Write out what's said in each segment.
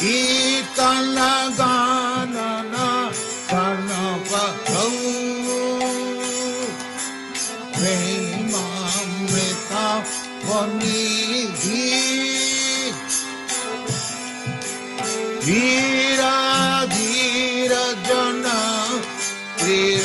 कीर्तन गान तन परौ प्रेमामृता वनिधि धीरा धीर जन प्रिय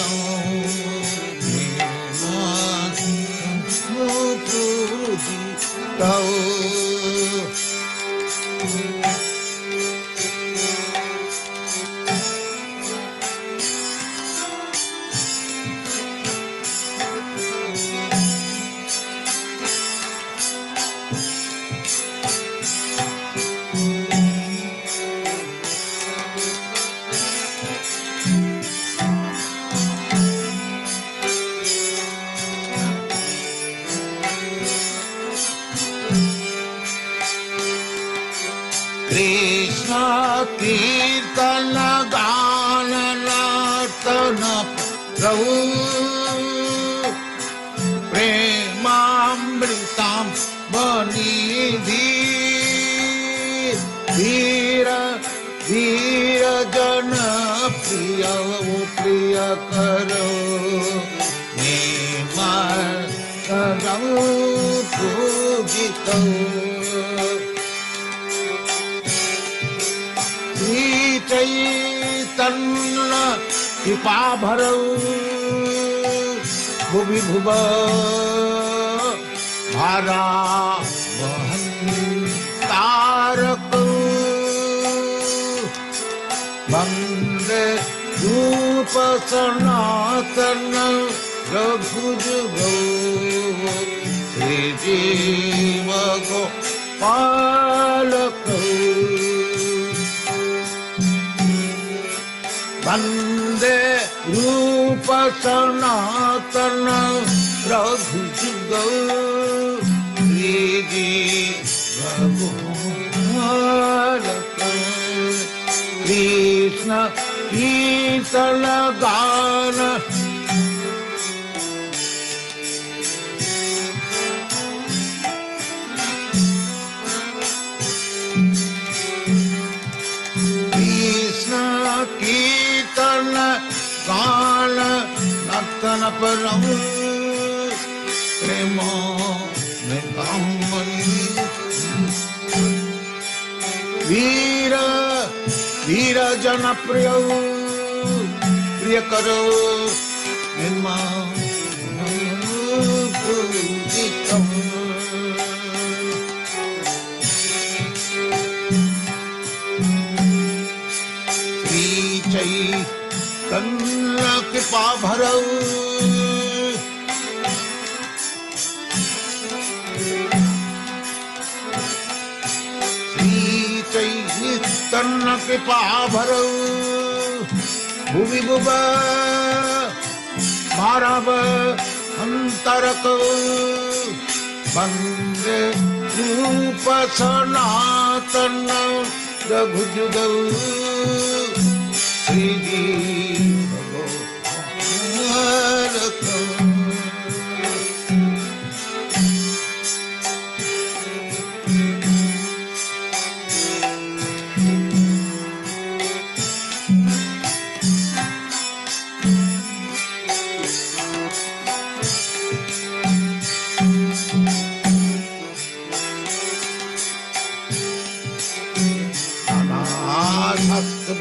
कृष्ण कीर्तन गान नर्तन प्रभु प्रेमामृतां वनिधि धीर धीर जन प्रिय प्रिय करो पूजित चैतन्य कृपा भरौ भुवि भुव भारा तारक वंदे रूप सनातन रघुजुगौ श्री जीव गोपालकौ वंदे रूप सनातन रघुजुगौ श्री जीव गोपालकौ कृष्ण कीर्तन गान कीर्तन गान नर्तन परम प्रेम वीर वीर जन प्रिय प्रिय करो पूजितम् चैतन्य कृपा भरौ श्री चैतन्य कृपा भरौ भुवि भुव भारव अंतरकौ वंदे रूप सनातन रघुजुगौ श्री जीव गोपालकौ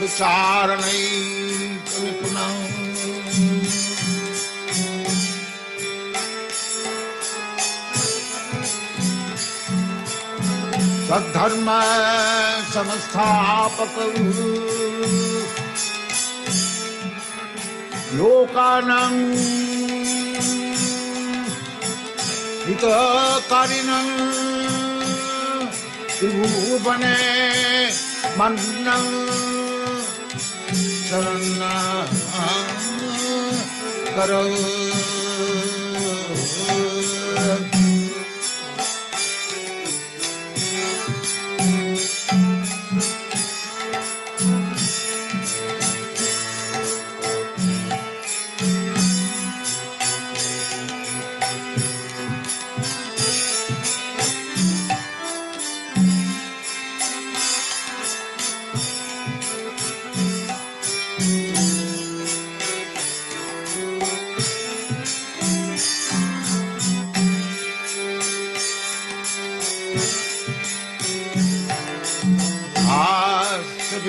विचारणै पुनः सद्धर्म संस्थापक लोकानां हितकारिणं त्रिभुवने मन्नं शरण करो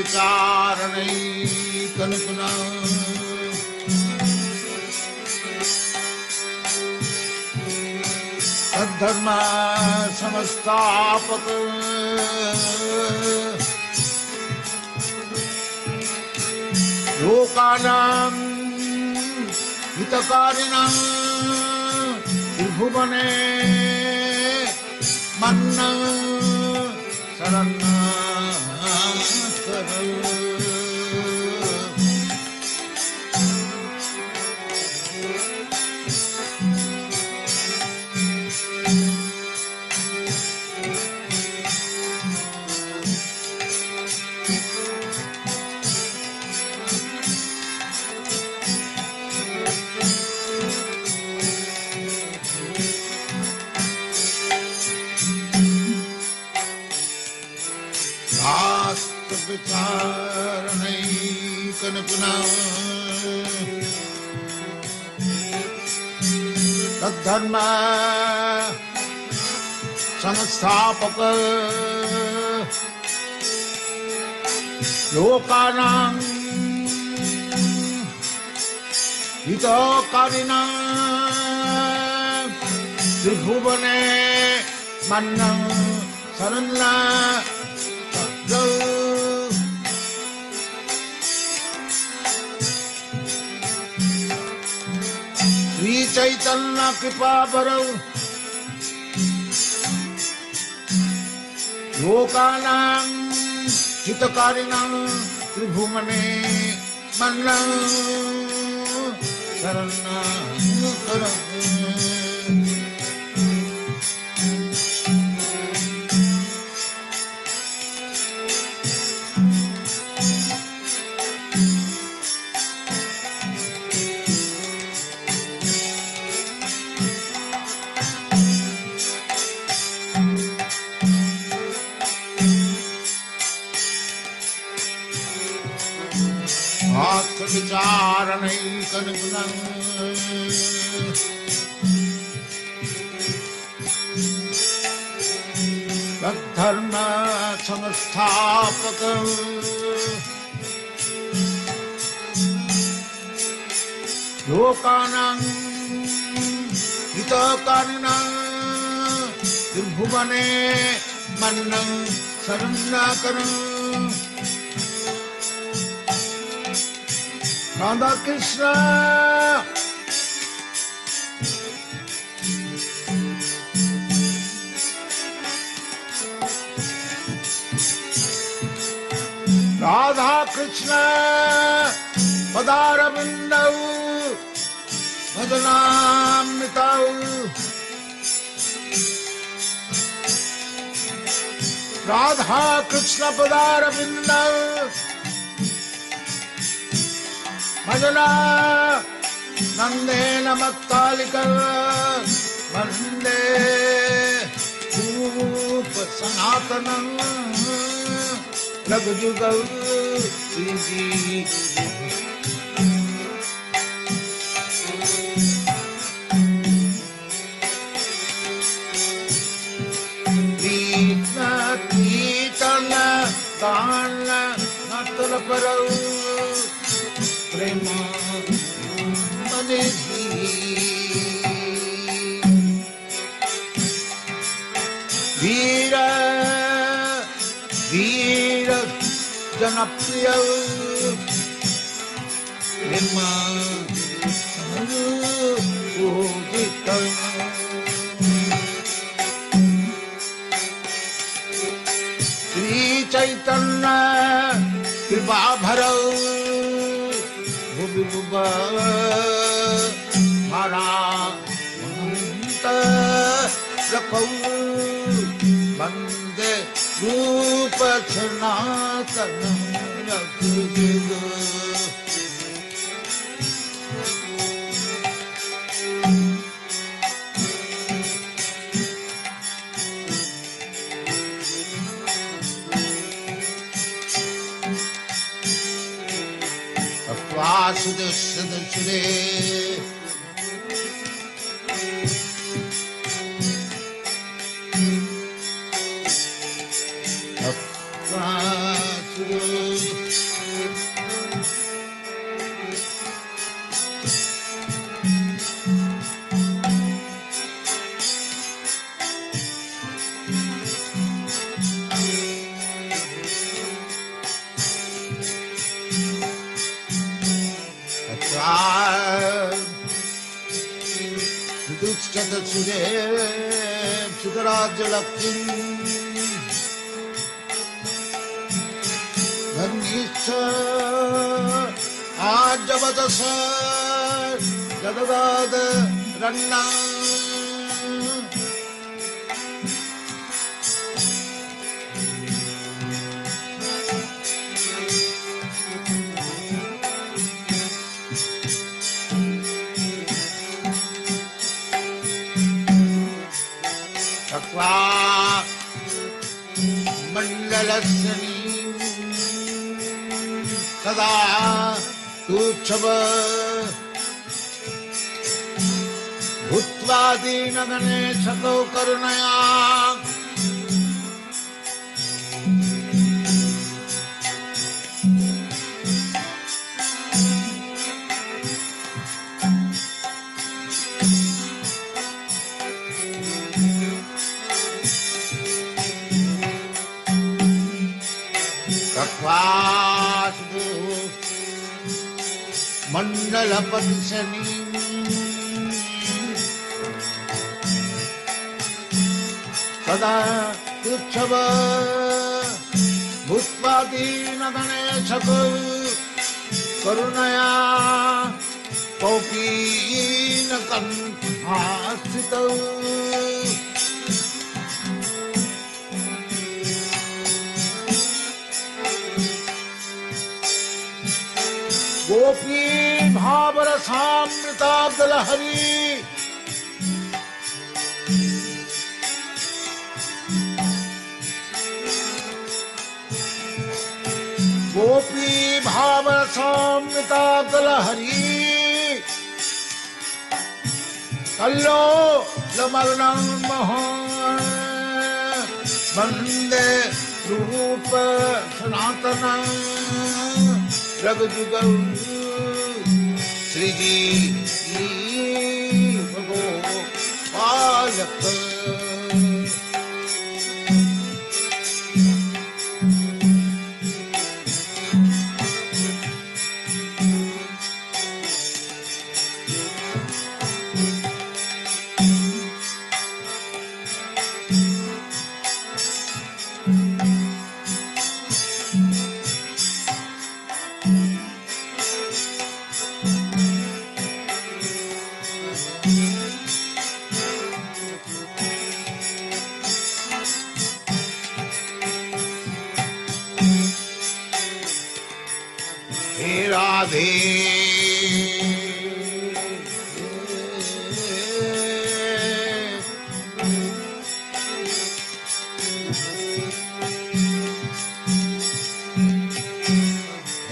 विचारणैकनुगुणा तद्धर्म संस्थापक लोकानां हितकारिणां त्रिभुवने मन्नं शरणं विचारणैकनुगुणा तद्धर्म संस्थापक लोकानां हितकारिणां त्रिभुवने मन्नं शरणं श्री चैतन्य कृपा बरौ लोकानां हितकारिणां त्रिभुवने मन्नं शरणं विचारणैकनुगुणं तद्धर्म संस्थापक लोकानां हितकारिणां त्रिभुवने मन्नं शरणं राधा कृष्ण राधा कृष्ण पदारविन्दौ भजनामृतौ राधा कृष्ण पदारविन्दौ भजना नंदेन मत्तालिका वंदे रूप सनातनं लघुजुगौ कृष्ण कीर्तन गान नतल परौ प्रेम मने वीर वीर जनप्रिय प्रेम पूजित श्री चैतन्य कृपा भरौ हरा रखौ वंदे रूप सनातनं वासुदेव दुष्टदसुरे सुतराज्यलक्ष्मी धन्यश्च आजवदस जगदाद रन्ना मंडलस्नी सदा तुच्छव भूत्वा दीनगणे शतो करुणया मंडलपति शनि सदा तुच्छव भूत्वा दीनगणे शतो करुणया कौपीन कंठास्थितौ गोपी भावरसामृताब्दलहरी गोपी भावरसामृताब्दलहरी कल्लोलमग्नं वन्दे रूप सनातनं रघुजुगौ श्रीजी भगो पालक राधे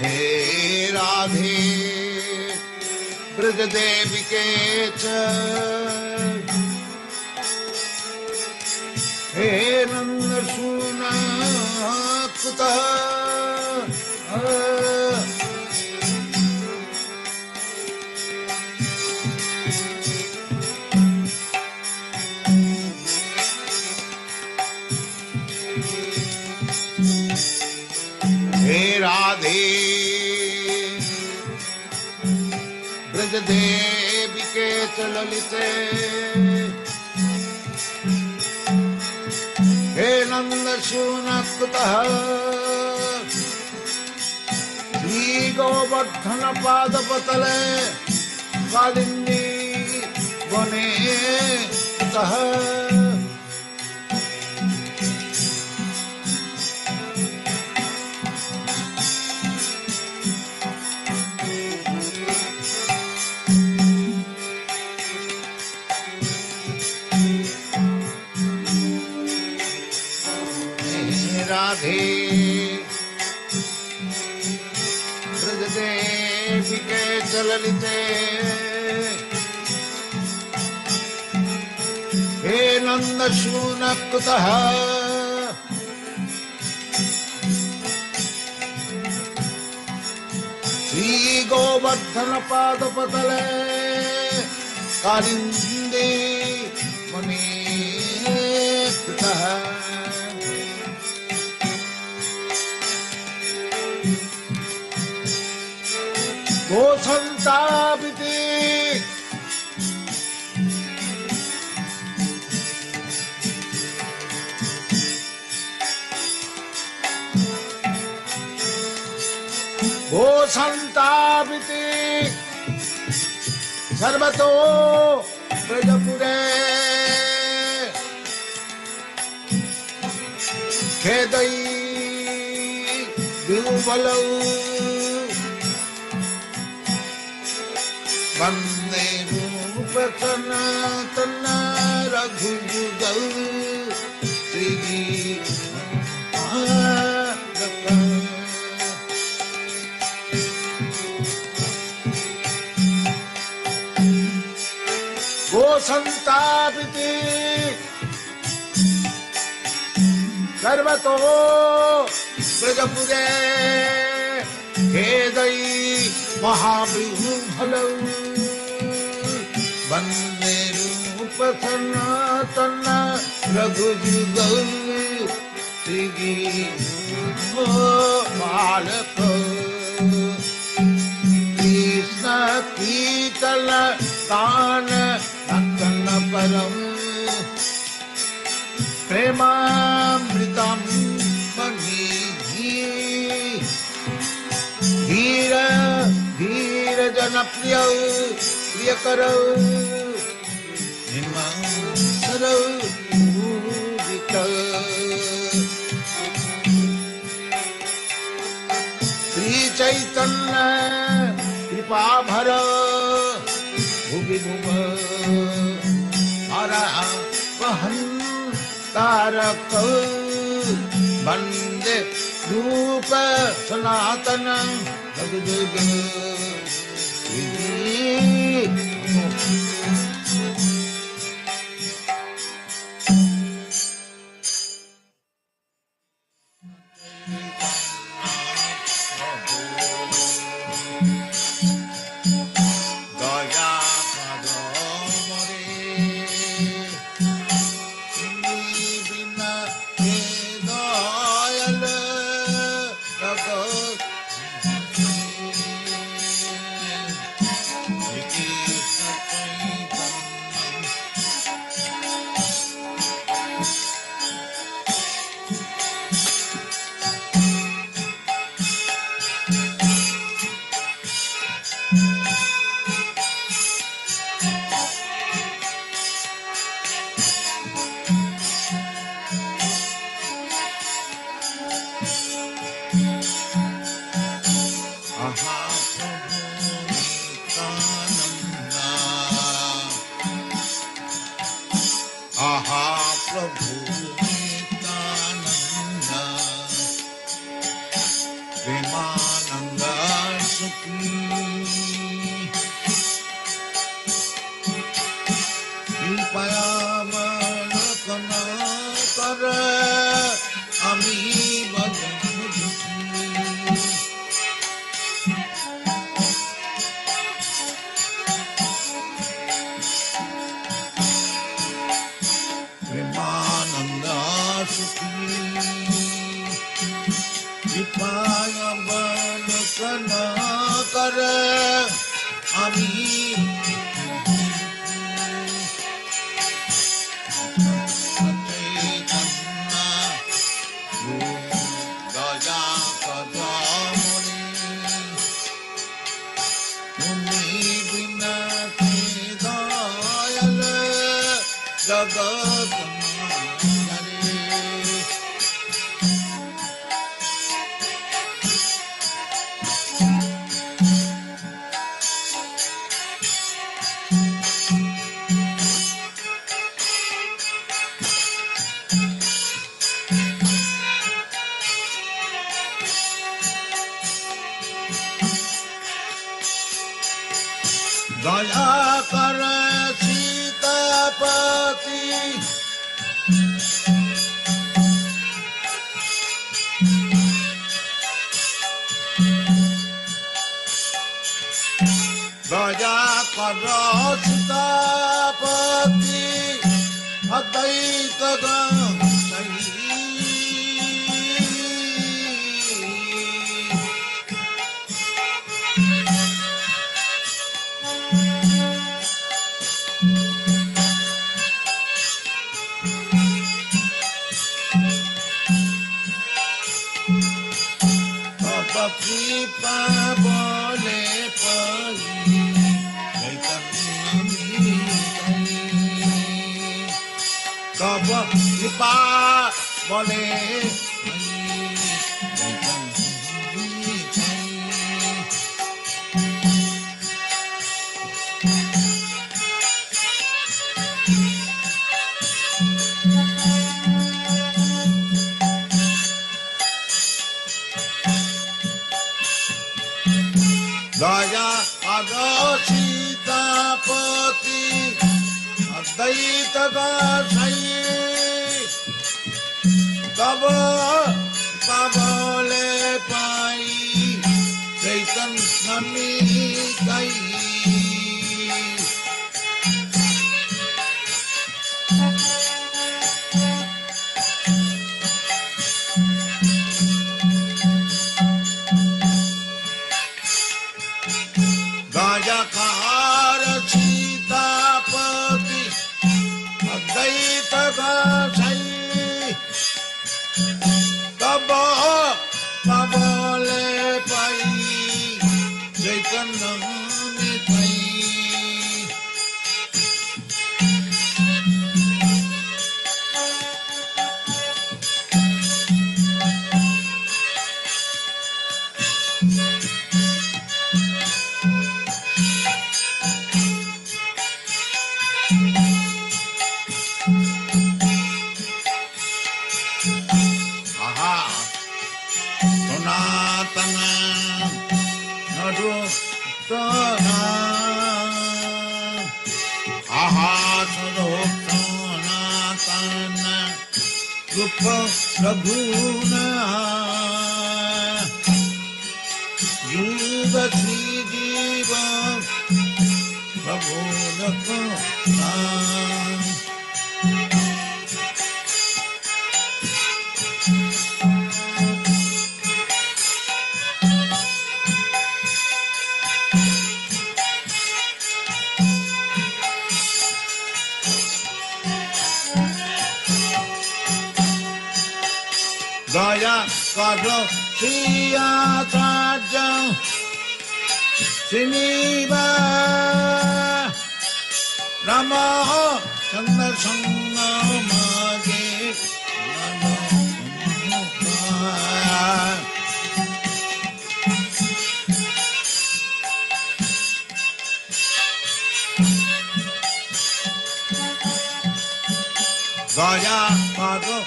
हे राधे ब्रज देविके च हे नंद सूना कुतः राधे ब्रज देविके च ललिते हे नंद सूना कुतः श्री गोवर्धन पादपतले कालिंदी वने कुतः राधे ब्रज देविके च ललिते हे नंद सूना कुतः श्री गोवर्धन पाद पतले कारिंदे मने गो संतापिते गो संतापिते सर्वतो ब्रजपुरे खेदई विहुबलौ वंदे रूप सनातन रघुयुगल श्री गो संतापिते सर्वतो ब्रजपुरे खेदई महाविहुबलौ वंदे रूप सनातन रघुयुगल श्री बालक कृष्ण कीर्तन दान नंदन परम प्रेमामृतम धीर धीर जनप्रिय प्रियकर श्री चैतन्य कृपा भर भुवि भुव वहन तारक वंदे रूप सनातन रघुयुग दया कर सीतापति सीतापति अद्वैत कृपा बोले परी कब कृपा बोले दया अदो सीतापति अद्वैत गाई कब पावले पाई चैतन्य गई गायकार सीतापति अद्वैत गाई कब पावले पाई चैतन्य मिठाई प्रभु युग जीव प्रभु दया करो श्रीआचार्य श्रीनिवा राम चंद्र संग मागे दया करो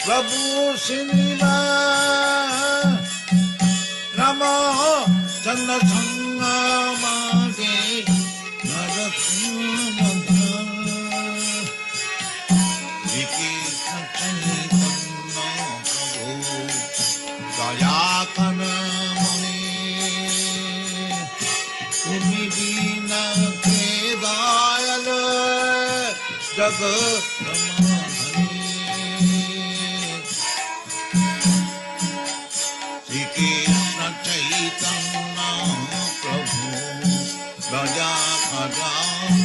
प्रभु सिनिमा राम चंद्र संग मागे दया कर मने तुम्हें बिना के दयाल जग दया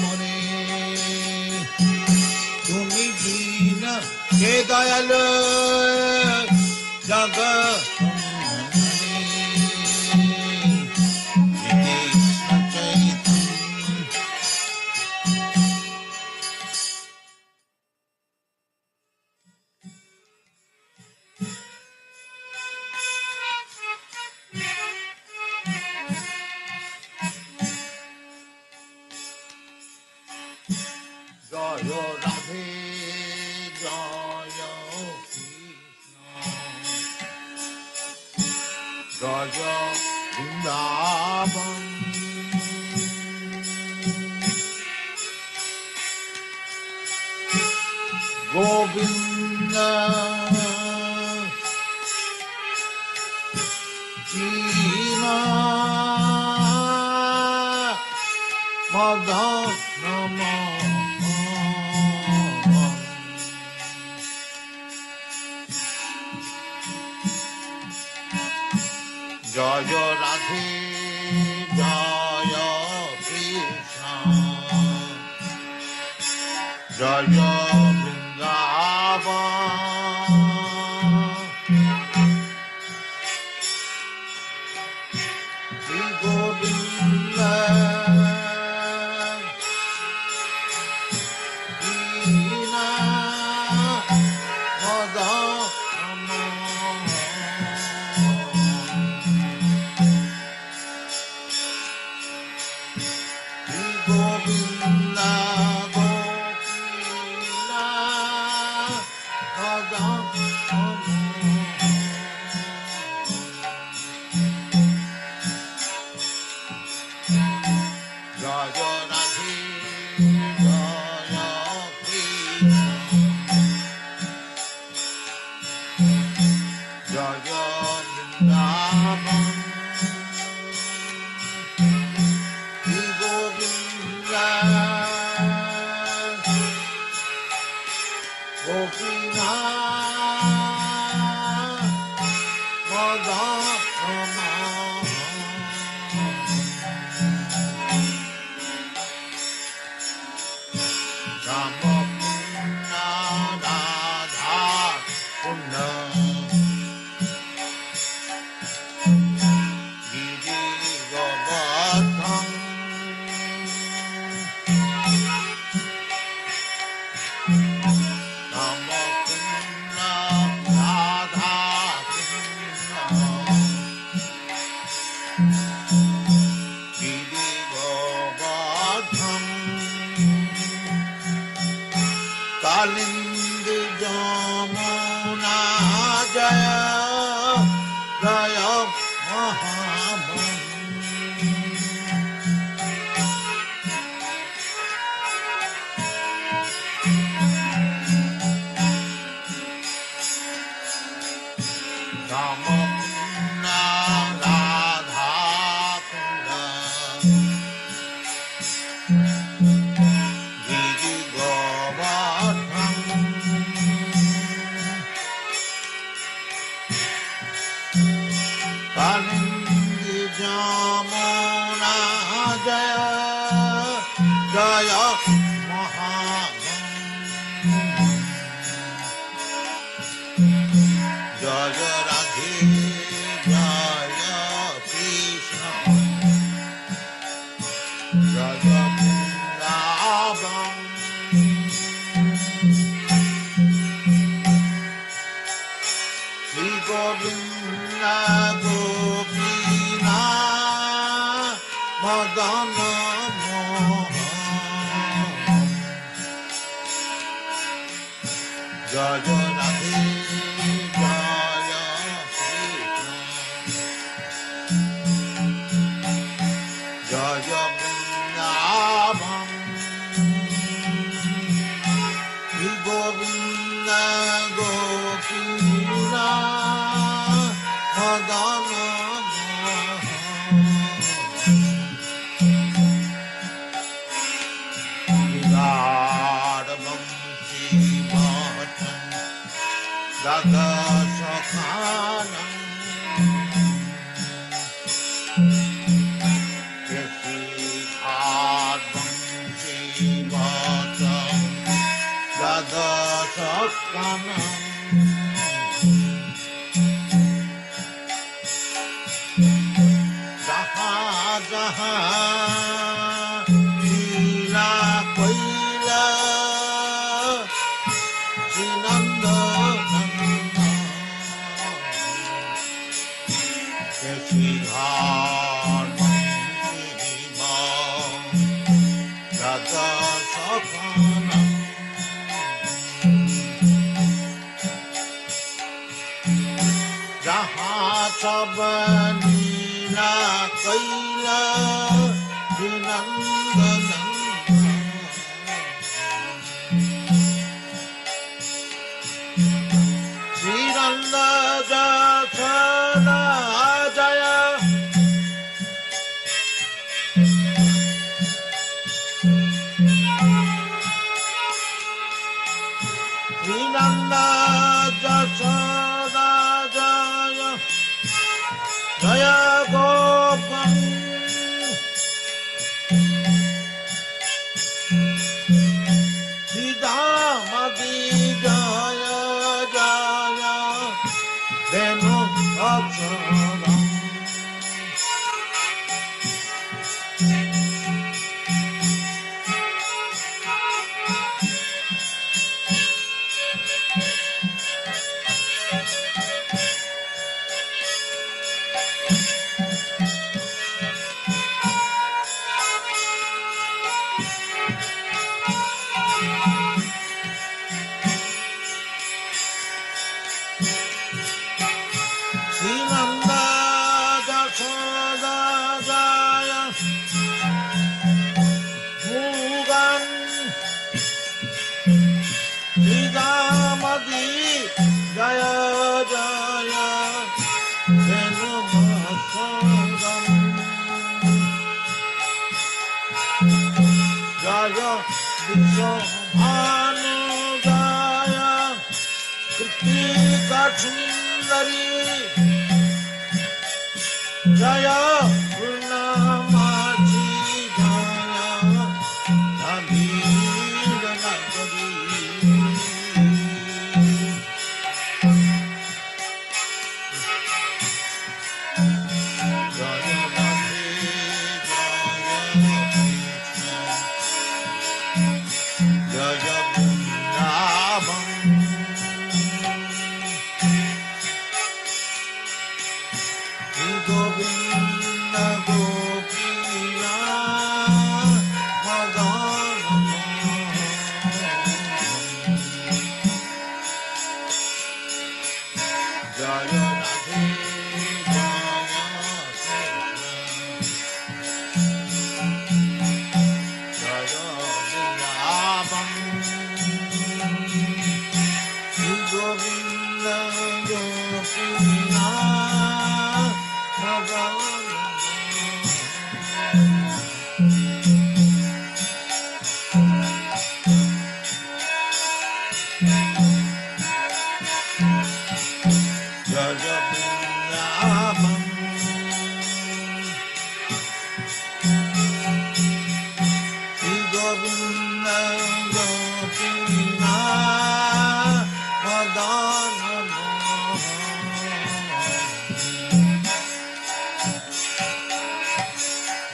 मने तुम्हें बिना के दयाल जग गोविंद जीना মদন জয় রাধে জয় কৃষ্ণ জয় বৃন্দাবন শ্রী গোবিন্দ দীনা মদন গোবিন্দ গোপীনা জয় রাধে জয় কৃষ্ণ জয় বৃন্দাবন শ্রী গোবিন্দ গোপীনা মদন রাম পুণ্য রাধা পুণ্য গিরি গোবর্ধন রাম পুণ্য রাধা পুণ্য গিরি গোবর্ধন কালিন্দী যমুনা জয় জয় মহামনি রাম পুণ্য রাধা পুণ্য গিরি গোবর্ধন কালিন্দী যমুনা জয় জয় মহামনি জয় রাধে জয় কৃষ্ণ জয় বৃন্দাবন শ্রী গোবিন্দ গোপীনা মদন জয় রাধে জয় কৃষ্ণ জয় বৃন্দাবন শ্রী গোবিন্দ গোপীনা মদন দাদা সখানম কৃষি ঘাট বংশী বচন দাদা সখানম যাহা যাহা লীলা কইলা শ্রীনন্দ ঘাট দাদা সখান যাহা সব লীলা কইলা শ্রীনন্দন শ্রীনন্দ যশোদা জয় Jaya Gopam Siddhamati Jaya Jaya Venu Aksaram Sinanda Jasoda Jaya Mugan Siddhamati Jaya Jaya Venu Aksaram Jaya Vishwabhanu Jaya Kritika Sundari Jaya Purnamachi Jaya Nabhira Nagari Jaya Nabhi Jaya Krishna Jaya Vrindavan Govinda Gopina Madana Jaya Radhe Jaya Krishna Jaya Vrindavan Govinda Gopina Jaya Vrindavan Govinda Gopina Madana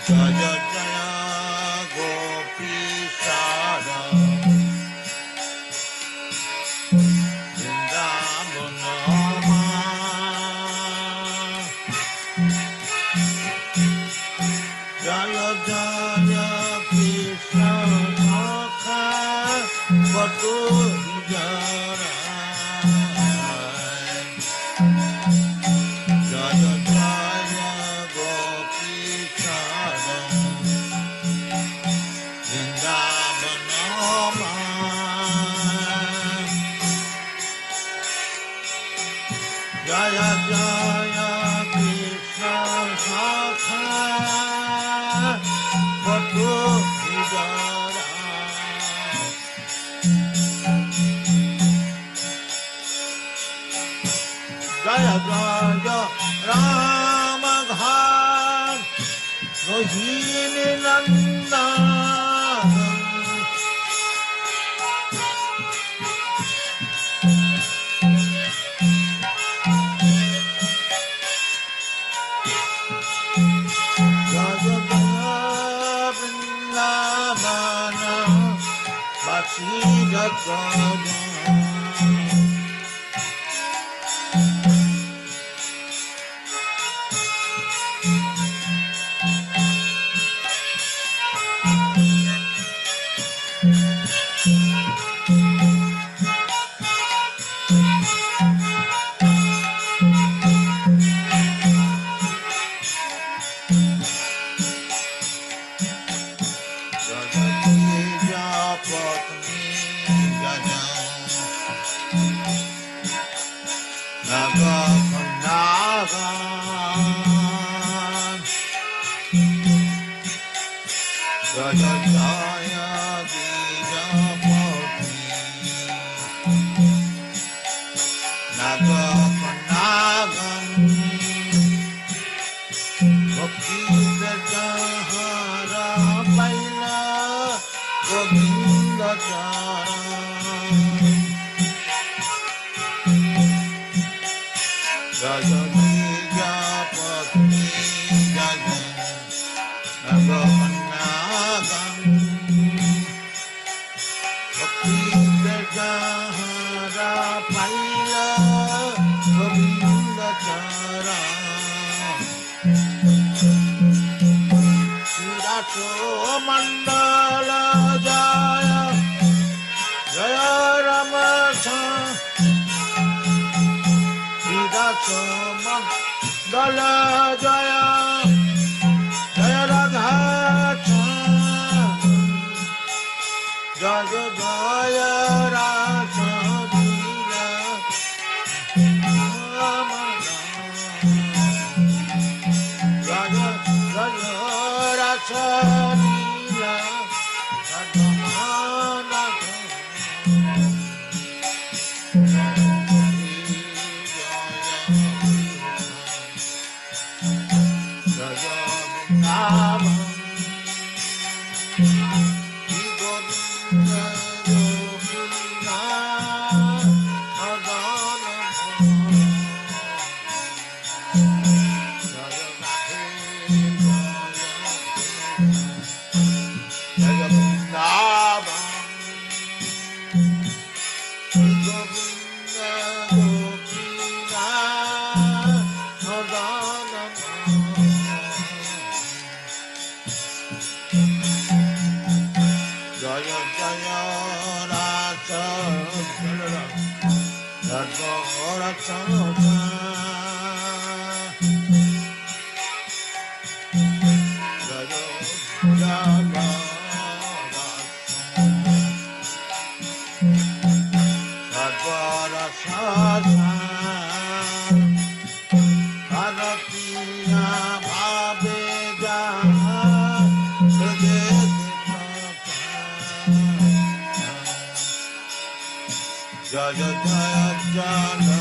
Jaya Jaya Gopi Sada Vrindavanama Jaya Jaya Krishna Sakha Batu Jara Jaya Jaya Gopi Sada Vrindavanama Jaya Jaya Krishna Sakha Batu Jara Jaya Jaya Rama Ghan Rohini Nandan Jaya Jaya Vrindavana Basi Jagada Jaya Jaya Dijapati Naga Panagan Mandala Jaya Jaya Rama Mandala Jaya Jaya Radha Jaya Jaya Rasa Dila Jaya Jaya Rasa Dila Jaya Jaya Jana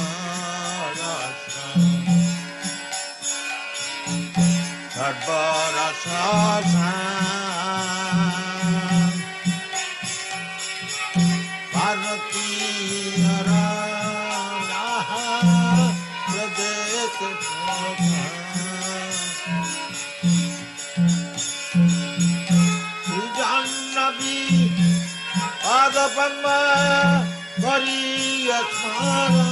Rasa Sarva Rasa Parvati Raha Pradet Jannabi Padapamma Variyasmana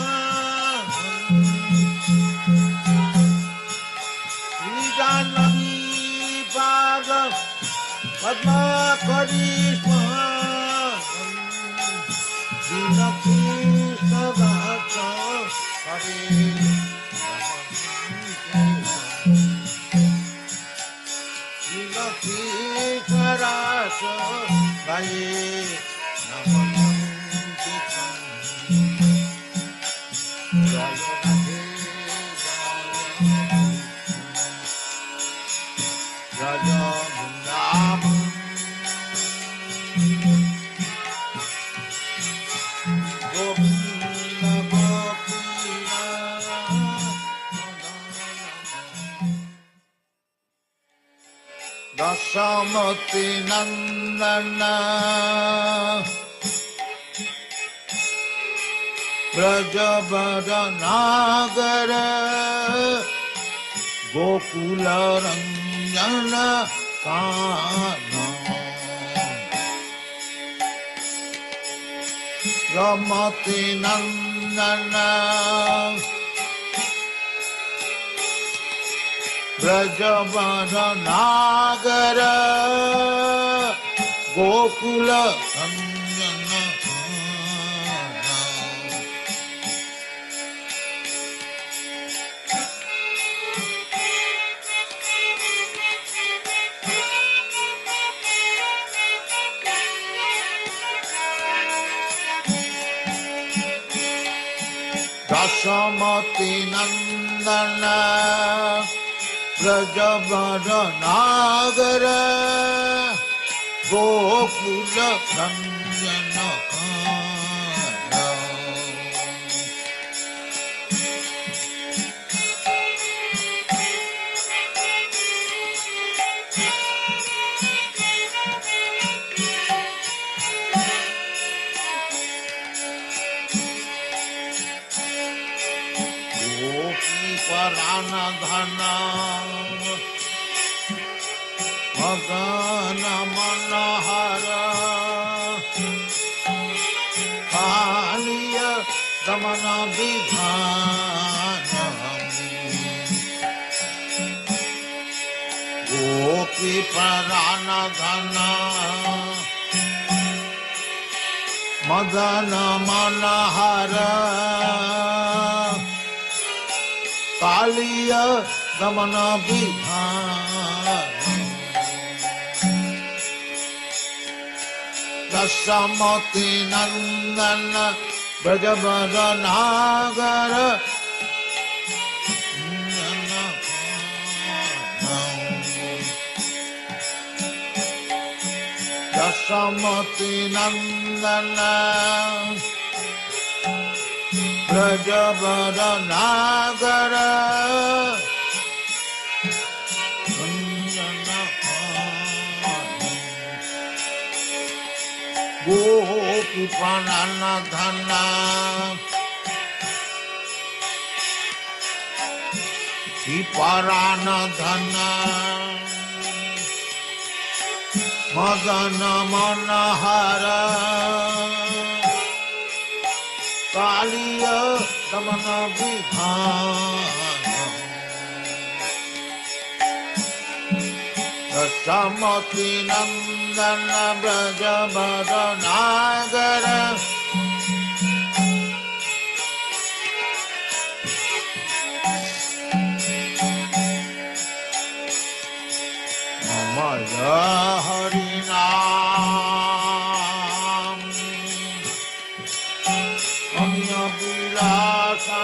Jannabi Pada Padma Karishma Dinaki Sadhata Hari Dinaki Sarasa Baye Dasamati Nandana Brajabada Nagara Gokula Ranjana Kana Ramati Nandana Brajabada Nagara Gokula Ranjana Dasamati Nandana Brajabada Nagara Gokula Ranjana Parana Dhana Magana Manahara Kaliya Damana Vidhana Gopi Parana Dhana Madana Manahara Kaliya Damana Vidhana Dasamati Nandana Brajavara Nagara Dasamati Nandana Brajavara Nagara Gopi Parana Dhana Parana Dhana Madana Manahara Kaliya Damana Vidhana Dasamati Nandana Brajavara Nagara Maya Harinam Anya Vilasa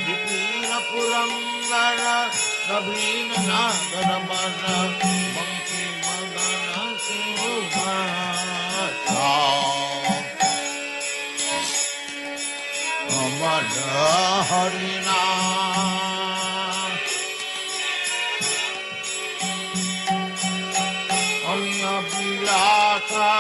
Vipina Purangara Nabhina Nagara Mana Manki Madana Sumata Maya Harinam Anya Vilasa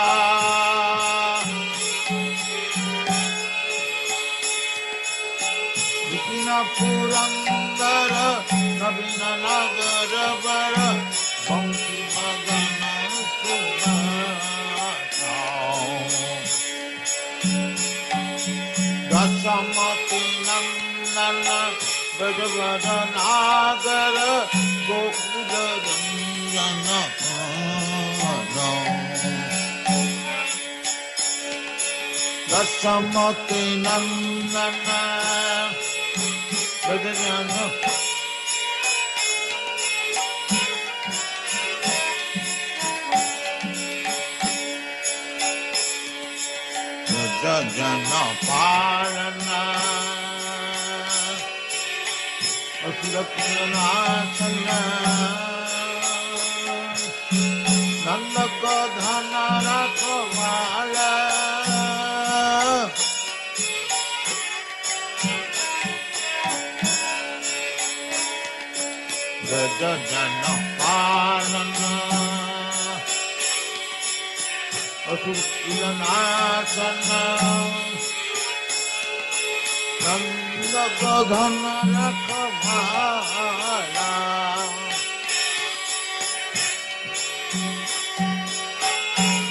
Vipina Purangara Nabhina Nagara Bara Manki Madana Sumata Dasamati Nandana Brajavara Nagara Gokula Ranjana Dasamati Nandana Brajavara Jana Parana Asurakunasana Nandaka Dhana Rakhamala Jana Parana Asurakunasana Nandaka Dhana Rakhamala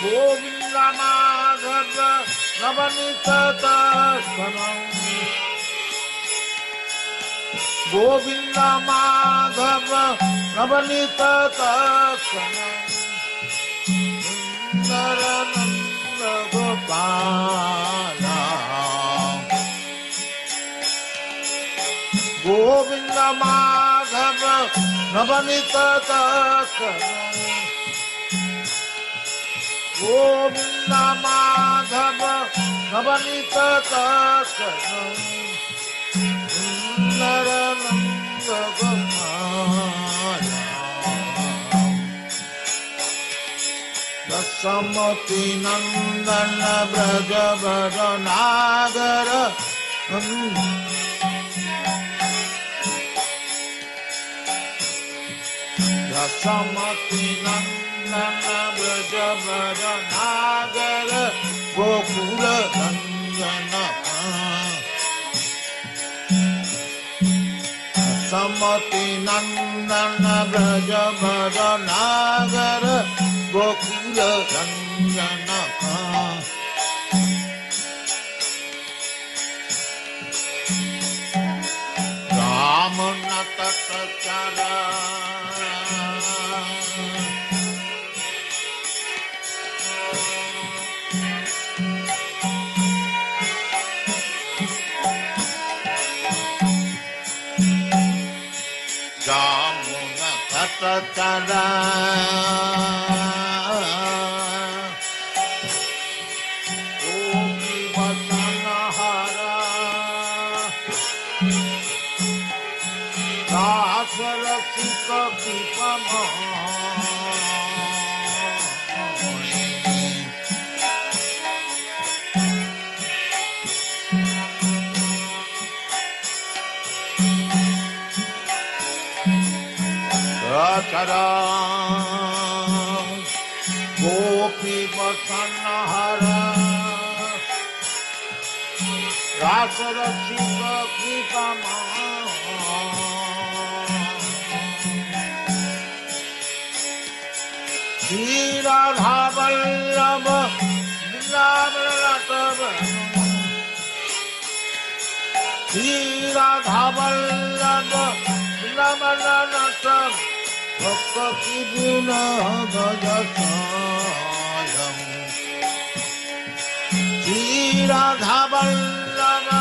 Govinda Madhava Navanita Dasanam Govinda Madhava Navanita Dasanam Narananda Gopala Govinda Madhava Navanita Dasanam Govinda Madhava Navanita Dasanam Narananda Gopala Dasamati Nandana Brajavara Nagara Dasamati Nandana Brajavara Nagara Gokula Ranjana समति नंदन ब्रज बर नागर गोकुल रंजन राम न तट चरा Tara Oki Vasana Hara Dasara Sika Kipama Tara Gopi Vasana Hara Rasa Rasika Kipama Shri Radha Vallabha Vrindavanatava Shri Radha Vallabha Vrindavanatava Bhakti Vina Gajasayam Shri Radha Vallabha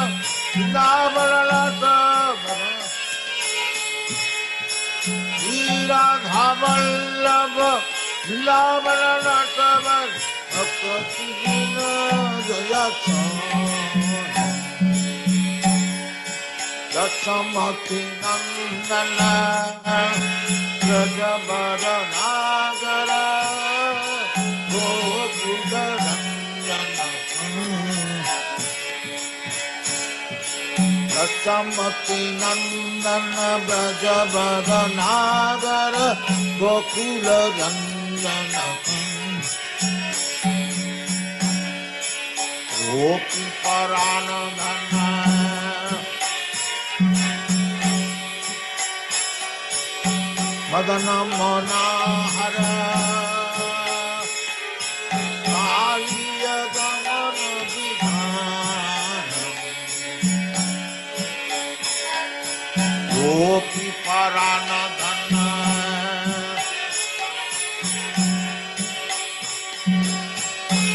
Vrindavanatava Shri Radha Vallabha Vrindavanatava Bhakti Vina Gajasayam Dasamati Nandana Brajabara Nagara Gokula Ranjana Dasamati Nandana Brajabara Nagara Gokula Ranjana Gopi Paranadhana Madana Manahara Kaliya Gamana Vidhana Gopi Paranadhana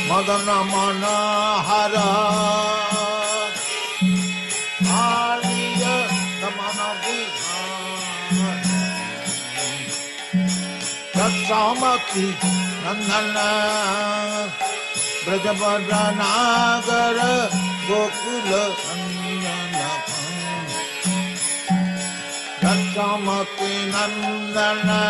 Madana Manahara Kaliya Gamana Vidhana Samati Nandana Brajabara Nagara Gokula Ranjana Samati Nandana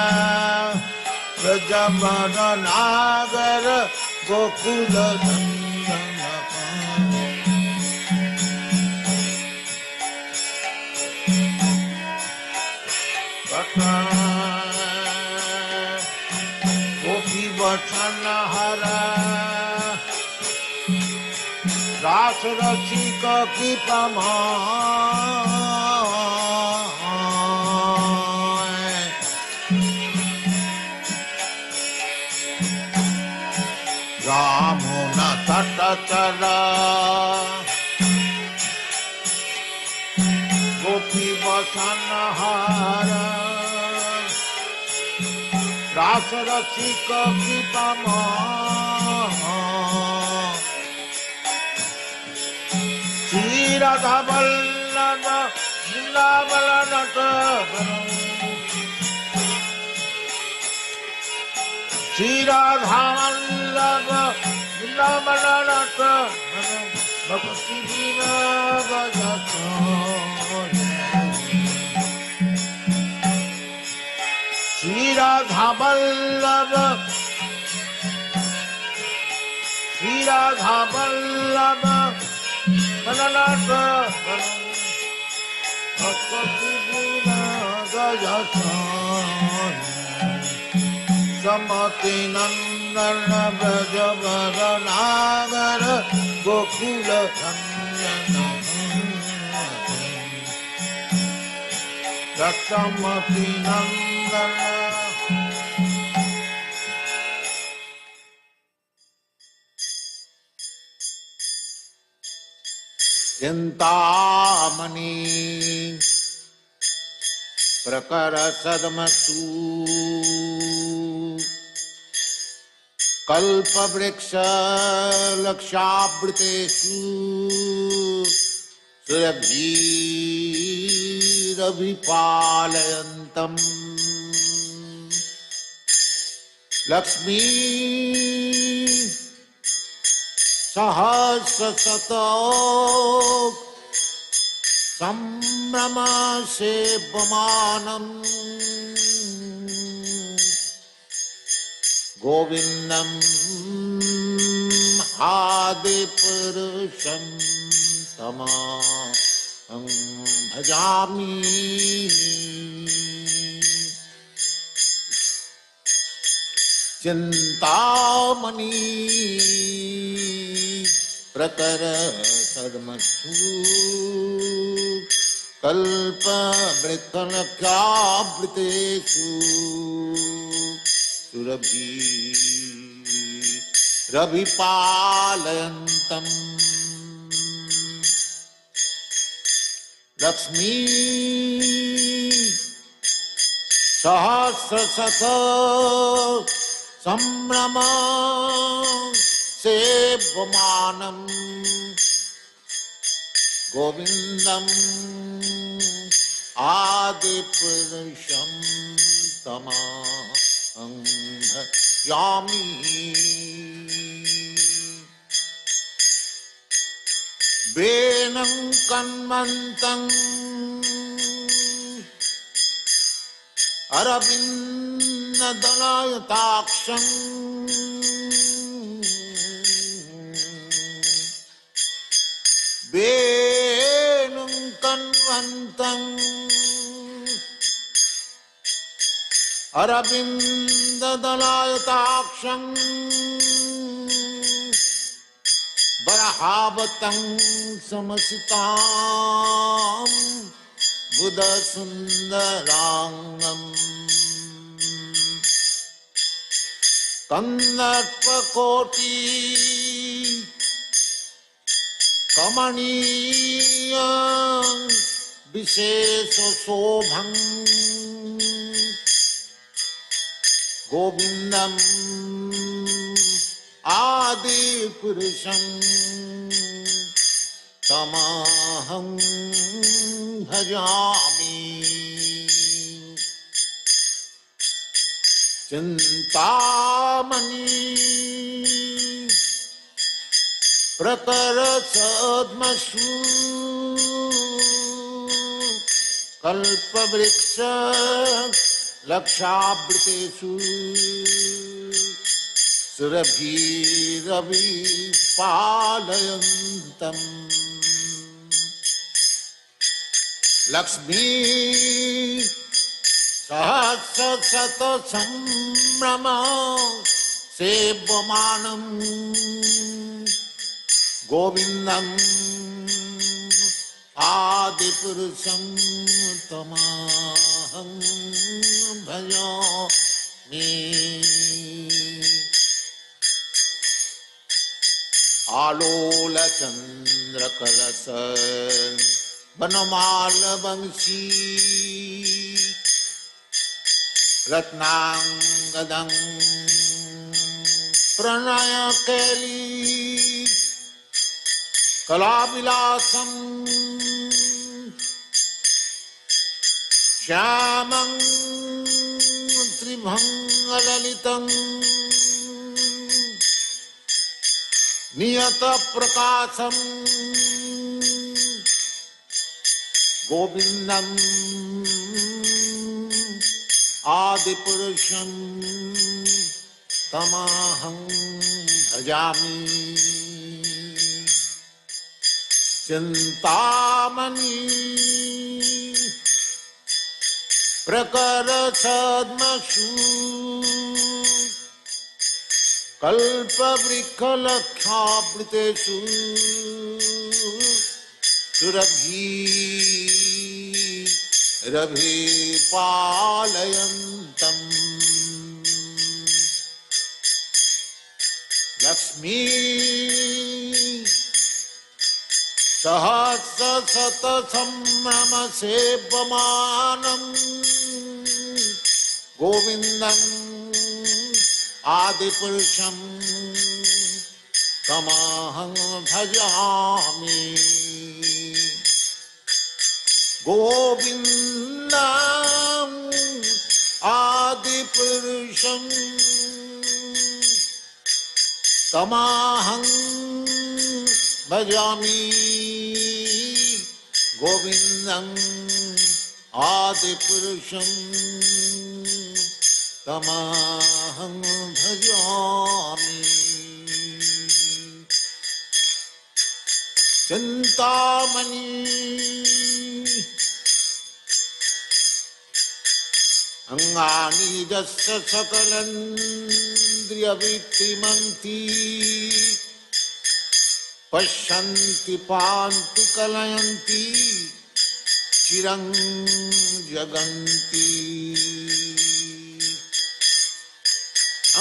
Brajabara Nagara Gokula Ranjana Vasana Hara Rasa Rasika Kipama Ramuna Tata Chara Gopi Vasana Hara Rasa Rasika Kipama Shri Radha Vallabha Vrindavanatava Shri Radha Vallabha Vrindavanatava Bhakti Vina Gajasayam Shri Radha Vallabha Shri Radha Vallabha Vrindavanatava Bhakti Vina Gajasayam Samati Nandana Brajabara Nagara Gokula Ranjana रसमपि नन्दन चिंतामणि प्रकर सदमसु कल्पवृक्ष लक्षावृतेषु सुरभिरभिपालयन्तम् लक्ष्मी सहस्रशतो संभ्रम सेव्यमानम् गोविंदम् आदिपुरुषं तमहं भजामि चिंतामणि प्रकर सदमसु कल्पवृक्षलक्षावृतेषु सुरभिरभिपालयन्तम् लक्ष्मी सहस्रशत संभ्रम सेव्यमानम् गोविन्दम् आदिपुरुषं तमहं भजामि वेनं कन्वन्तं अरविन्ददलयताक्षं वेणुं कन्वन्तं अरविन्ददलयताक्षं बरहावतं समसितां बुधसुन्दराङ्गम् कन्दर्पकोटि कमनीय विशेषशोभं गोविन्दम् आदिपुरुषं तमहं भजामि चिंतामणि प्रकर सद्मसु कल्पवृक्ष लक्षावृतेषु सुरभिरभिपालयन्तम् लक्ष्मी सहस्रशत संभ्रम सेव्यमानम् गोविन्दम् आदिपुरुषं तमहं भजामि आलोल चंद्रकलश बनमाल वंशी रत्नांगदं प्रणय कैली कलाविलासं श्यामं त्रिभंगललितं नियत प्रकाशं गोविन्दम् आदिपुरुषं तमहं भजामि चिंतामणि प्रकर सद्मसु कल्पवृक्षलक्षावृतेषु सुरभि रवि पालयन्तम् लक्ष्मी सहस्रशत संभ्रम सेव्यमानम् गोविन्दम् आदिपुरुषम् तमहं भजामि गोविन्दम् आदिपुरुषम् तमहं भजामि गोविन्दम् आदिपुरुषम् तमहं भजामि चिंतामणि अंगानि यस्य सकलेन्द्रियवृत्तिमन्ति पश्यन्ति पान्ति कलयन्ति चिरं जगन्ति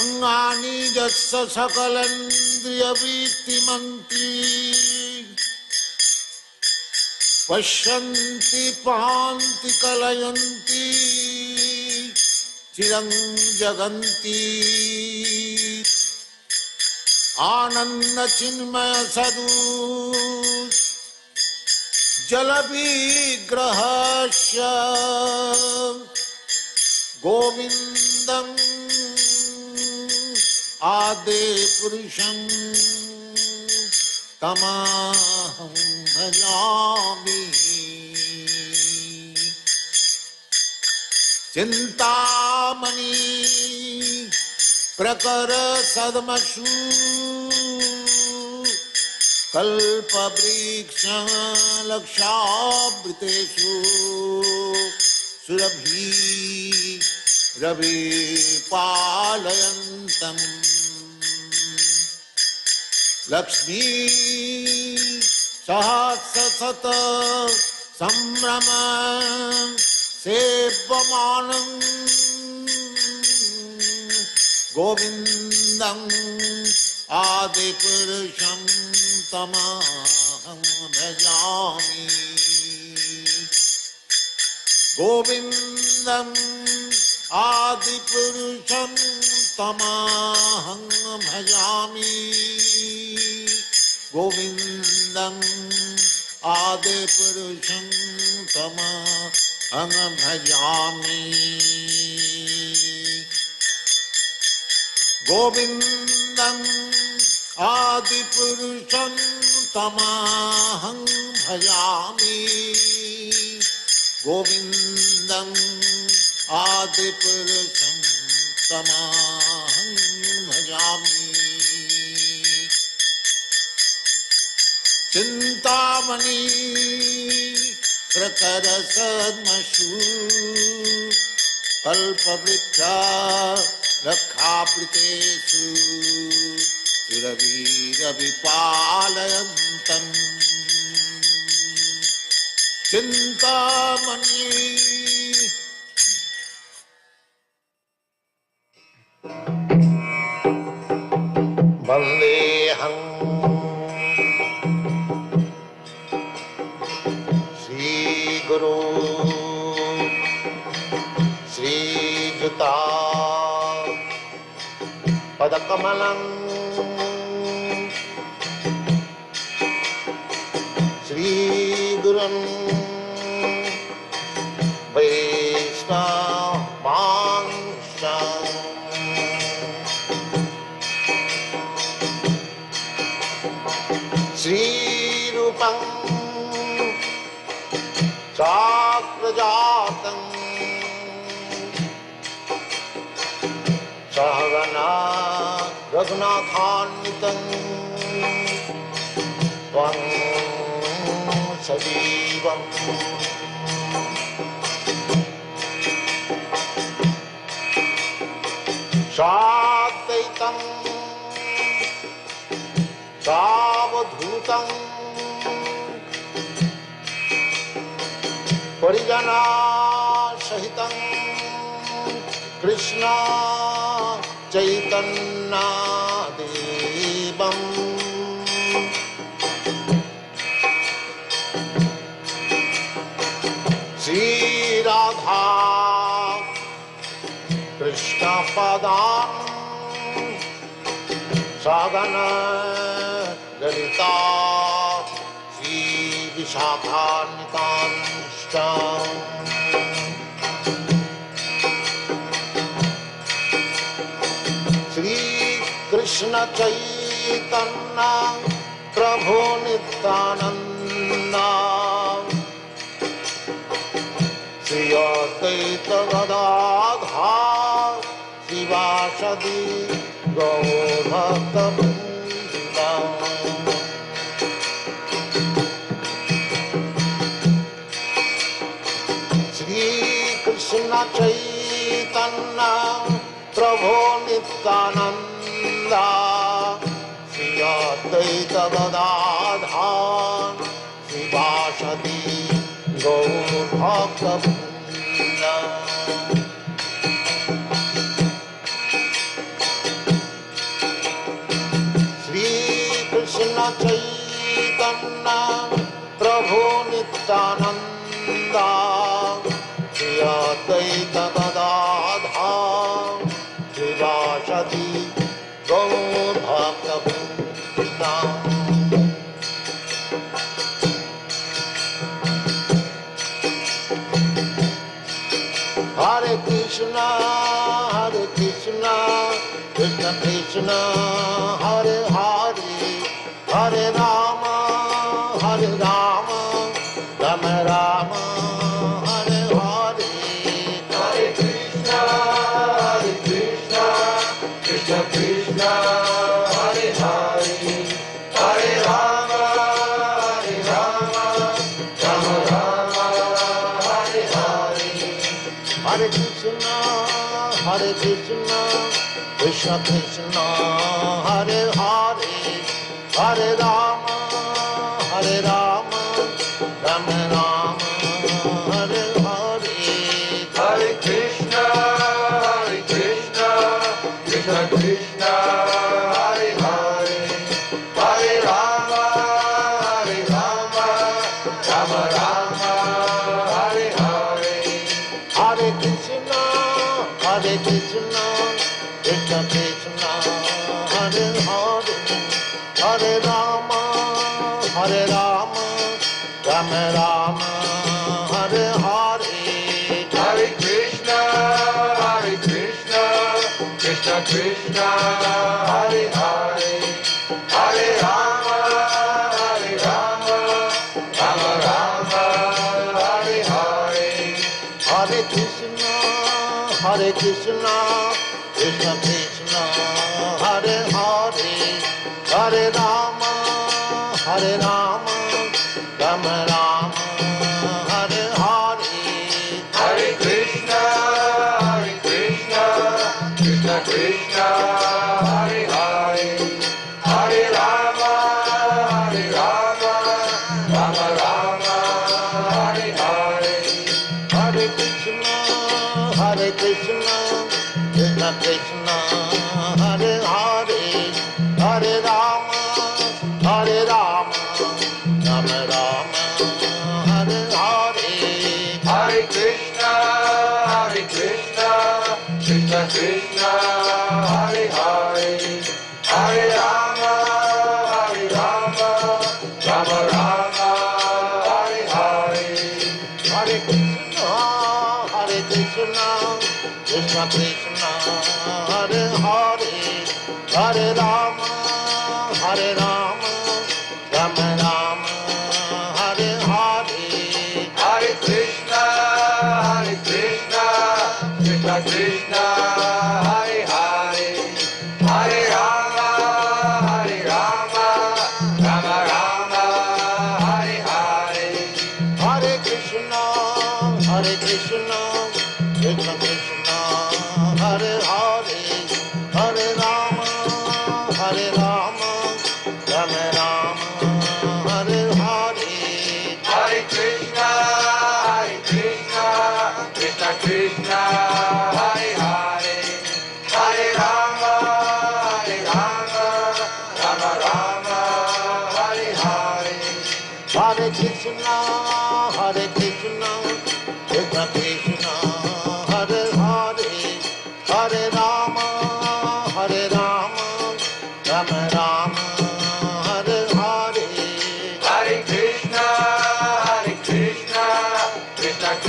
अंगानि यस्य सकलेन्द्रियवृत्तिमन्ति पश्यन्ति पान्ति कलयन्ति चिरं जगन्ति आनंद चिन्मय सदु जल विग्रहस्य गोविन्दम् आदि पुरुषं तमहं भजामि चिंतामणि प्रकर सदमसु कल्पवृक्ष लक्षावृतेषु सुरभि रवि पालयन्तम् लक्ष्मी सहस्रशत संभ्रम सेव्यमानम् गोविन्दम् आदिपुरुषं तमहं भजामि गोविन्दम् आदिपुरुषं तमहं भजामि गोविन्दम् आदिपुरुषं तमहं भजामि गोविन्दम् आदिपुरुषं तमहं भजामि गोविन्दम् आदिपुरुषं तमहं भजामि चिंतामणि प्रकर सद्मसु कल्पवृक्ष रक्षावृतेषु रवि पालयन्तम् चिंतामणि वन्देऽहं श्रीगुरो श्रीयुता पदकमलं श्रीगुरुं वैष्णवांश्च श्रीरूपं साग्रजातं सहगना रघुनाथान्वितं त्वं सजीवम् साद्वैतं सावधूतं परिजनानां Krishna Chaitanya Devam Sri Radha Krishna Padam Sagana Lalita Sri Vishakhanikanstam Sri Krishna Chaitanya Prabhu Nityananda Sri Advaita Gadadhar Sivasadi Gaur Bhakta Vrinda Sri Krishna Chaitanya Prabhu Nityananda Sri Advaita Gadadhar Sivasadi Gaur Bhakta Vrinda Sri Krishna Chaitanya Prabhu Nityananda Sri Advaita Gadadhar Sivasadi Gaur Bhakta Vrinda Hare Krishna, Krishna Krishna, Hare Hare, Hare Rama, Rama Rama, Hare Hare. Hare Krishna, Krishna Krishna, Hare Hare, Hare Rama, Rama Rama, Hare Hare. Hare Krishna, Krishna Krishna, Hare Hare, Hare Rama, Rama Rama, Hare Hare. Hare Krishna, Krishna Krishna, Hare Hare, Hare Rama, Rama Rama, Hare Hare. Hare Krishna, Krishna Krishna, Hare Hare, Hare Rama, Rama Rama, Hare Hare. Hare Krishna, Krishna Krishna, Hare Hare, Hare Rama, Rama Rama, Hare Hare. Hare Krishna, Krishna Krishna, Hare Hare, Hare Rama, Rama Rama, Hare Hare. Hare Krishna, Krishna Krishna, Hare Hare, Hare Rama, Rama Rama, Hare Hare. Hare Krishna, Krishna Krishna, Hare Hare, Hare Rama, Rama Rama, Hare Hare. Hare Krishna, Krishna Krishna, Hare Hare, Hare Rama, Rama Rama, Hare Hare. Hare Krishna, Krishna Krishna, Hare Hare, Hare Rama, Rama Rama, Hare Hare. Hare Krishna, Krishna Krishna, Hare Hare, Hare Rama, Rama Rama, Hare Hare. Hare Krishna, Krishna Krishna, Hare Hare, Hare Rama, Rama Rama, Hare Hare. Hare Krishna, Krishna Krishna, Hare Hare,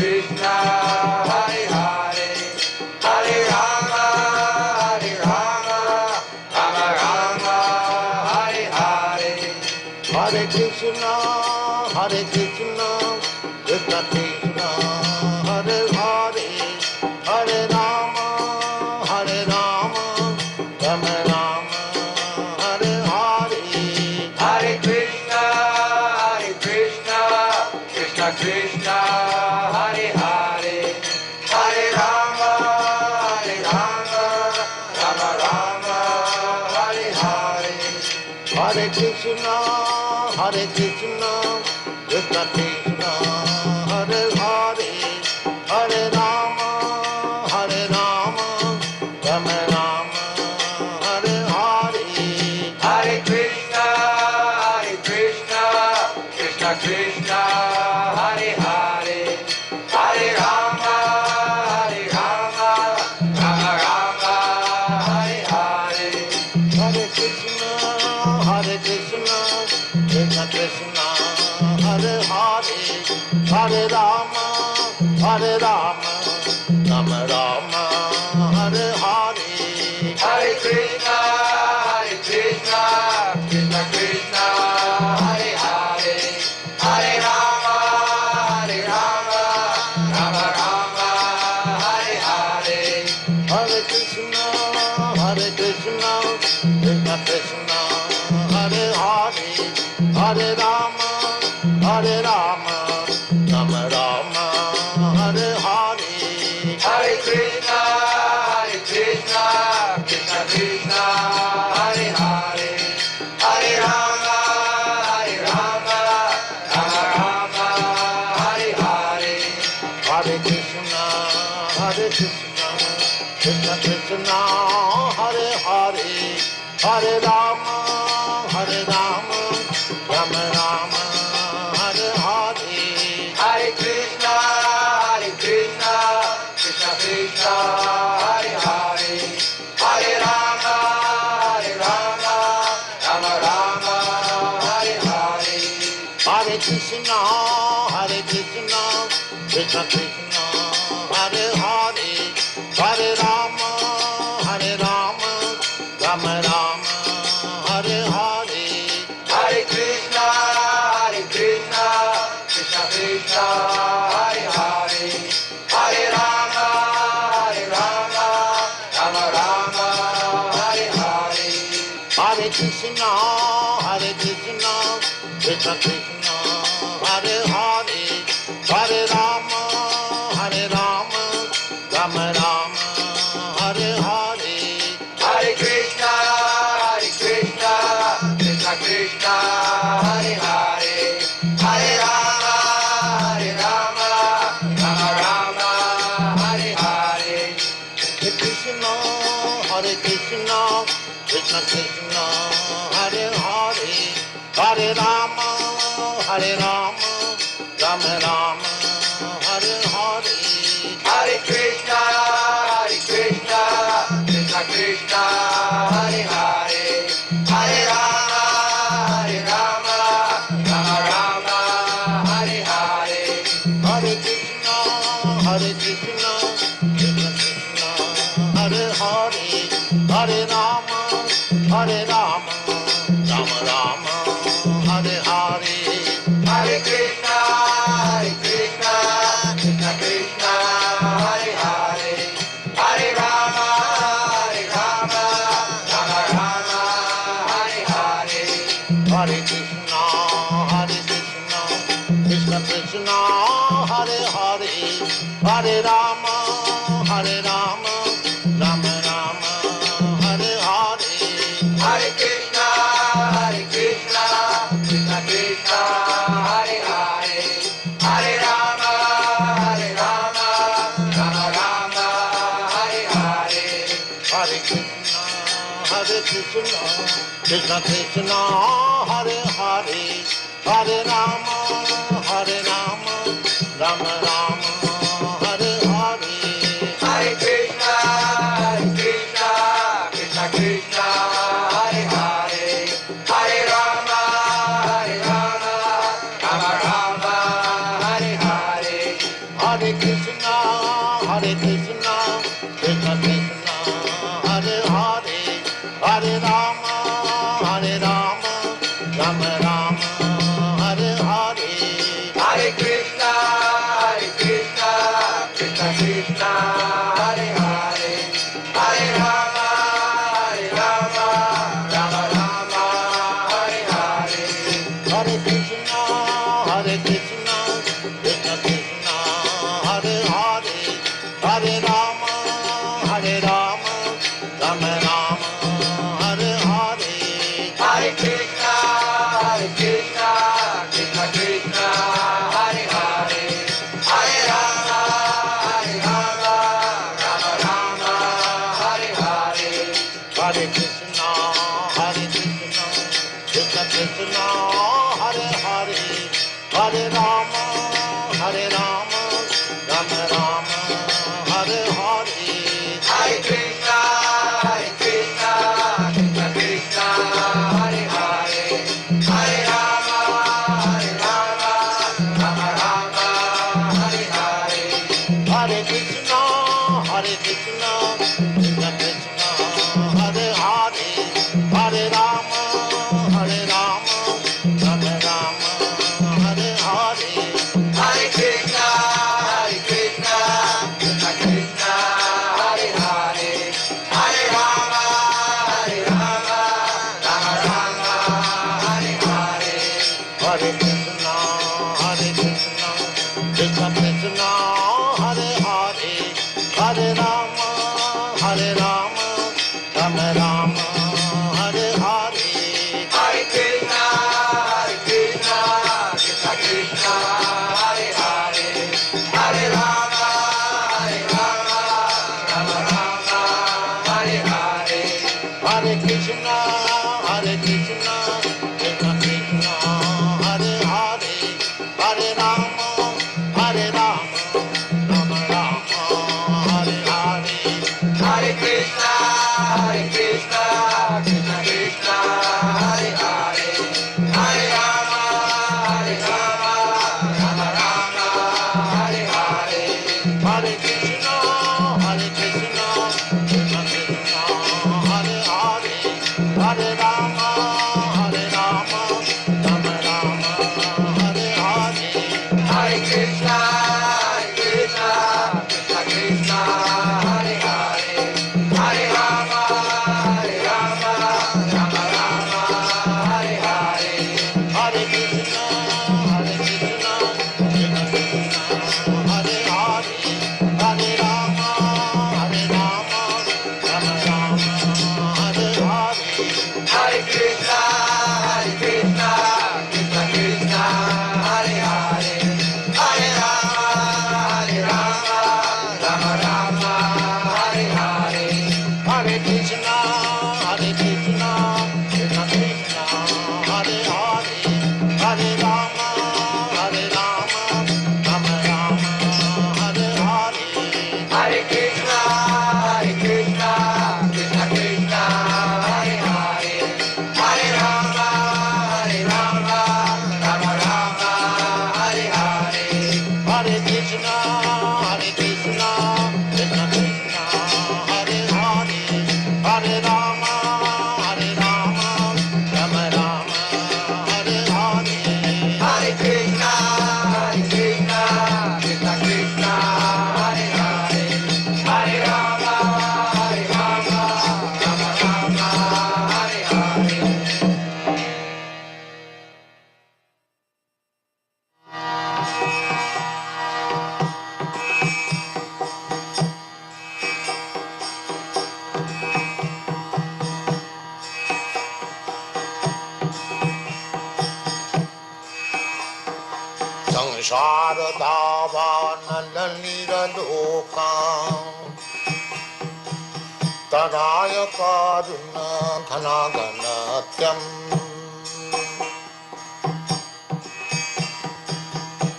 Krishna, Hare Hare, Hare Rama, Rama Rama, Hare Hare. Hare Krishna, Krishna Krishna, Hare Hare, Hare Rama, Rama Rama, Hare Hare. Hare Krishna, Krishna Krishna, Hare Hare, Hare Rama, Rama Rama, Hare Hare. Hare Krishna, Krishna Krishna, Hare Hare, Hare Rama, Rama Rama, Hare Hare. Hare Krishna, Krishna Krishna, Hare Hare, Hare Rama, Rama Rama, Hare Hare. Hare Krishna, Krishna Krishna, Hare Hare, Hare Rama, Rama Rama, Hare Hare. Hare Krishna, Krishna Krishna, Hare Hare, Hare Rama, Rama Rama, Hare Hare. Hare Krishna, Krishna Krishna, Hare Hare, Hare Rama, Rama Rama, Hare Hare. Hare Krishna, Krishna Krishna, Hare Hare, Hare Rama, Rama Rama, Hare Hare. Hare Krishna, Krishna Krishna, Hare Hare, Hare Rama, Rama Rama, Hare Hare. Hare Krishna, Krishna Krishna, Hare Hare, Hare Rama, Rama Rama, Hare Hare. Hare Krishna, Krishna Krishna, Hare Hare, Hare Rama, Rama Rama, Hare Hare. Hare Krishna, Krishna Krishna, Hare Hare, Hare Rama, Rama Rama, Hare Hare. Hare Krishna, Krishna Krishna, Hare Hare, Hare Rama, Rama Rama, Hare Hare. Hare Krishna, Krishna Krishna, Hare Hare, Hare Rama, Rama Rama, Hare Hare. Hare Krishna, Krishna Krishna, Hare Hare, Hare Rama, Rama Rama, Hare Hare. Hare Krishna, Krishna Krishna, Hare Hare, Hare Rama, Rama Rama, Hare Hare. Hare Krishna, Krishna Krishna, Hare Hare, Hare Rama, Rama Rama, Hare Hare. Hare Krishna, Krishna Krishna, Hare Hare, Hare Rama, Rama Rama, Hare Hare. Hare Krishna, Krishna Krishna, Hare Hare, Hare Rama, Rama Rama, Hare Hare. Hare Krishna, Krishna Krishna, Hare Hare, Hare Rama, Rama Rama, Hare Hare. Hare Krishna, Krishna Krishna, Hare Hare, Hare Rama, Rama Rama, Hare Hare. Hare Krishna, Krishna Krishna, Hare Hare, Hare Rama, Rama Rama, Hare Hare. Hare Hare Krishna, Krishna Krishna, Hare Hare, Hare Rama, Rama Rama, Hare Hare. Hare Krishna, Krishna Krishna, Hare Hare, Hare Rama, Rama Rama, Hare Hare. Hare Krishna, Krishna Krishna, Hare Hare, Hare Rama, Rama Rama, Hare Hare. Hare Krishna, Krishna Krishna, Hare Hare, Hare Rama, Rama Rama, Hare Hare. Hare Krishna, Krishna Krishna, Hare Hare, Hare Rama, Rama Rama, Hare Hare. Hare Krishna, Krishna Krishna, Hare Hare, Hare Rama, Rama Rama, Hare Hare. Hare Krishna, Krishna Krishna, Hare Hare, Hare Rama, Rama Rama, Hare Hare. Hare Krishna, Krishna Krishna, Hare Hare, Hare Rama, Rama Rama, Hare Hare. Hare Krishna, Krishna Krishna, Hare Hare, Hare Rama, Rama Rama, Hare Hare. Hare Krishna, Krishna Krishna, Hare Hare, Hare Rama, Rama Rama, Hare Hare. Hare Krishna, Krishna Krishna, Hare Hare, Hare Rama, Rama Rama, Hare Hare. Hare Krishna, Krishna Krishna, Hare Hare, Hare Rama, Rama Rama, Hare Hare. Hare Krishna, Krishna Krishna, Hare Hare, Hare Rama, Rama Rama, Hare Hare. Hare Krishna, Krishna Krishna, Hare Hare, Hare Rama, Rama Rama, Hare Hare. Hare Krishna, Krishna Krishna, Hare Hare, Hare Rama, Rama Rama, Hare Hare. Hare Krishna, Krishna Krishna, Hare Hare, Hare Rama, Rama Rama, Hare Hare. Hare Krishna, Krishna Krishna, Hare Hare, Hare Rama, Rama Rama, Hare Hare. Hare Krishna, Krishna Krishna, Hare Hare, Hare Rama, Rama Rama, Hare Hare. Hare Krishna, Krishna Krishna, Hare Hare, Hare Rama, Rama Rama, Hare Hare. Hare Krishna, Krishna Krishna, Hare Hare, Hare Rama, Rama Rama, Hare Hare. संसार धावानलनिरलोका तराय कारुण घनागनत्यम्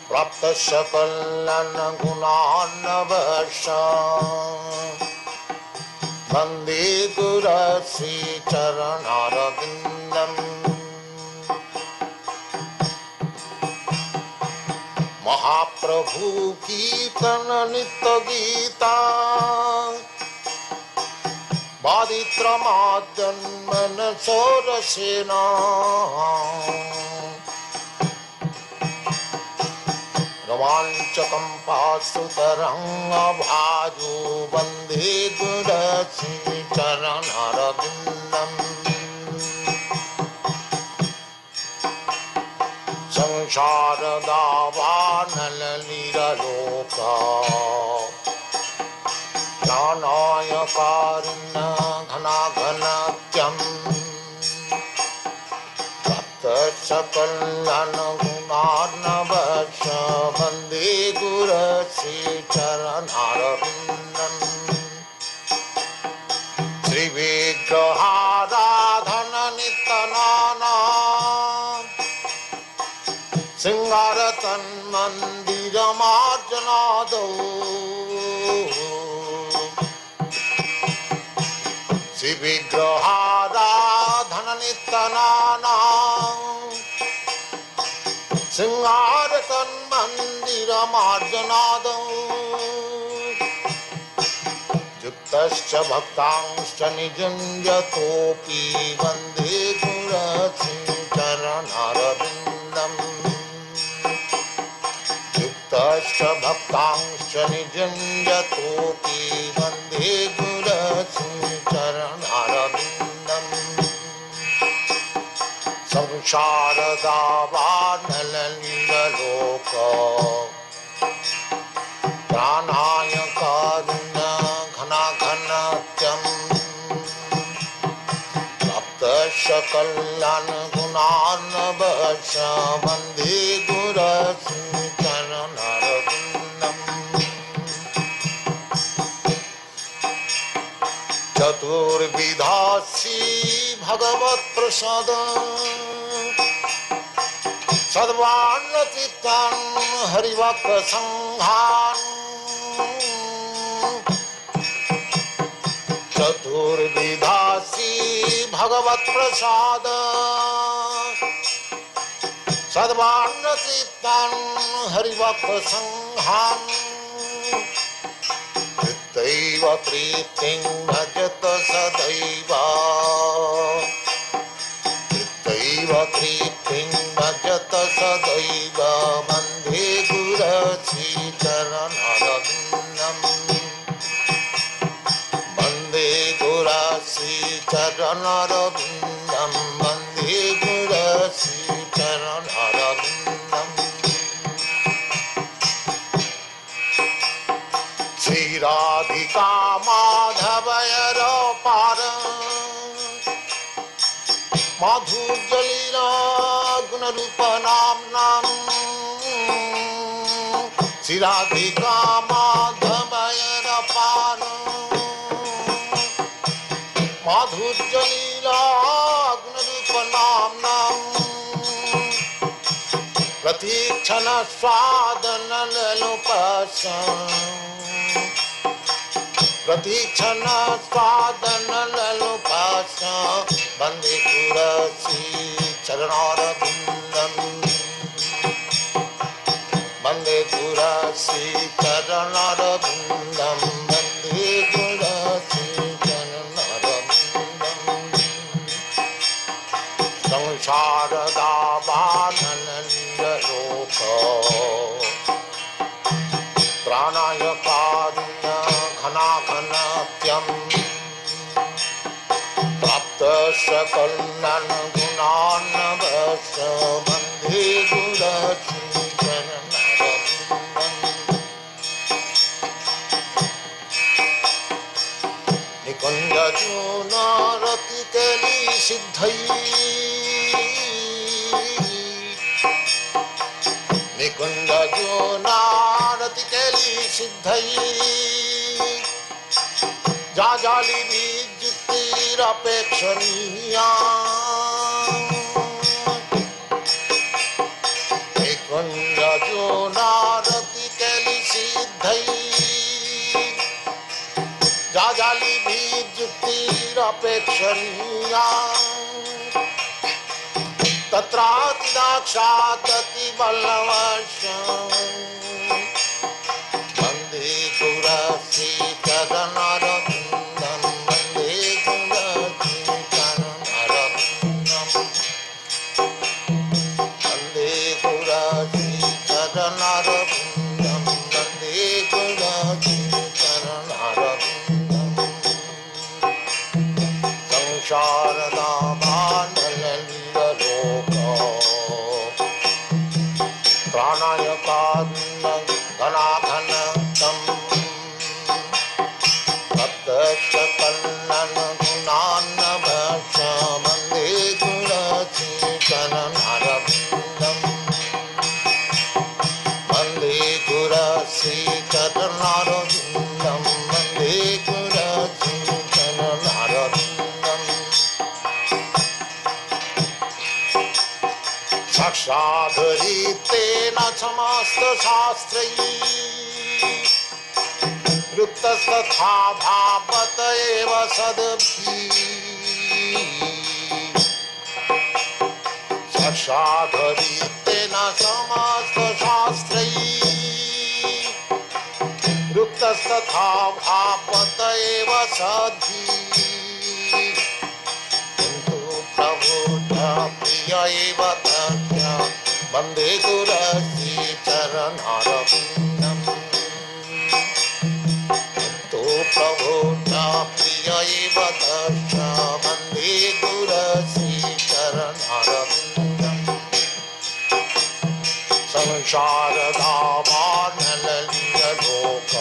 प्राप्त सकलन गुणान्नवर्ष वन्दे गुरश्री चरणारविन्दम्। प्रभु कीर्तन नित्य गीता बादित्रमाद्यन्मन सोरसेना रोमाञ्चकं पाशुतरङ्गभाजो वन्दे गुरुचरणरविन्दम् संसारदावानललीललोका प्राणाय कारुण्य घनाघनत्यम् सकल्यानगुणार्णवश वन्दे गुरुश्रीचरणरविन्दम् श्रीविग्रहाराधननितनाना सिंगारतन्मन्दिरमार्जनादौ श्रीविग्रहाराधननितनाना सिंगारतन्मन्दिरमार्जनादौ युक्तश्च भक्तांश्च निजुञ्जतोऽपि वन्दे गुरुश्रीचरणरविन्दम् युक्तश्च भक्तांश्च निजुञ्जतोऽपि वन्दे गुरुश्रीचरणरविन्दम् संसारदावानललीललोक प्राणाय कारुण्य घनाघनत्यम् प्राप्तशकल्यानगुणार्णवश वन्दे गुरुश्रीचरणरविन्दम् चतुर्विधासी भगवत्प्रसाद सद्वान्नचित्तान् हरिभक्तसङ्घान् चतुर्विधासी भगवत्प्रसाद सद्वान्नचित्तान् हरिभक्तसङ्घान् तृप्तैव प्रीतिं भजत सदैव तृप्तैव प्रीतिं भजत सदैव वन्दे गुरुश्रीचरणरविन्दम् वन्दे गुरुश्रीचरणरविन्दम् वन्दे गुरुश्रीचरणरविन्दम् श्रीराधिका माधवयरपार माधुर्यलीला गुणरूपनाम्नाम् श्रीराधिका माधवयरपार माधुर्यलीला गुणरूपनाम्नाम् प्रतीक्षण स्वादनलोपश प्रतीक्षण स्वादनलोपश वन्दे गुरुश्रीचरणरविन्दम् वन्दे गुरुश्रीचरणरविन्दम् वन्दे गुरुश्रीचरणरविन्दम् संसारदावानललीललोक प्राणाय कारुण्य घनाघनत्यम् प्राप्तशकल्यानगुणार्णवश वन्दे गुरुश्रीचरणरविन्दम् निकुञ्जजूनारतिकेलिसिद्धै निकुञ्जजूनारतिकेलिसिद्धै जाजालिभिर्युक्तिरपेक्षणीया निकुञ्जजूनारतिकेलिसिद्धै जाजालिभिर्युक्तिरपेक्षणीया तत्रातिदाक्षादतिबलवश घनाघनतं तप्तकल्लन गुणान्नभक्ष वन्दे गुरश्रीचरणारविन्दम् वन्दे गुरश्रीचरणारविन्दम् वन्दे गुरश्रीचरणारविन्दम् साक्षादरीतेन समस्तशास्त्रैः युक्तस्तथा भावत एव सद्भिः साक्षादरीतेन समस्तशास्त्रैः युक्तस्तथा भावत एव सद्भिः प्रिय एव तस्य वन्दे गुरश्रीचरणारविन्दम् तो प्रभो प्रिय एव तस्य वन्दे गुरश्रीचरणारविन्दम् संसारधामार्णललितलोक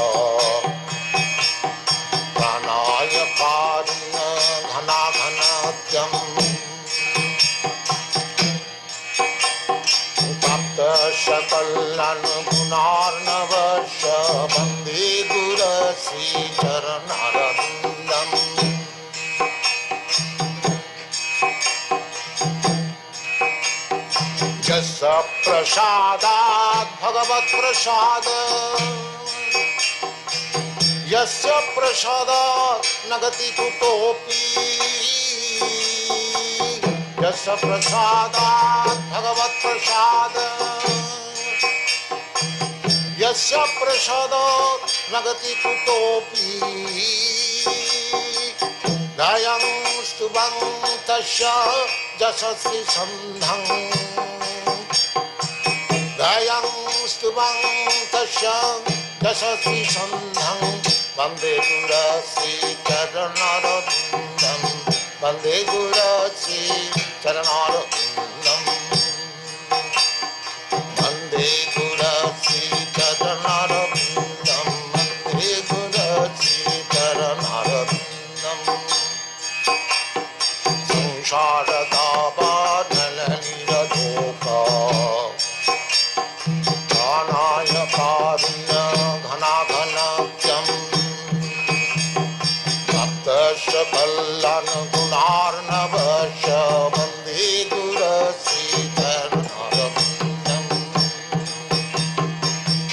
प्राणाय कारुण्य घनाघनत्यम् सकलन गुणार्णवश वन्दे गुरश्रीचरणारविन्दम् यस्य प्रसादात् भगवत्प्रसाद यस्य प्रसादात् न गति कुतोऽपि यस्य प्रसादात् भगवत्प्रसाद यस्य प्रसादात् न गति कुतोऽपि दयं स्तुवं तस्य यशस्वी सन्धं दयं स्तुवं तस्य यशस्वी सन्धं वन्दे गुरश्रीचरणारविन्दम् वन्दे गुरश्रीचरणारविन्दम् वन्दे गुरश्रीचरणारविन्दम् वन्दे गुरश्रीचरणारविन्दम् संसारदावानलनिरलोक प्राणाय कारुण्य घनाघनत्यम् सकलन गुणार्णवश वन्दे गुरश्रीचरणारविन्दम्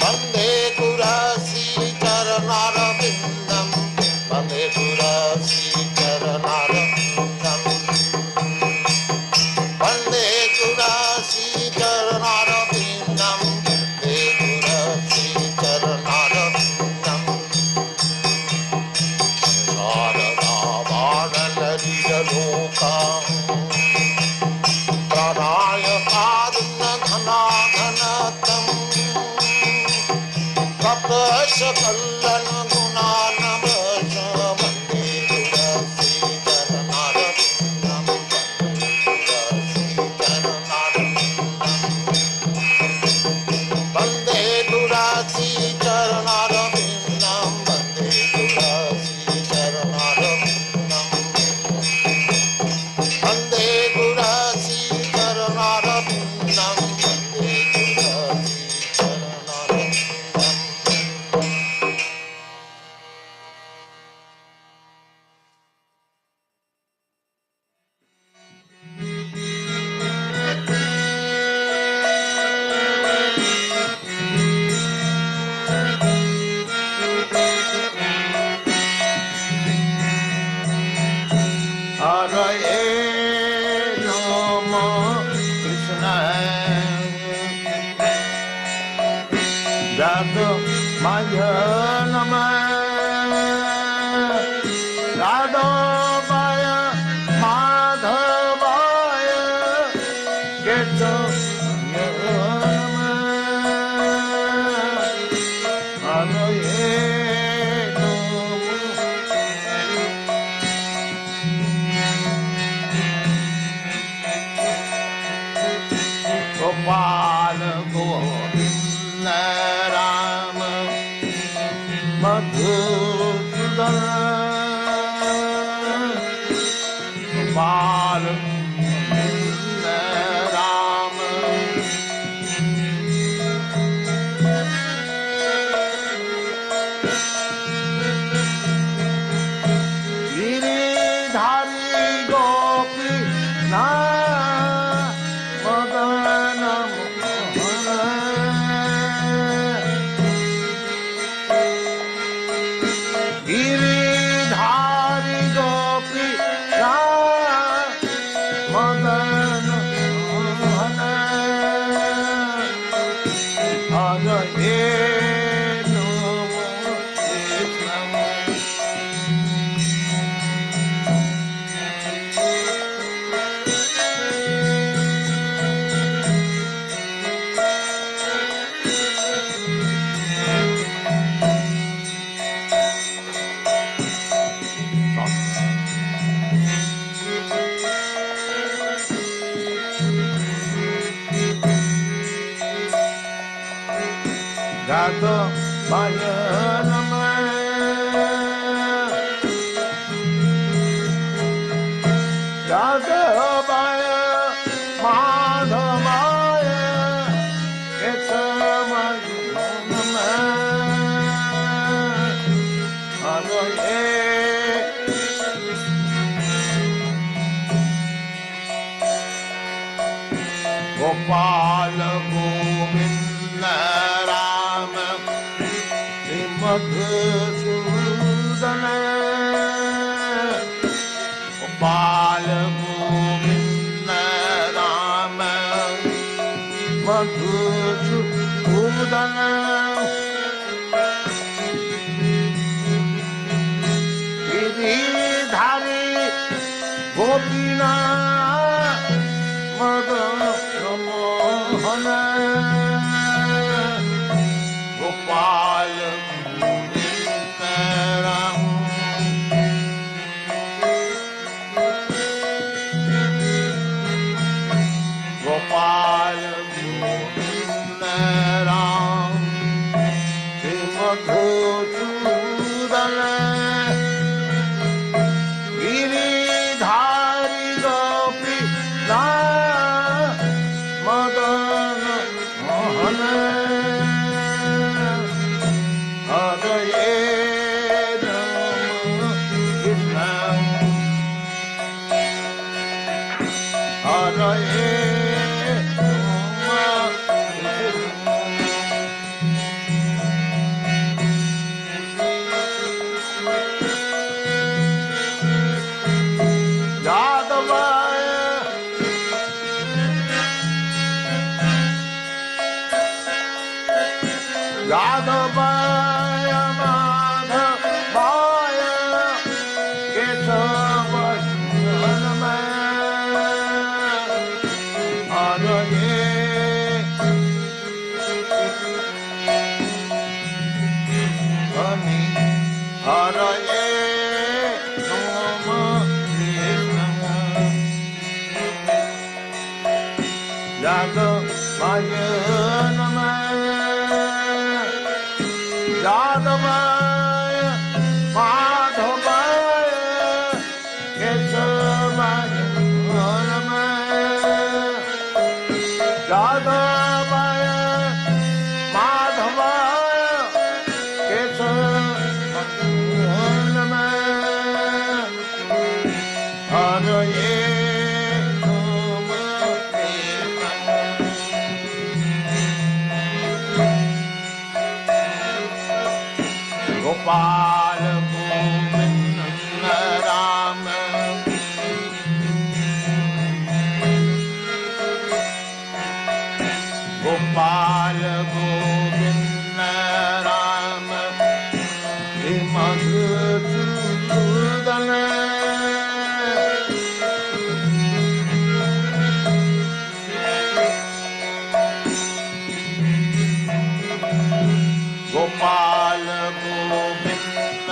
वन्दे गुरश्रीचरणारविन्दम् वन्दे गुरश्रीचरणारविन्दम् वन्दे गुरश्रीचरणारविन्दम् वन्दे गुरश्रीचरणारविन्दम् लोका प्राणाय कारुण्य घनाघनतम् तप्तकल्लन गुणार्णवश वन्दे गुरश्रीचरणारविन्दम् वन्दे गुरश्रीचरणारविन्दम् वन्दे गुरश्रीचरणारविन्दम् वन्दे गुरश्रीचरणारविन्दम् वन्दे गोपाल गोविंद राम मधुसूदन बाल राम गिरिधारी गोपी ना मदन गिरिधारी गोपी ना मदन मोहन हरे नमो Krishna Gato Bayanama Gato Baya Madhavaya Ketamayanama Adoye Gopala Govinda Madhusudan बाल गोविंद राम मधुसूदन गिरिधारी गोपीनाथ मदन मोहन गोपाल गोपाल गोविंद राम मधुसूदन गिरिधारी गोपी मदन मोहन हरे नमो कृष्ण हरे Yadavaya Madhavaya Ketavasyanama Haraye Hani Haraye Namo Krishna Yadavaya Nama Yadavaya Madhavaya Ketavasyanama Yadavaya Madhavaya Ketavasyanama Haraye Gopal Govinda Ram Gopal Govinda Ram Madhusudan Gopal Govinda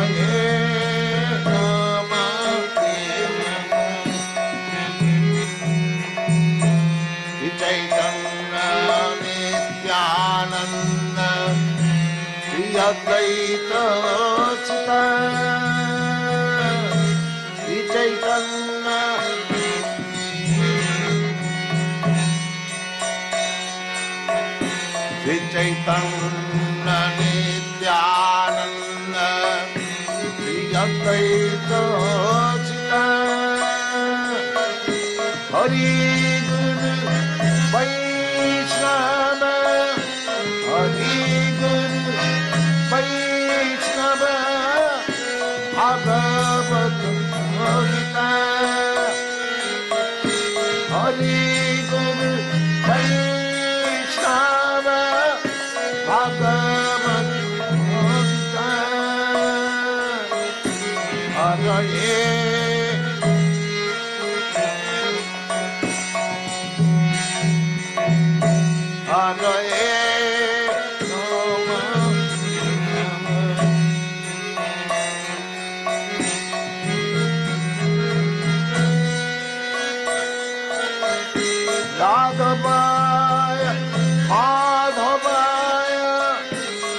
हरये नमः चैतन्य नित्यानन्द श्री अद्वैत चित श्री चैतन्य श्री चैतन्य नित्यानन्द श्री अद्वैत चित हरि गुरु वैष्णव हरि गुरु वैष्णव भागवत गीता हरि गुरु वैष्णव भागवत गीता हरये हरये यादवाय माधवाय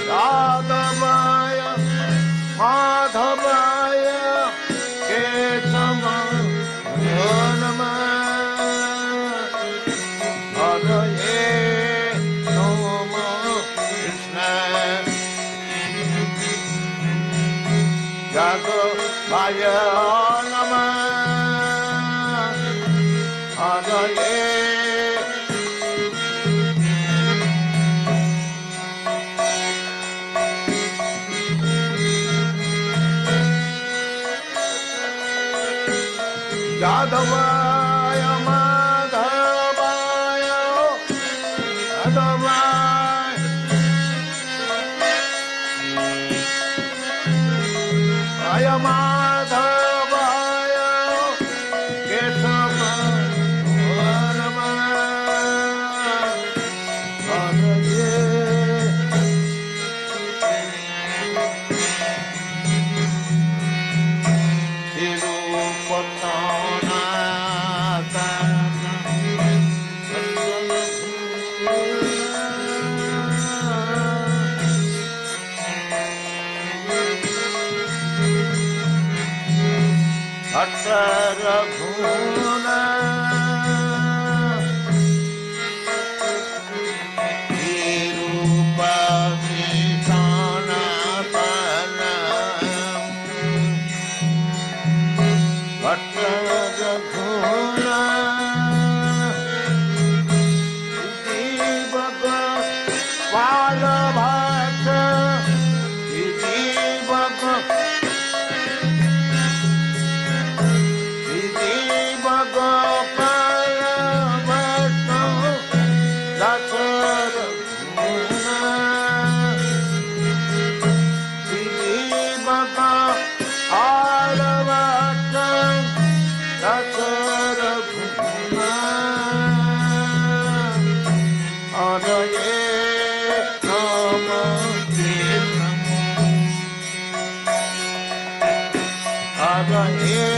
यादवाय माधवाय केशवाय नमः हरये नमः कृष्ण यादवाय नमः हरये यादवाय माधवाय यादवाय आय माधवाय केशवाय नमः हरये रघुना रूप भट्ट रघुना दीपक पाल भट्ट दीपक गोपाल भट्ट दशरथ दीपक पाल भट्ट दशरथ हरये नमः हरये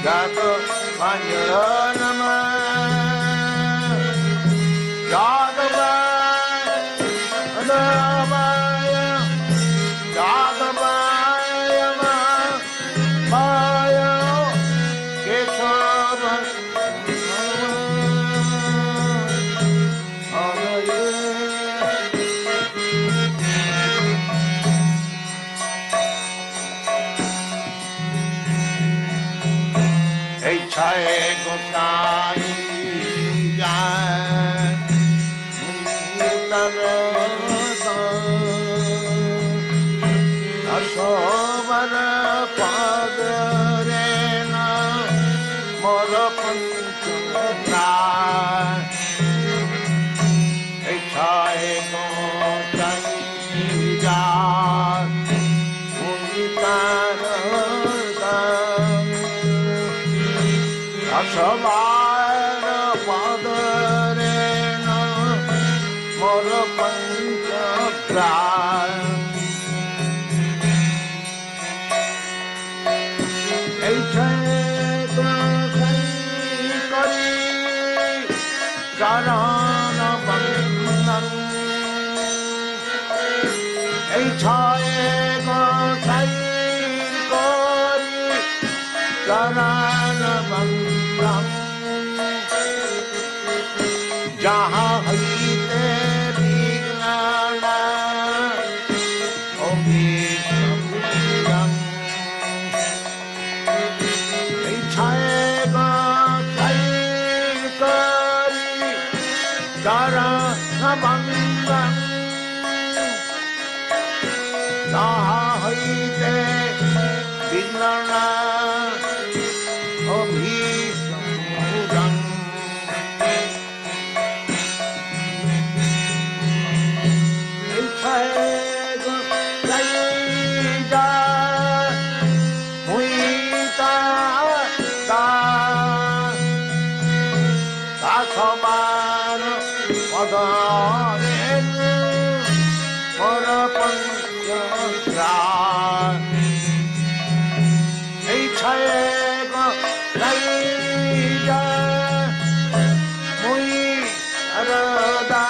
यादवाय नमः यादवाय यादवाय यादवाय माय केशव हरये जय गोसाई जय अशोभन पद रे न मोर पंच जय गोसाई जय सवार पद रे न চরণ বন্দন এই ছয়ে গোসাই করি চরণ বন্দন যাহা হইতে বিঘ্ননা অভিসম্ভূতং এই ছয়ে গোসাই করি চরণ বন্দন যাহা হইতে বিঘ্ননা অভিসম্ভূতং সমান পদরেন পর পঞ্চগ্রাম এই ছয়ে গাইজা মুই রদা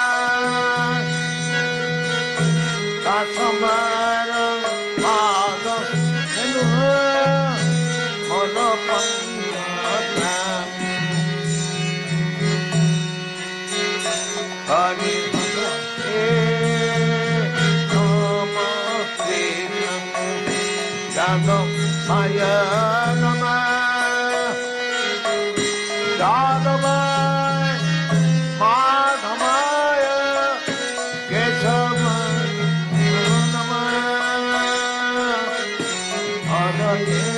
সমান পাদ পর পঞ্চগ্রাম হরি মায় নম যাদবায় মাধবায় কেশব নম হরয়ে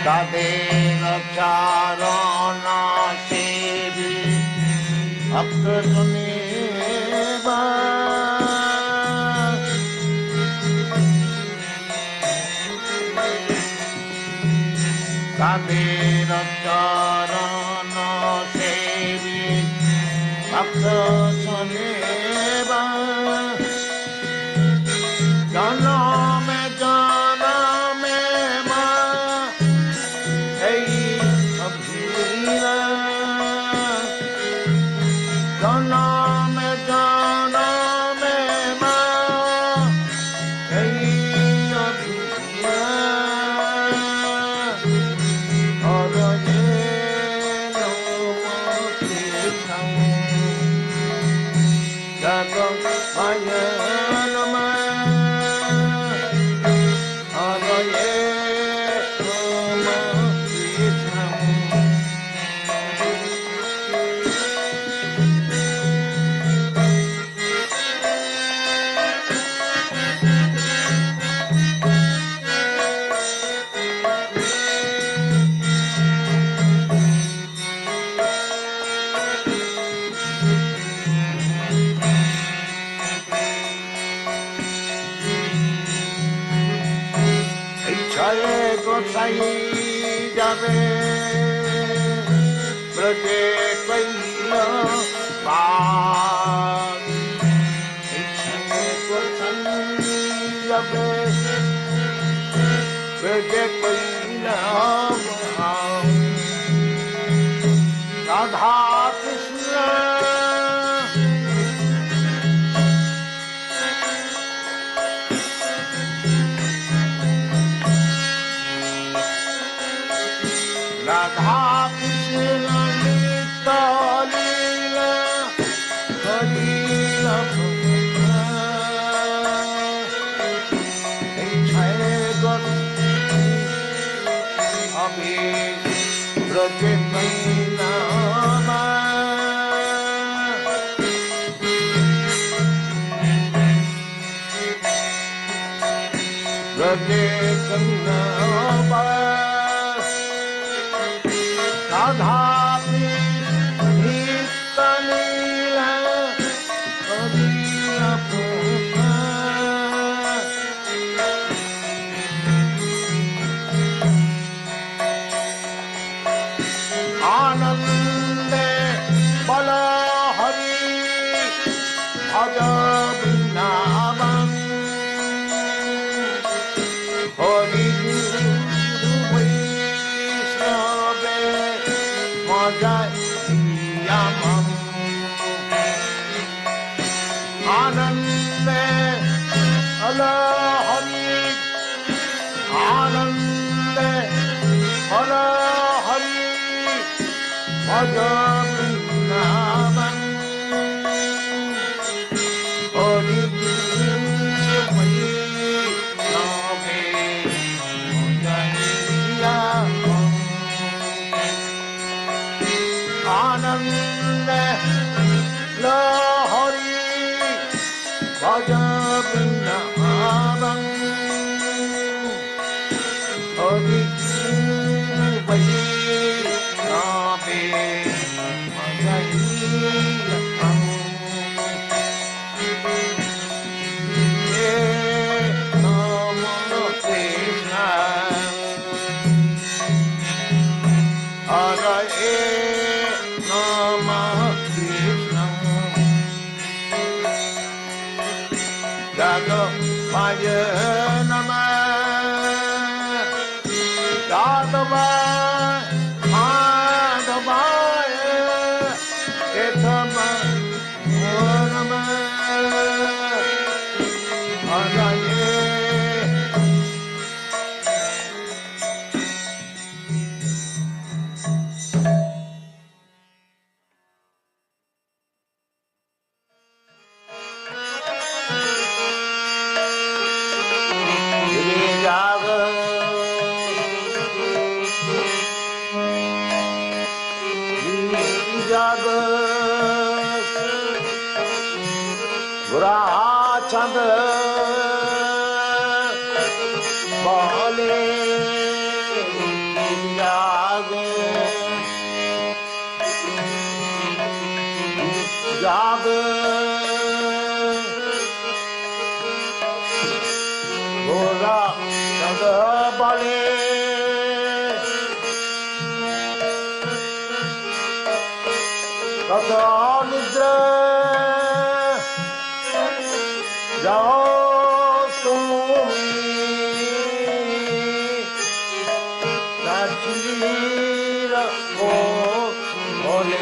তাদের চরণ সেবি ভক্ত শুনিবা তাদের চরণ সেবি ভক্ত শুনিবা জনমে জনমে মা এই অভিলা জনমে জনমে মা এই অভিলা হরয়ে নম কৃষ্ণ জগন্মায় নম হরয়ে নম কৃষ্ণ ছয়ে গোসাই যাবে ব্রজে কইল বাস ছয়ে গোসাই যাবে ব্রজে কইল রাধা কৃষ্ণ जगे कन्ना राधा आनंद बल हरि भज वृंदावन हरि गुरु वैष्णवे मजयमन आनंद बल हरि आनंद बल हरि भज वृंदावन हरि वैष्णवे मजयमन आनंद लहरी भज वृंदावन हरि वैष्णवे मजयमन नमो कृष्ण हरे नमः कृष्ण यादवाय नमः माधवाय केशवाय नमः हरे जाग जाग बुरा चंद बोले जाग जाग बुरा चंद बोले कथा निद्रा जाओ तुम नाचीर को बोले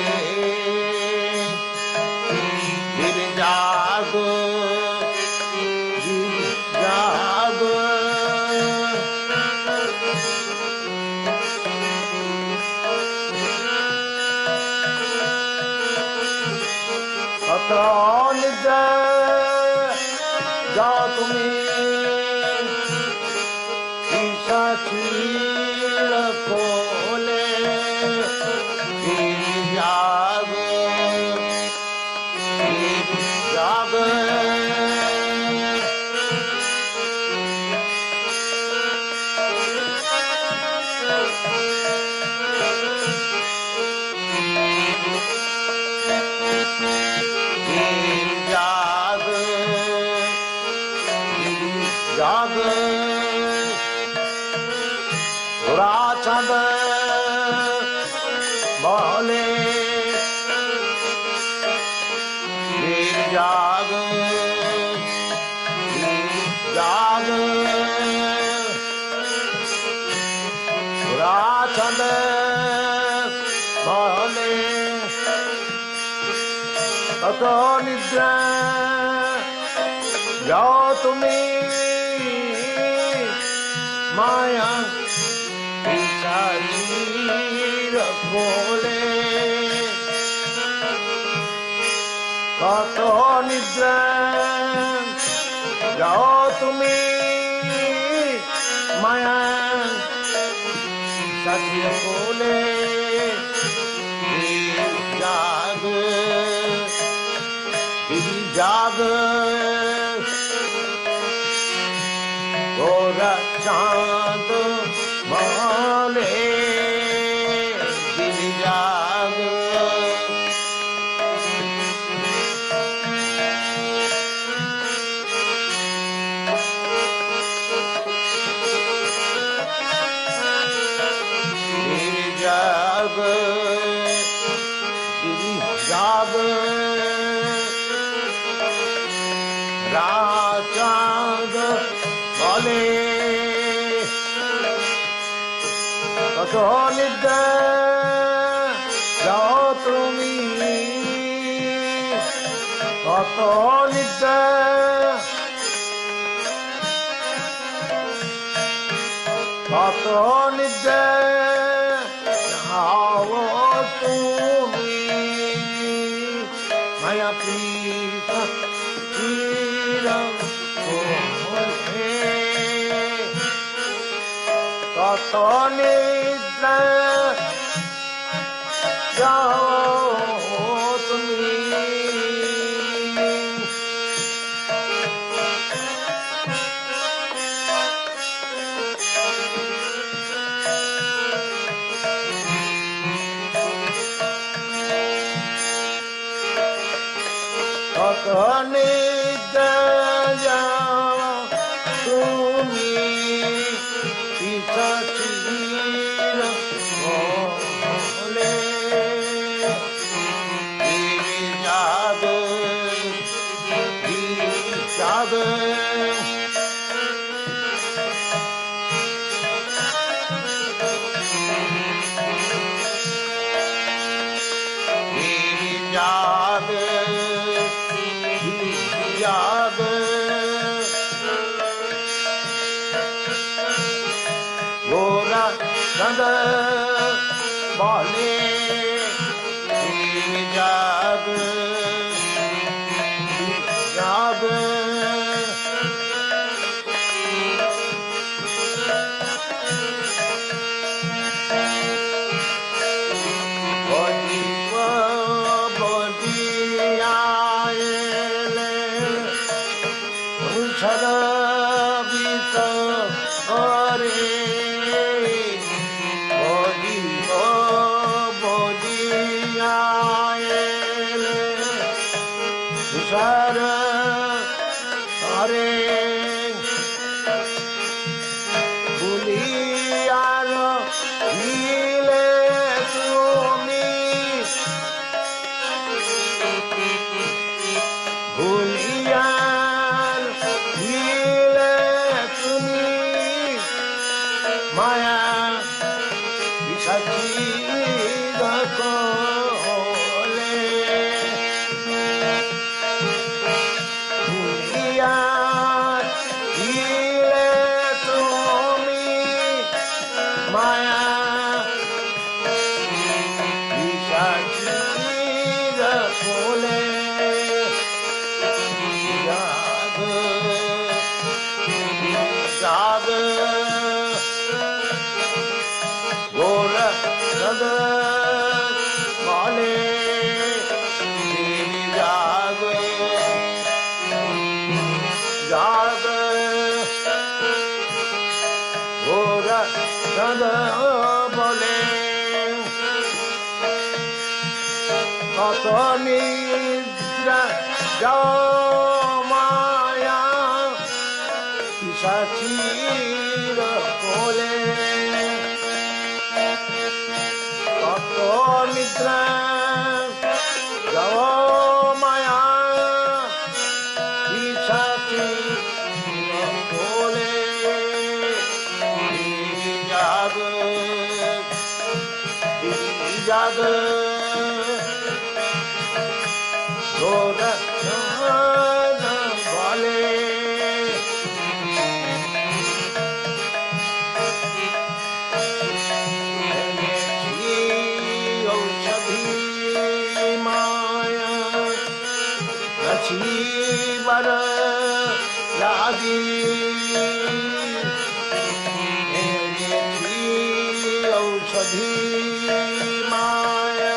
गिर जाग जाग कथा निद्रा जाओ तुम्हें ईशाचीर खोले जाग जाग जाग जाग बुरा चंद बोले जाग जाग बुरा चंद बोले कतो निद्रा जाओ तुम्हें माया शरीर खोले कतो निद्रा जाओ तुम्हें माया शरीर खोले जाग जाग गोरा चांद माले गिरिजाग गिरिजाग गिरिजाग राचांद বলে কত নিদ্রা যাও তুমি কত নিদ্রা কত নিদ্রা যাও তুমি মায়া পিতা চিরং কত নিদ্রা যাও তুমি কত নিদ্রা যাও তুমি পিছাচির বলে गिरिजाग गिरिजाग गिरिजाग गिरिजाग गोरा चंद बोले गिरिजाग गिरिजाग छदबित करे बोलियाले तुषार करे भूलियार भीले तुमी भूलियार भीले तुमी माया पिशाचिर कोले भूलियार भीले तुमी माया पिशाचिर कोले जाग जाग गोर जग बोले गिरिजाग जाग गोर जग बोले कत निद्रा जाओ माया पिशाचिर कोले কত নিদ্রা যাও মায়া পিছাচির কোলে गिरिजाग गिरिजाग गोरा चांद बोले बर लागी औषधि माया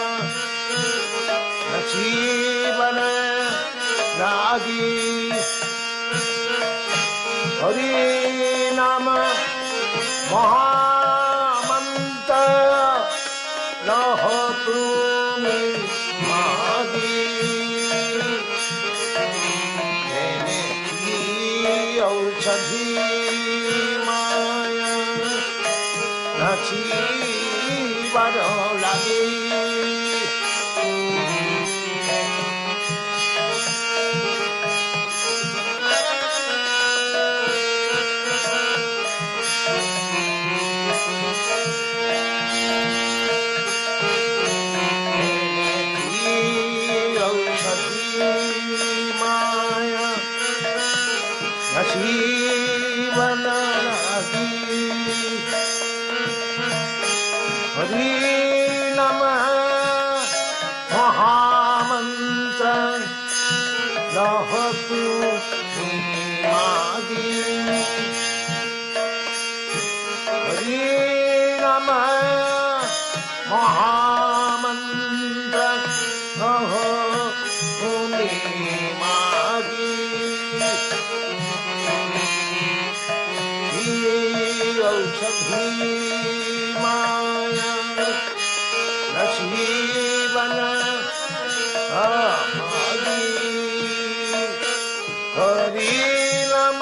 जीवन लागी हरि नाम महामंत्र लह तुमी मादी औषधि माया नाची बार लागे जीवन लगी हरि नमः महामंत्र लहतु मादी हरि नमः महामंत्र लहतु मादी औषधि माया नशीवन हरि नम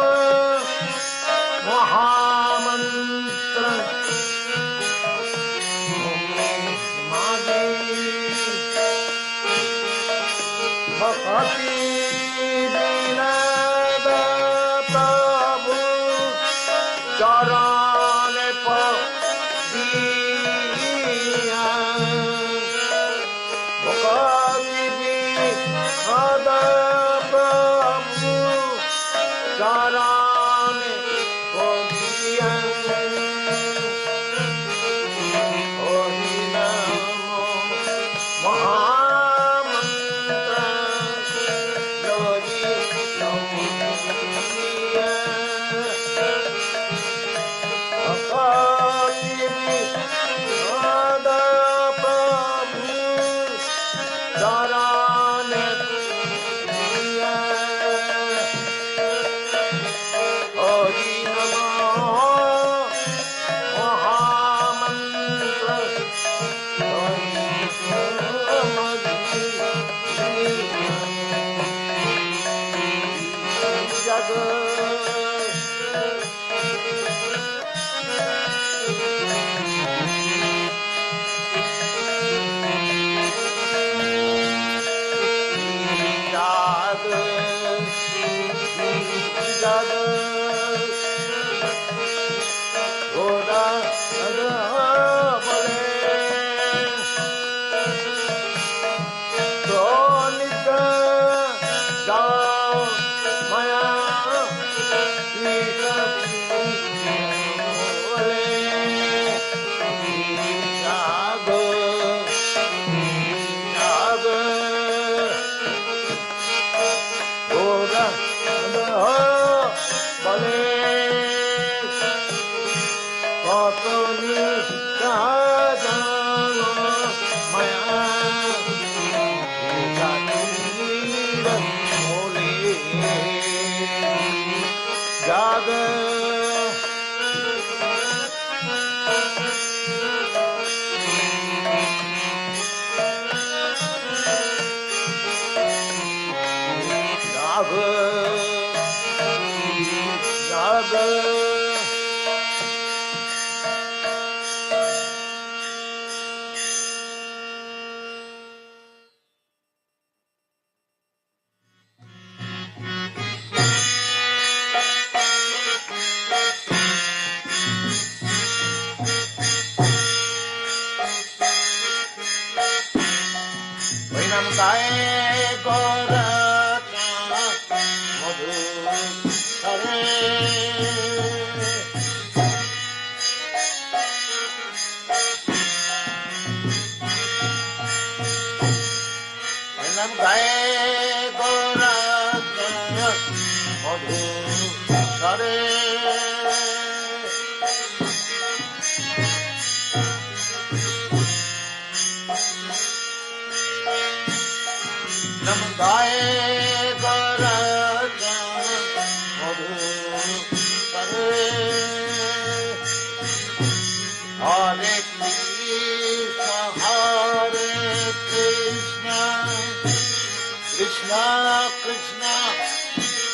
महामंत्र मागे भक्ति विनद प्रभु चरण पिया भक्ति विनद प्रभु चरण पिया हरि नाम महामंत्र लहरी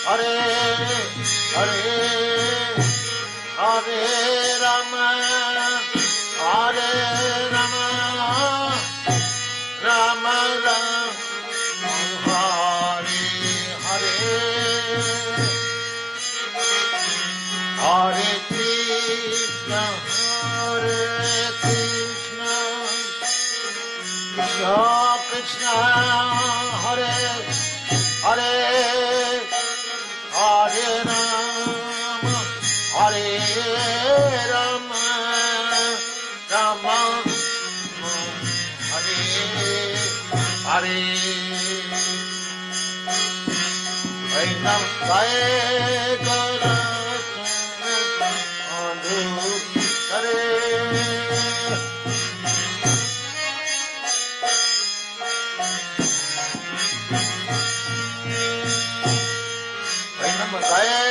Hare Hare Hare Rama Hare Rama Rama Rama Hare Hare Hare Krishna Hare Krishna Krishna Krishna Hare Hare Hare Rama Hare Rama Rama Hare Hare Ainam Gaye Gara Hare Ainam Gaye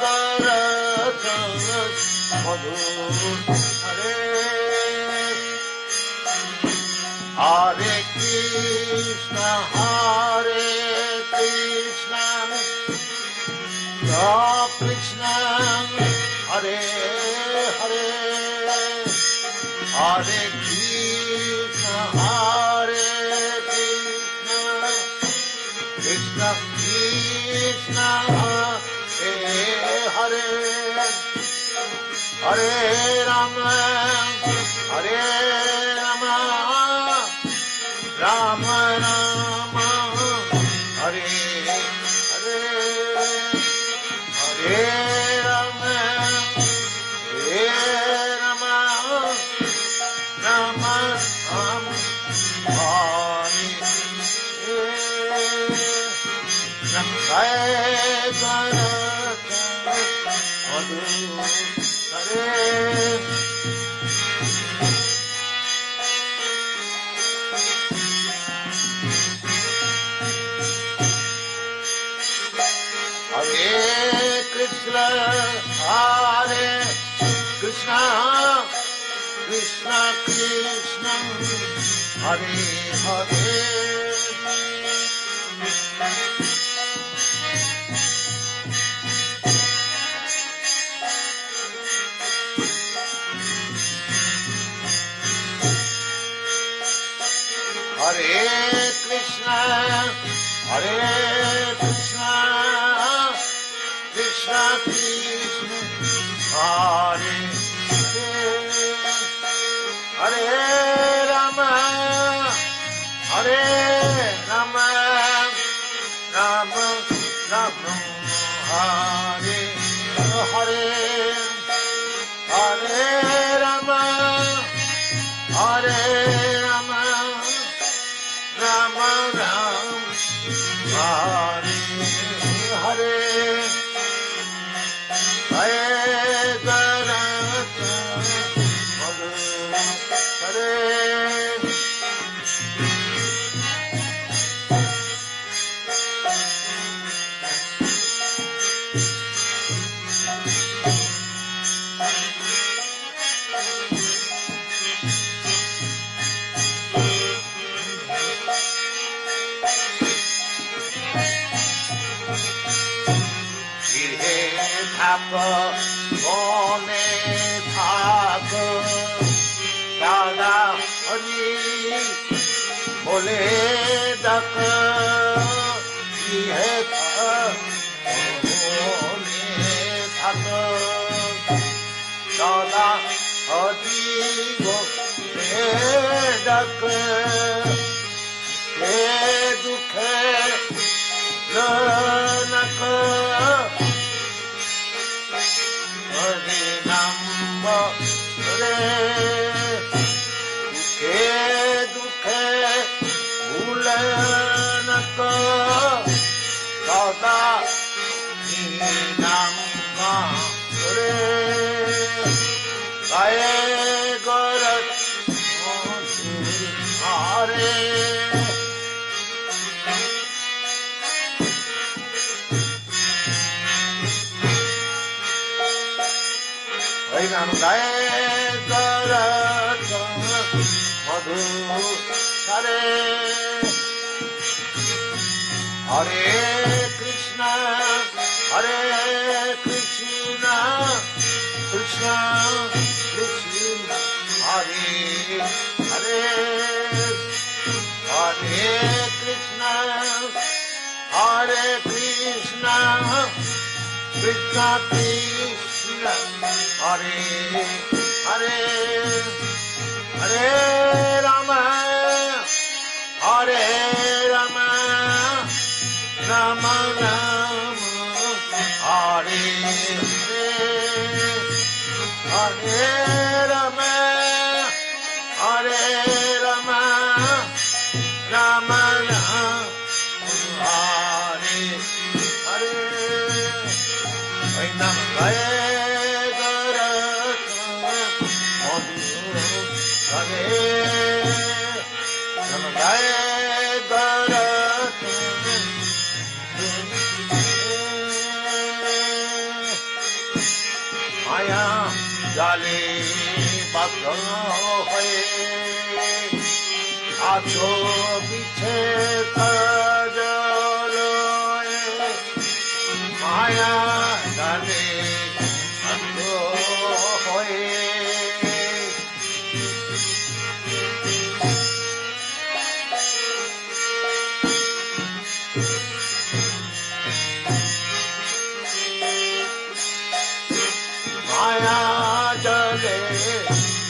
Gara Hare Hare Krishna Hare Krishna Krishna Hare Hare Hare Krishna Hare Krishna Krishna Krishna Hare Hare Hare Rama Hare Rama Rama Rama Hare Hare Hare Rama Hare Rama Rama Rama Hare Hare Krishna Hare Krishna Krishna Krishna Hare Hare Hare Krishna Hare Krishna Krishna Krishna Hare Hare Hare Rama Hare Rama Rama Rama Hare Hare Hare Rama Hare Rama Rama Ram Hare Hare Hare Garata Hare Gone Thak Dada Hari Bole Dak Ye Gone Thak Dada Hari Bole Dak Ye Dukhe Nanak Hare Namo Dukhe Dukhe Bhulanaka Sada Namo Gaye Garat Hare Nam Gaye Garat Madhu Hare Hare Krishna Hare Krishna, Krishna Krishna, Hare Hare, Hare Krishna, Hare Krishna, Krishna Krishna, Hare Hare, Hare Rama, Hare Rama, Rama Rama, Hare Hare, Hare Rama, Hare Rama, Rama Rama, Hare Hare. Nam Gaye Garatha Madhu Hare, Nam Gaye Garatha Maya Jale Badha Hoye Acho Biche Kajaloye, Maya Jale Badha Hoye Maya Jale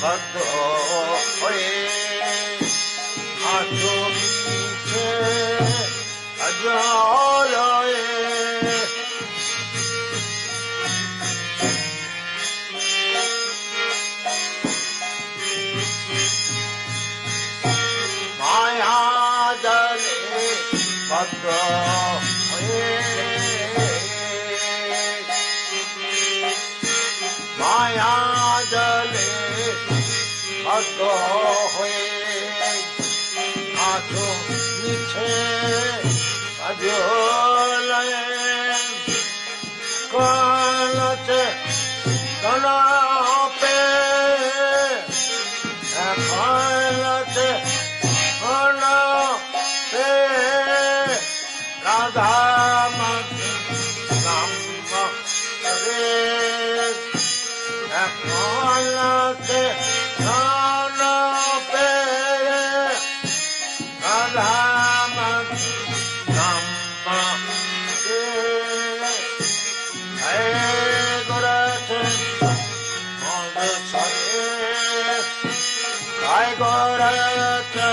Badha Hoye Acho Biche Kajaloye, Maya Jale Badha Hoye, Maya Jale Badha Hoye Acho Biche Kajaloye, Kalache Kalape, Kalache Kalape, Radha Madhya Hare, Kalache Kalape, Radha Madhya Hare, Garatha Madhu Hare, Garatha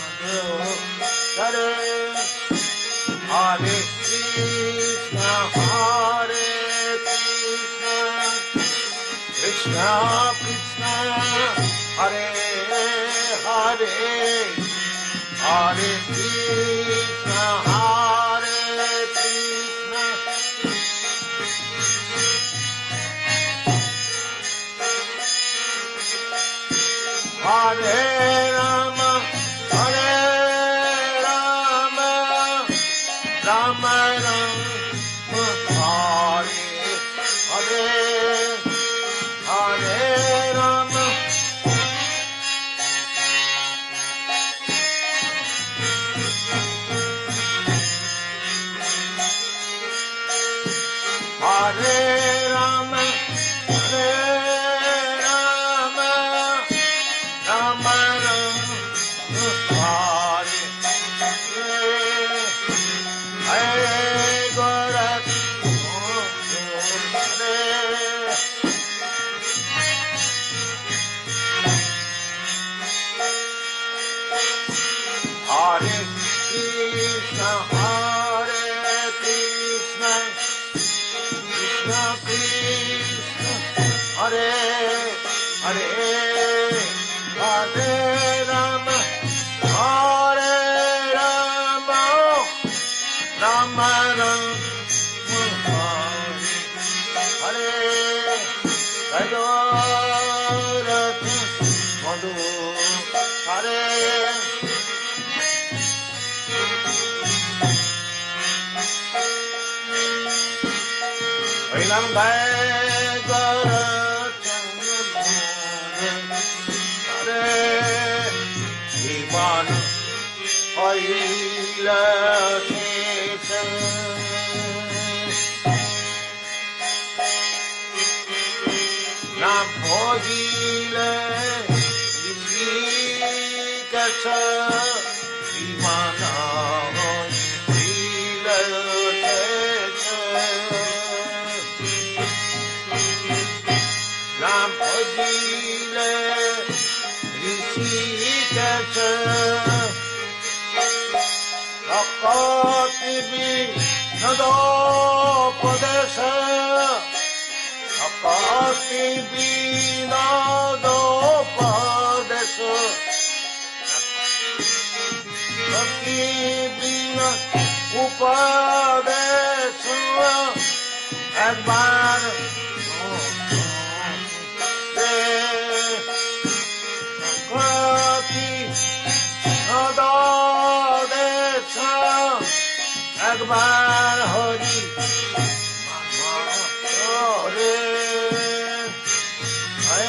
Madhu Hare, Hare Krishna, Hare Krishna, Krishna Krishna, Hare Hare, Hare Krishna, Hare Krishna, Hare Rama, Hare Rama, Rama Rama, Hare Hare, Hare Rama, Hare Rama, Hare Rama, Rama Rama, Hare Hare, Hare Garatha Hare, Hare Krishna, Hare Krishna, Krishna Krishna, Hare Hare, Hare Rama, Hare Rama, Rama Rama, Hare Hare, Garatha Madhu Hare, Nam Gaye Garatha Hare, Jivan Hoila Chese, भजिले निमिकेश विमान राम भजिले ऋषिकेश भक्ति विनोदोपदेश भक्ति विनोदोपदेश भक्ति विनोदोपदेश একবার একবার হরি রে হরে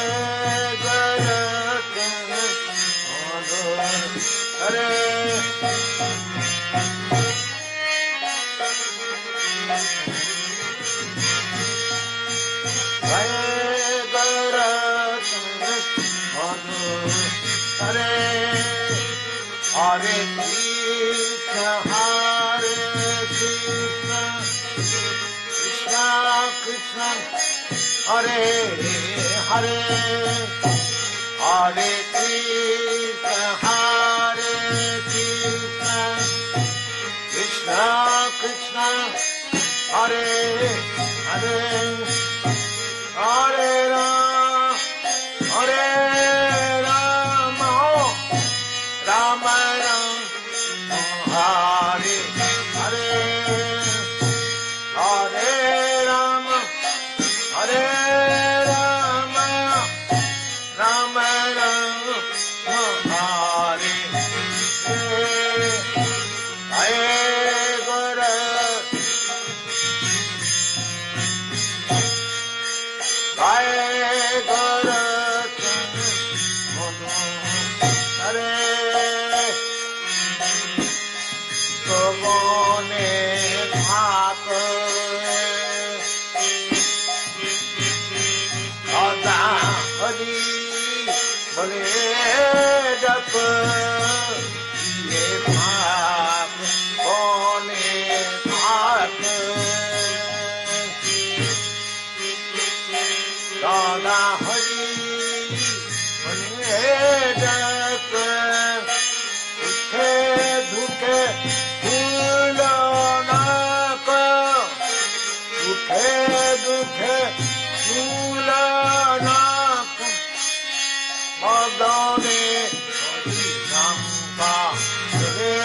Hare Krishna, Hare Krishna, Krishna Krishna, Hare Hare, Hare Krishna, Hare Krishna, Krishna Krishna, Hare Hare, Hare Ram, Hare Rama Hare Hare Hare Rama Hare Rama Rama Rama Hare Hare Hare Guru Hare Guru Hare মনে থাক সদা হরি বলে ডাক থাক মনে থাক সদা হরি বলে ডাক দুঃখে দুঃখে তুলনাক মদনে হরিনাম্পা রে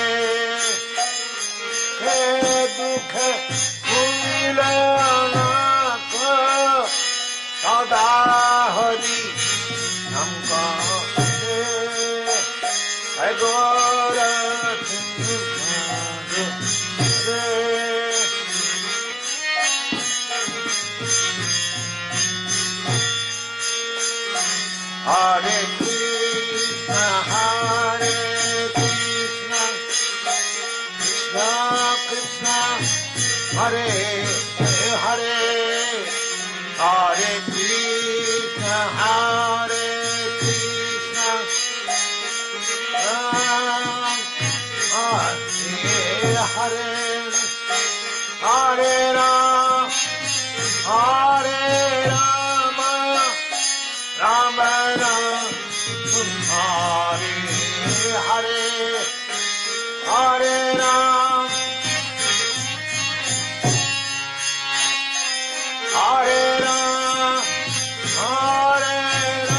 দুঃখে তুলনাক সদা হরি নাম রে Gour Hare Krishna, Hare Krishna, Krishna Krishna, Hare Hare, Hare Krishna, Hare Krishna, Hare Hare Ram, Hare Rama, Rama Rama Hare Hare, Hare Ram, Hare Ram, Hare Ram.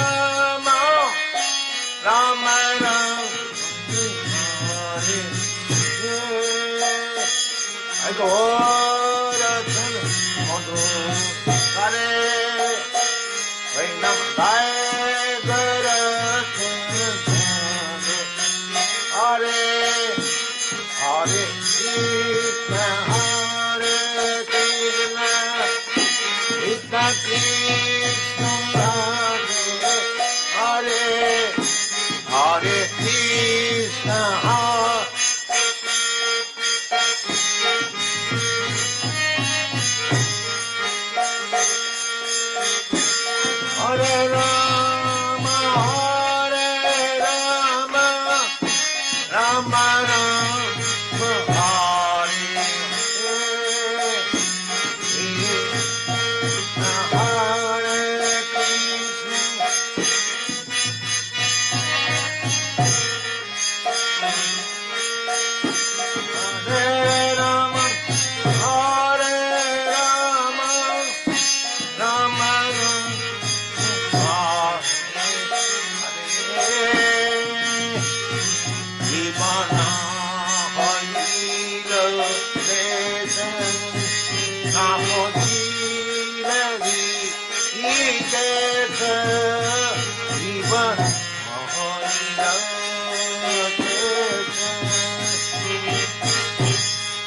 나머지는 이제서 이번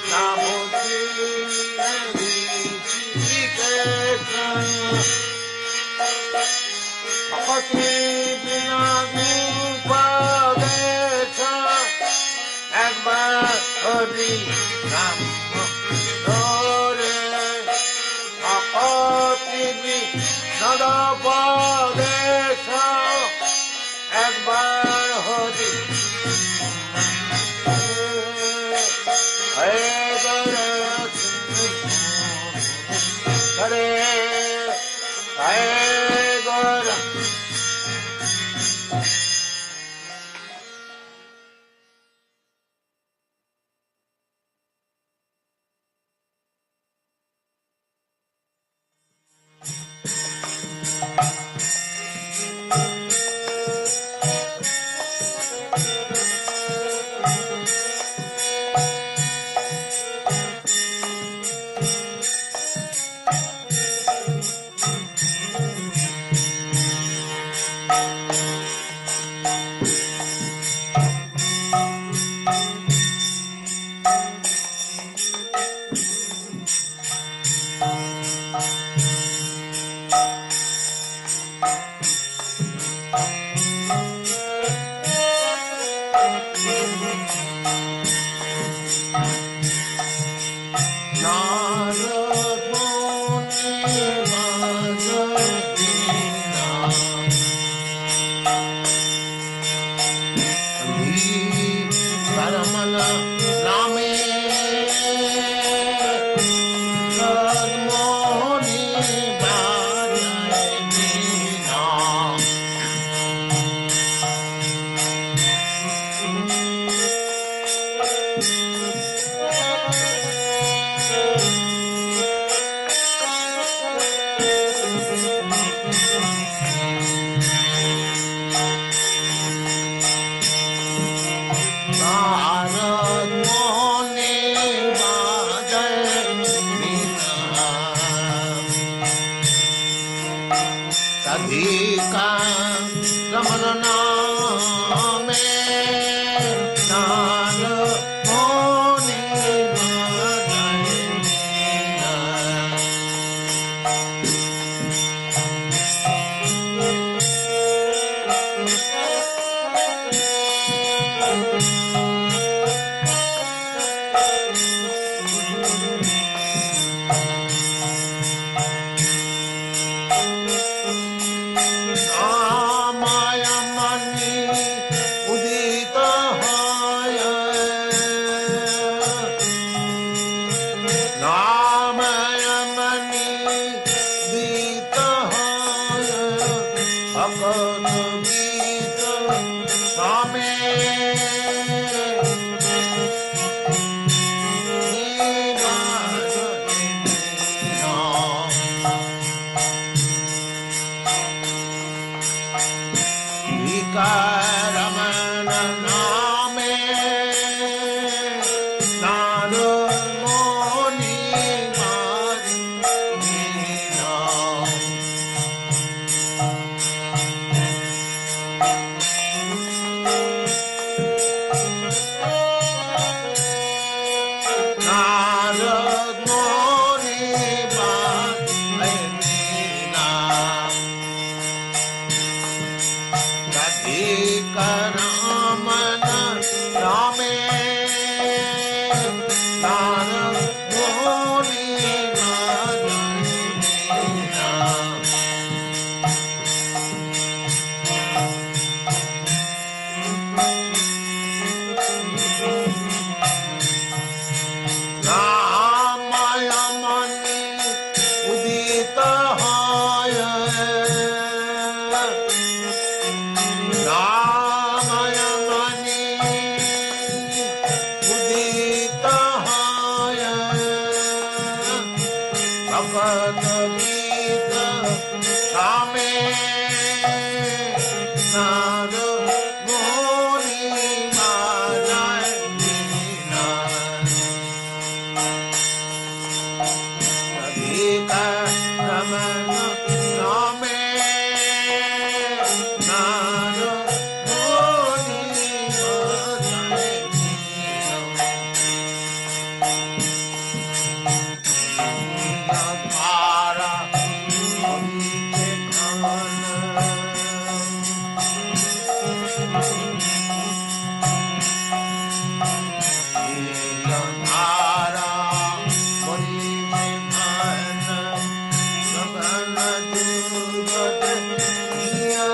나머지는 이제서 어디 비나고 바다에서 একবার হরি রাম ধরে অপৃথিবী নদপদেশ একবার হরি হে গরে হে গরা धारा बगीचे खाना धारा बगीचे खाना सबन जुगत किया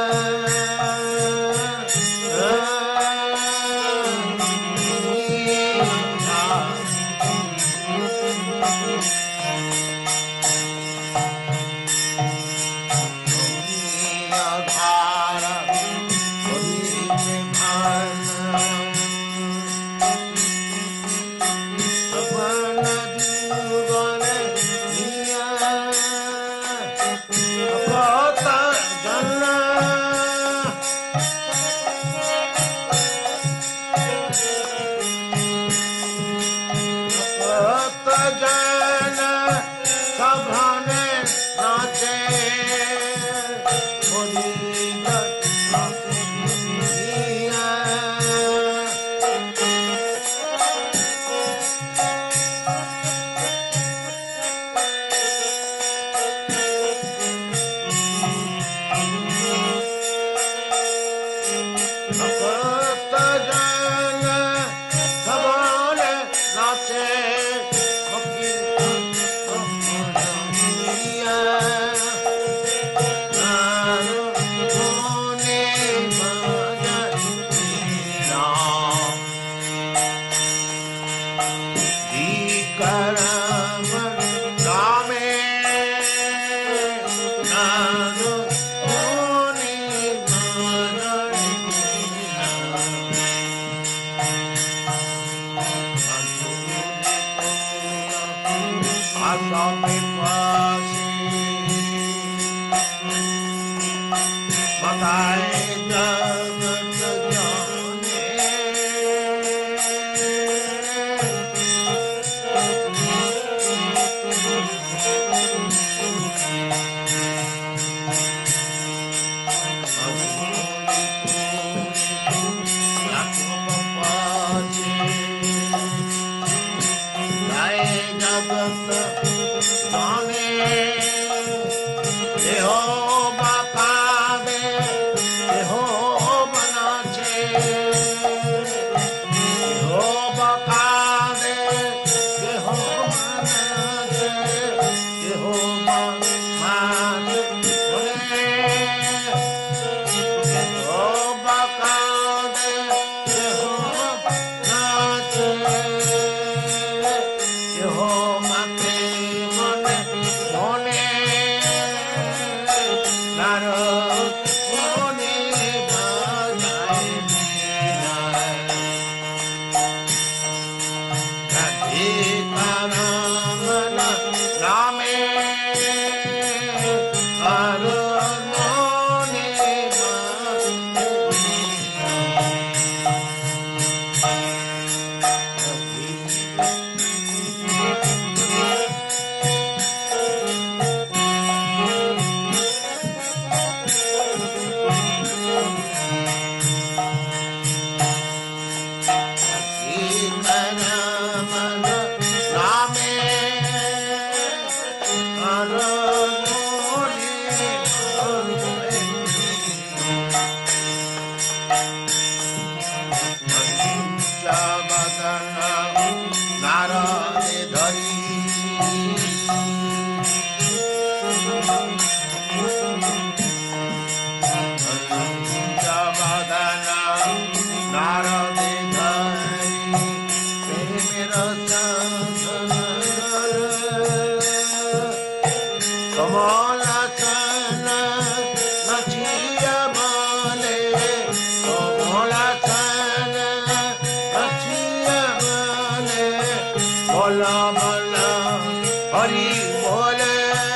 बोला बोला हरि बोले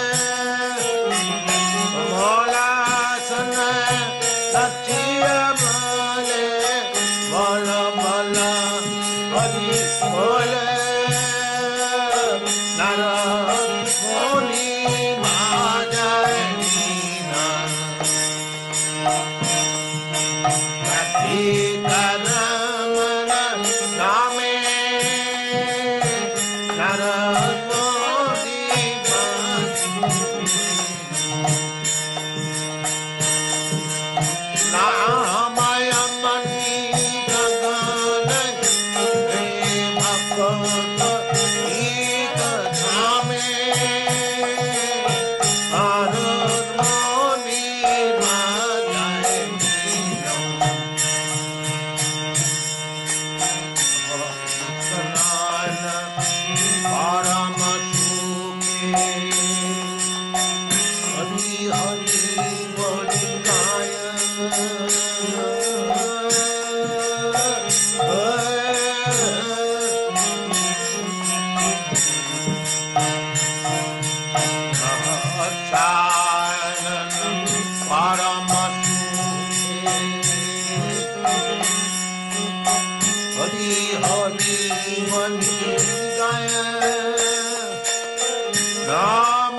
Hari Hari Boli Gaya Hari Hari Mani Gaya Ram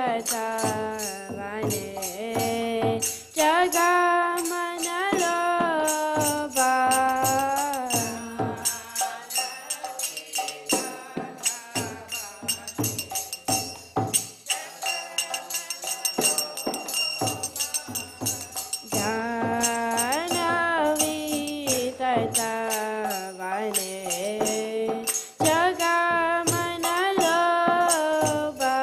तथा वने जगमनलोभा जानवी तथा वने जगमनलोभा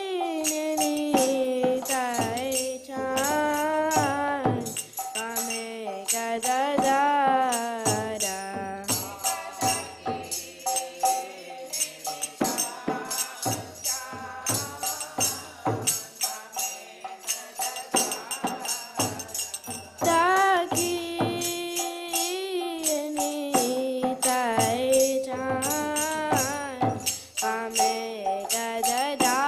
दक्षिणी तै चान पामे गददारा दक्षिणी तै चान पामे गददारा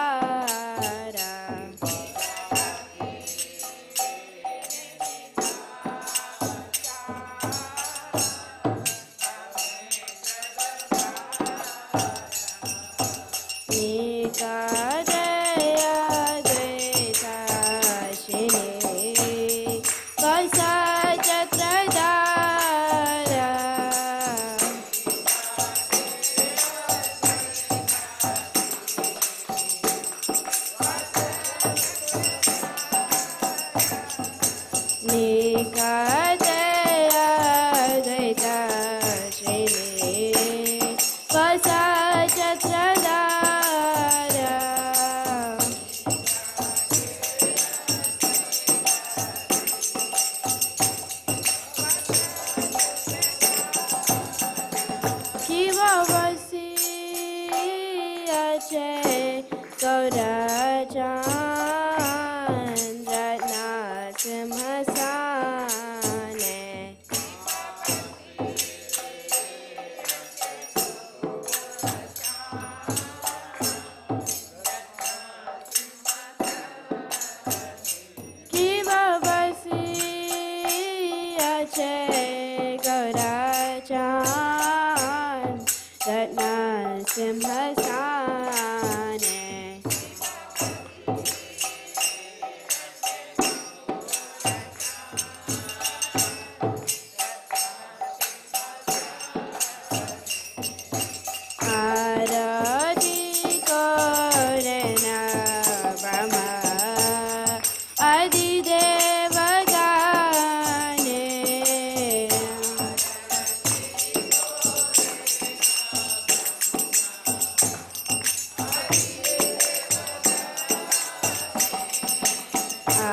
निकादया द्वैताशिनी कसाचत्रधारा निकादया द्वैताशिनी कसाचत्रधारा किववसियाचे गौरचान्द्रनासिंहसाने किववसियाचे गौरचान्द्रनासिंहसाने आरती करेन ब्रह्मा आदिदेव गाने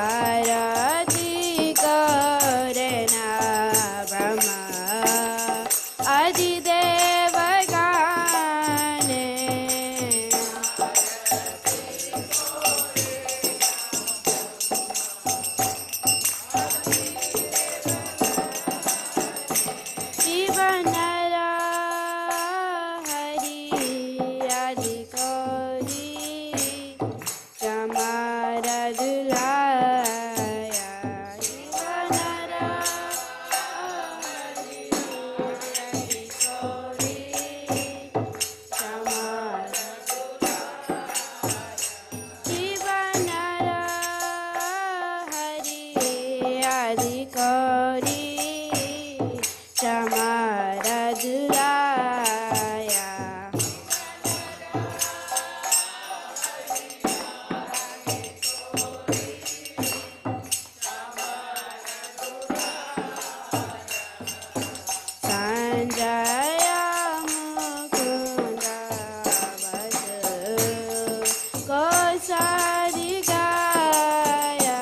आरती करेन ब्रह्मा आदिदेव गाने शिवनरा हरि आदि कौरी चमारा दुलाया शिवनरा हरि आदि कौरी चमारा शिवनरा हरि आदि कौरी चमारा दुलाया संजय मुकुंद बस कोसारी गाया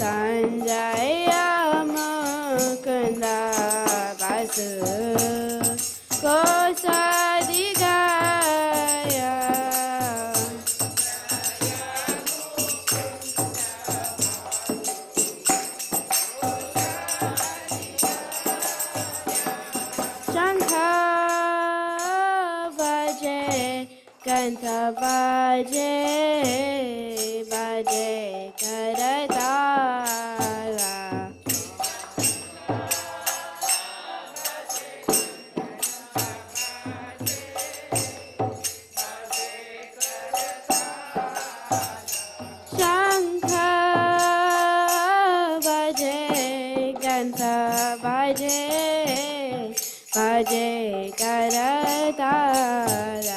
संजय मुकुंद बस कोसारी गाया ग्रंथ बाजे बाजे करताला शंख बाजे ग्रंथ बाजे बाजे करताला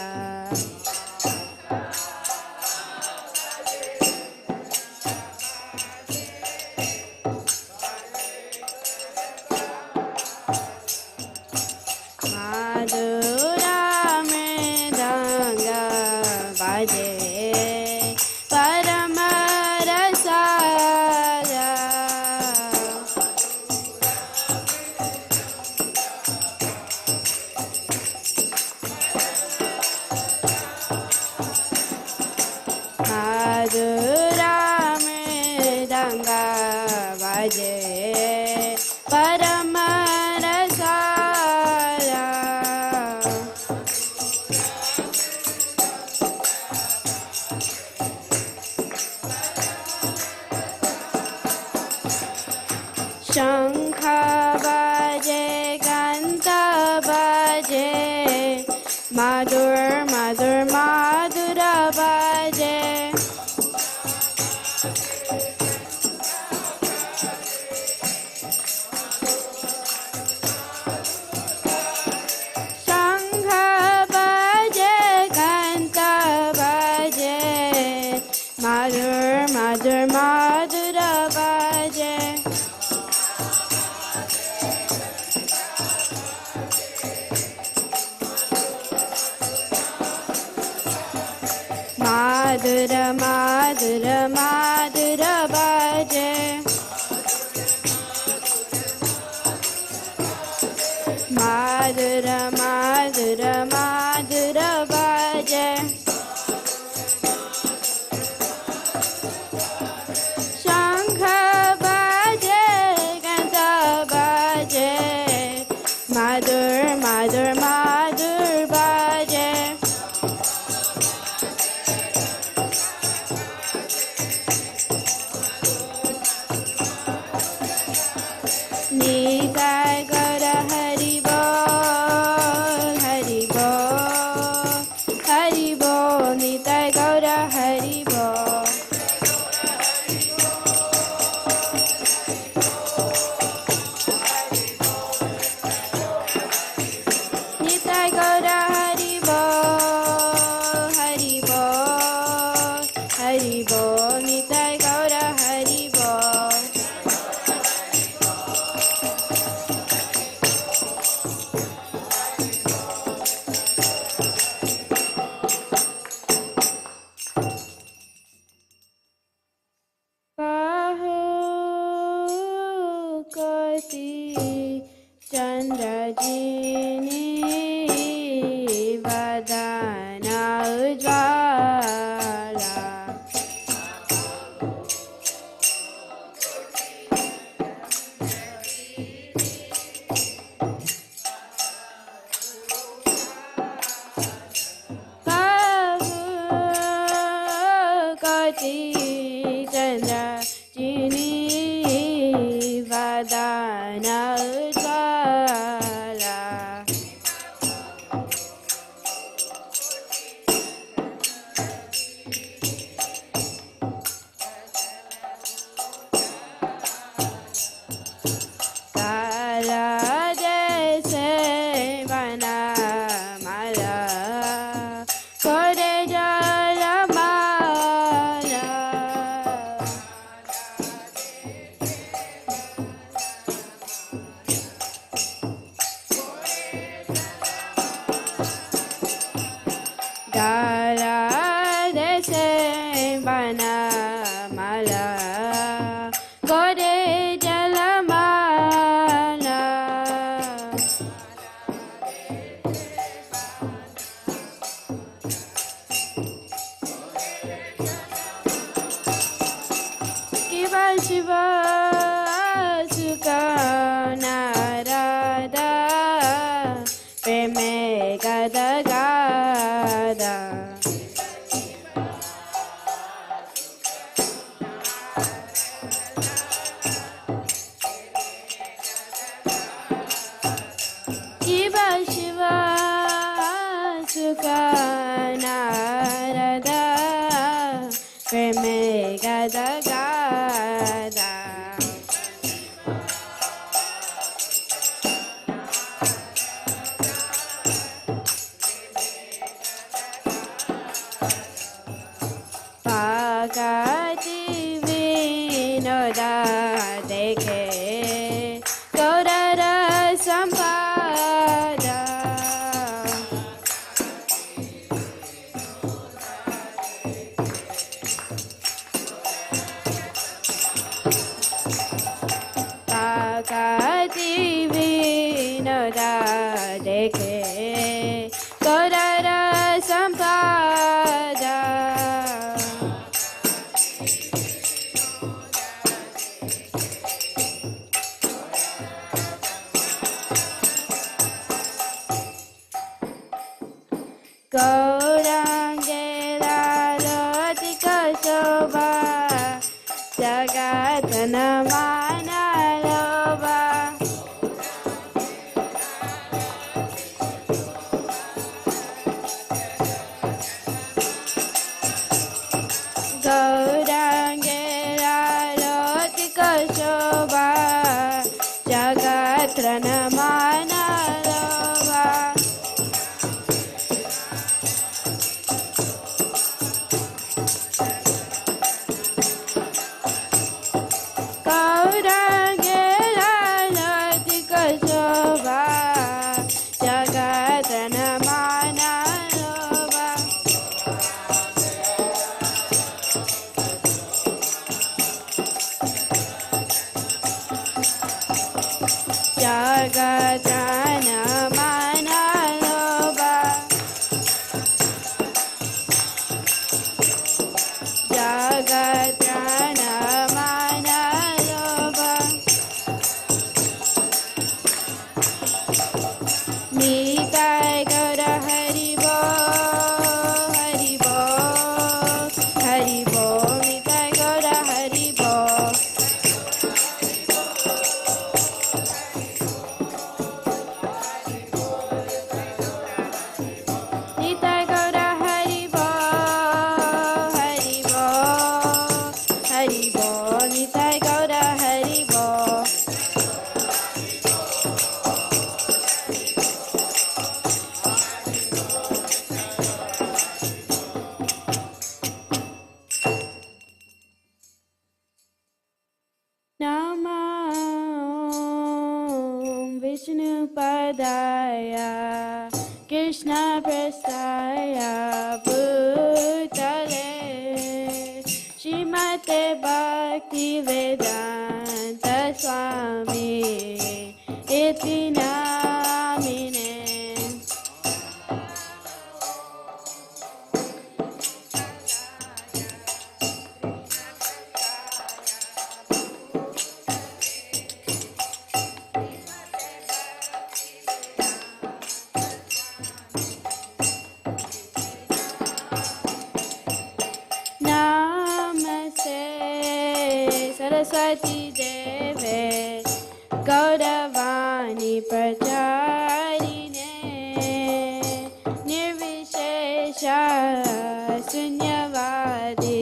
माधुरा मृदंग बाजे परम रसाला माधुरा मृदंग बाजे परम रसाला शंख बाजे घंट बाजे माधुर माधुर माधुर बाजे शंख बाजे घंट बाजे माधुर माधुर माधुर बाजे माधुर माधुर माधुर बाजे माधुर माधुर माधुर बाजे शंख बाजे घंट बाजे माधुर माधुर माधुर बाजे निताय गौर हरि बोल हरि बोल निताय गौर हरि बोल निताय गौर हरि बोल हरि बोल निताय गौर हरि बोल कोटि चंद्र जिनी वदन उज्ज्वला कोटि चंद्र जिनी वदन उज्ज्वला गौराङ्गे लालतिका शोभा जगतनमानलोभा गौराङ्गे लालतिका शोभा जगतनमानलोभा गौराङ्गे लालतिका शोभा जगतनमानलोभा जगतनमानलोभा जगतनमानलोभा निताय गौर हरि बोल हरि बोल हरि बोल निताय गौर हरि बोल निताय गौर हरि बोल हरि बोल हरि बोल निताय गौर हरि बोल नमो विष्णुपदाय कृष्णप्रसाय भूतले श्रीमते भक्तिवेदान्त स्वामी इति नामिने नमस्ते सरस्वती देवे गौरवाणी प्रचारिणे निर्विशेष शून्यवादी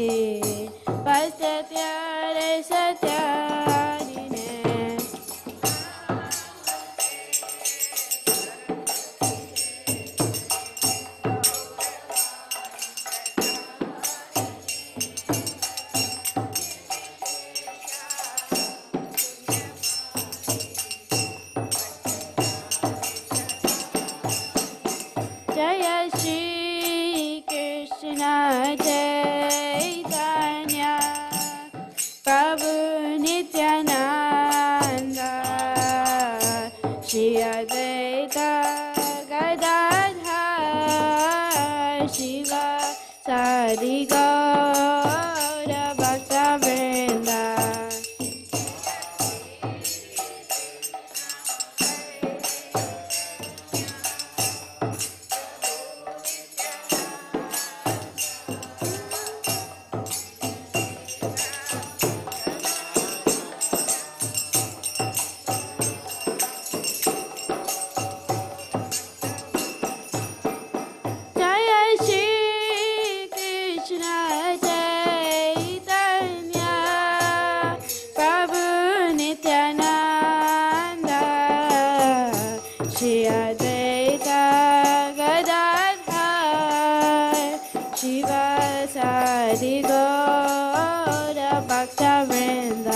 पश्चात्यारे सत्यारिणे जय श्री कृष्ण चैतन्य प्रभु नित्यानंद श्री अद्वैत गदाधर शिव सादि गौर भक्तवृंद जय श्री कृष्ण चैतन्य प्रभु नित्यानंद श्री अद्वैत गदाधर शिव सादि गौर भक्तवृंद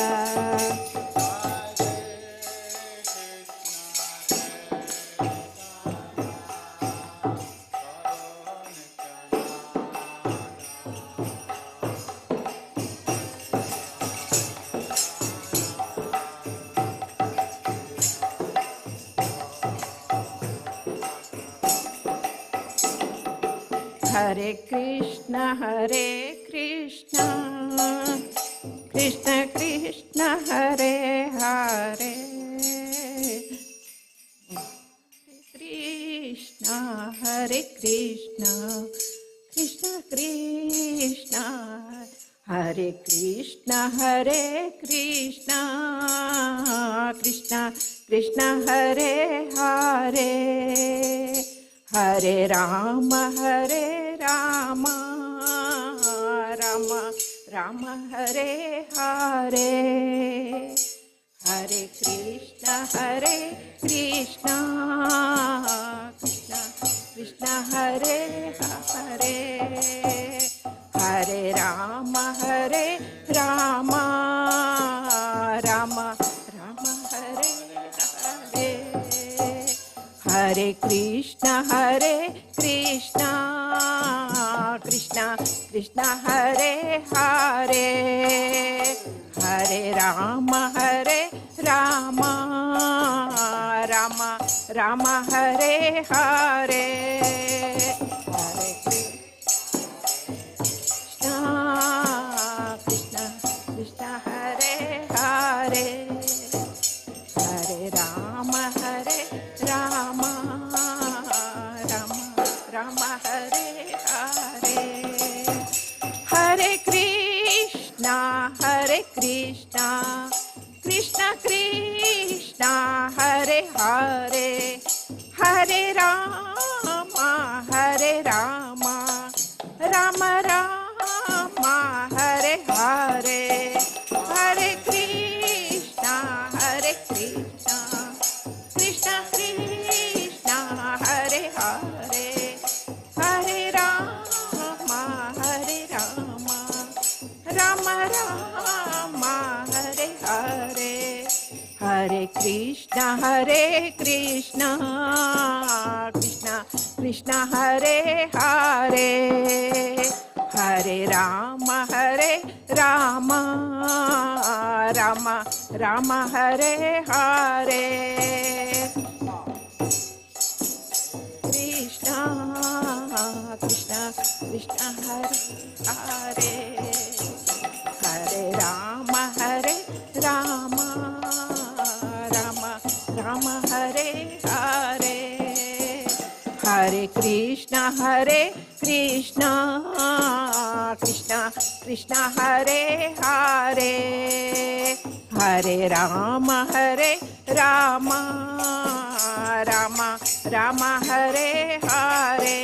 हरे कृष्ण कृष्ण कृष्ण हरे हरे कृष्ण हरे Krishna Hare Krishna Krishna Krishna Hare Hare Hare Rama Rama Rama Hare Hare Hare Krishna Krishna Krishna Hare Hare Hare Rama Rama Rama Hare Hare Hare Krishna Krishna Krishna Hare Hare Hare Rama Rama Rama Hare Hare Hare Krishna Krishna Hare Hare Hare Rama Rama Rama Hare Hare Hare Krishna Krishna Krishna Hare Hare Hare Rama Rama Rama Hare Hare Hare Krishna Krishna Krishna Hare Hare Hare Rama Rama Rama Hare Hare Hare Krishna Krishna Krishna Hare Hare Hare Rama Rama Hare Hare Krishna Krishna Hare Hare Hare Rama Rama Hare Hare Hare Krishna Krishna Krishna Hare Hare Hare Rama Rama Hare Hare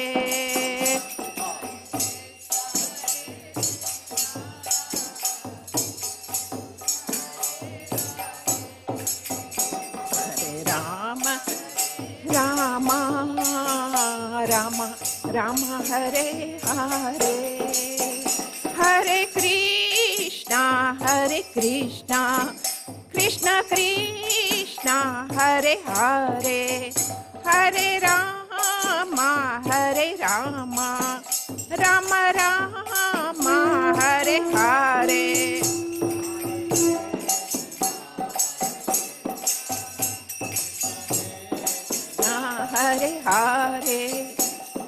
Rama Hare Hare Hare Krishna Krishna Krishna Hare Hare Hare Rama Rama Hare Hare Hare Hare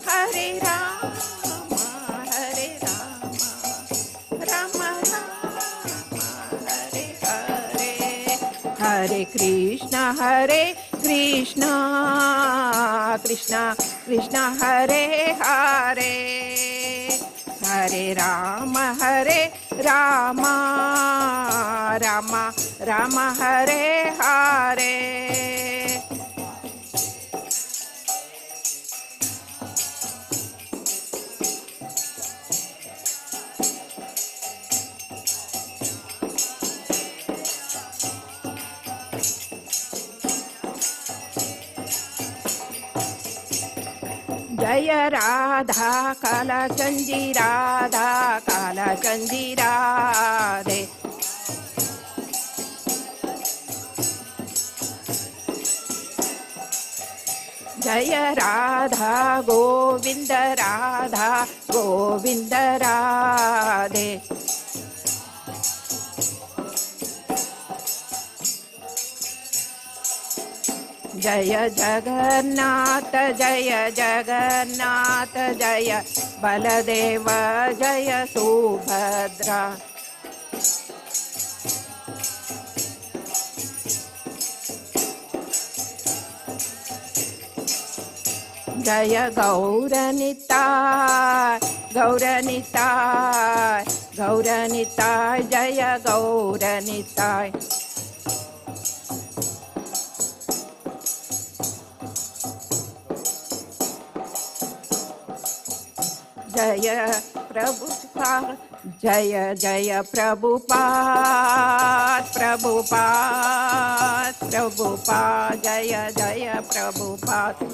Hare Rama Rama Hare Hare Hare Krishna Krishna Hare Hare Hare Rama Rama Hare Hare जय राधा कालचंदी राधा कालचंदी राधे जय राधा गोविंद राधे जय जगन्नाथ जय बलदेव जय सुभद्रा जय Gaur Nitai Gauranitai Jaya Gauranitai Jaya Prabhupada Jaya Jaya Prabhupada Prabhupada Prabhupada Jaya Jaya Prabhupada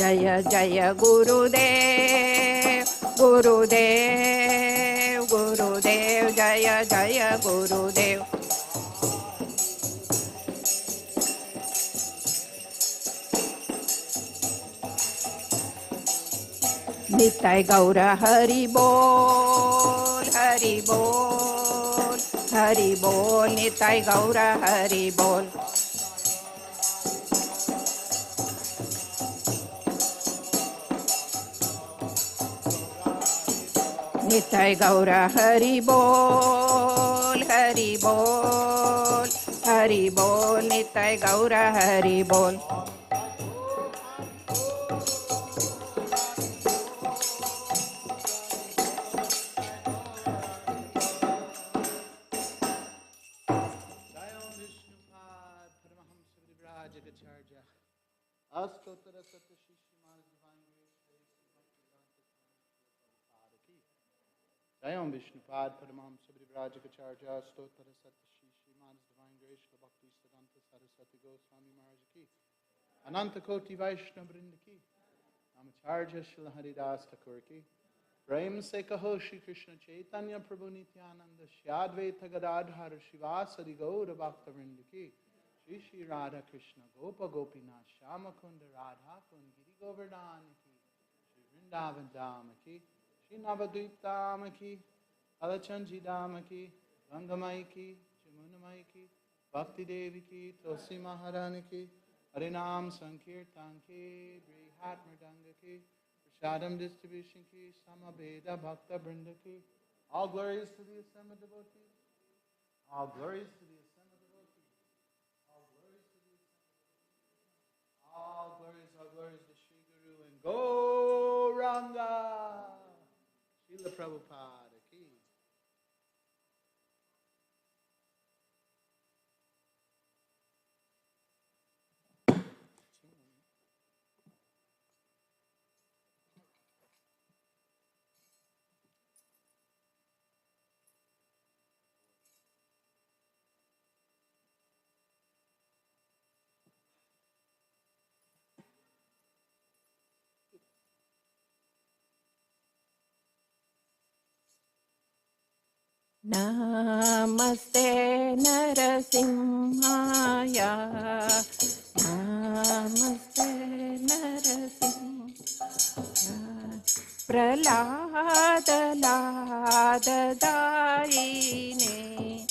Jaya Jaya Gurudev Gurudev Gurudev Jaya Jaya Gurudev Nitai Gaura Hari Bol Hari Bol Hari Bol Nitai Gaura Hari Bol Nitai Gaura Hari Bol Hari Bol Hari Bol Nitai Gaura Hari Bol Jayam Vishnupad Paramahamsa Vivrajagacharya Stottara Satashi Srimad Divine Grace Bhakti Siddhanta Saraswati Goswami Maharaj Ki Ananta Koti Vaishnava Vrinda Ki Namacharya Shri Haridas Thakur Ki Prem Se Kaho Shri Krishna Chaitanya Prabhu Nityananda Shri Advaita Gadadhar Shivasadi Gaura Bhakta Vrinda Ki Shri Shri Radha Krishna Gopa Gopinath Shama Kunda Radha Kund Giri Govardhan Ki Shri Vrindavan Dhama Ki Shri Navadvip Dhama Ki Alachanji Dhama Ki Gangamai Ki Jamunamai Ki Bhakti Devi Ki Tulsi Maharani Ki Harinam Sankirtan Ki Brihat Mridanga Ki Prasadam Distribution Ki Samabeda Bhakta Brinda Ki. All glories to the assembled devotees. All glories to the assembled devotees. All glories to the assembled devotees. All glories to Sri Guru and Gauranga. Srila Prabhupada Ki. Namaste Narasimhaya Namaste Narasimhaya Pralada Lada Daine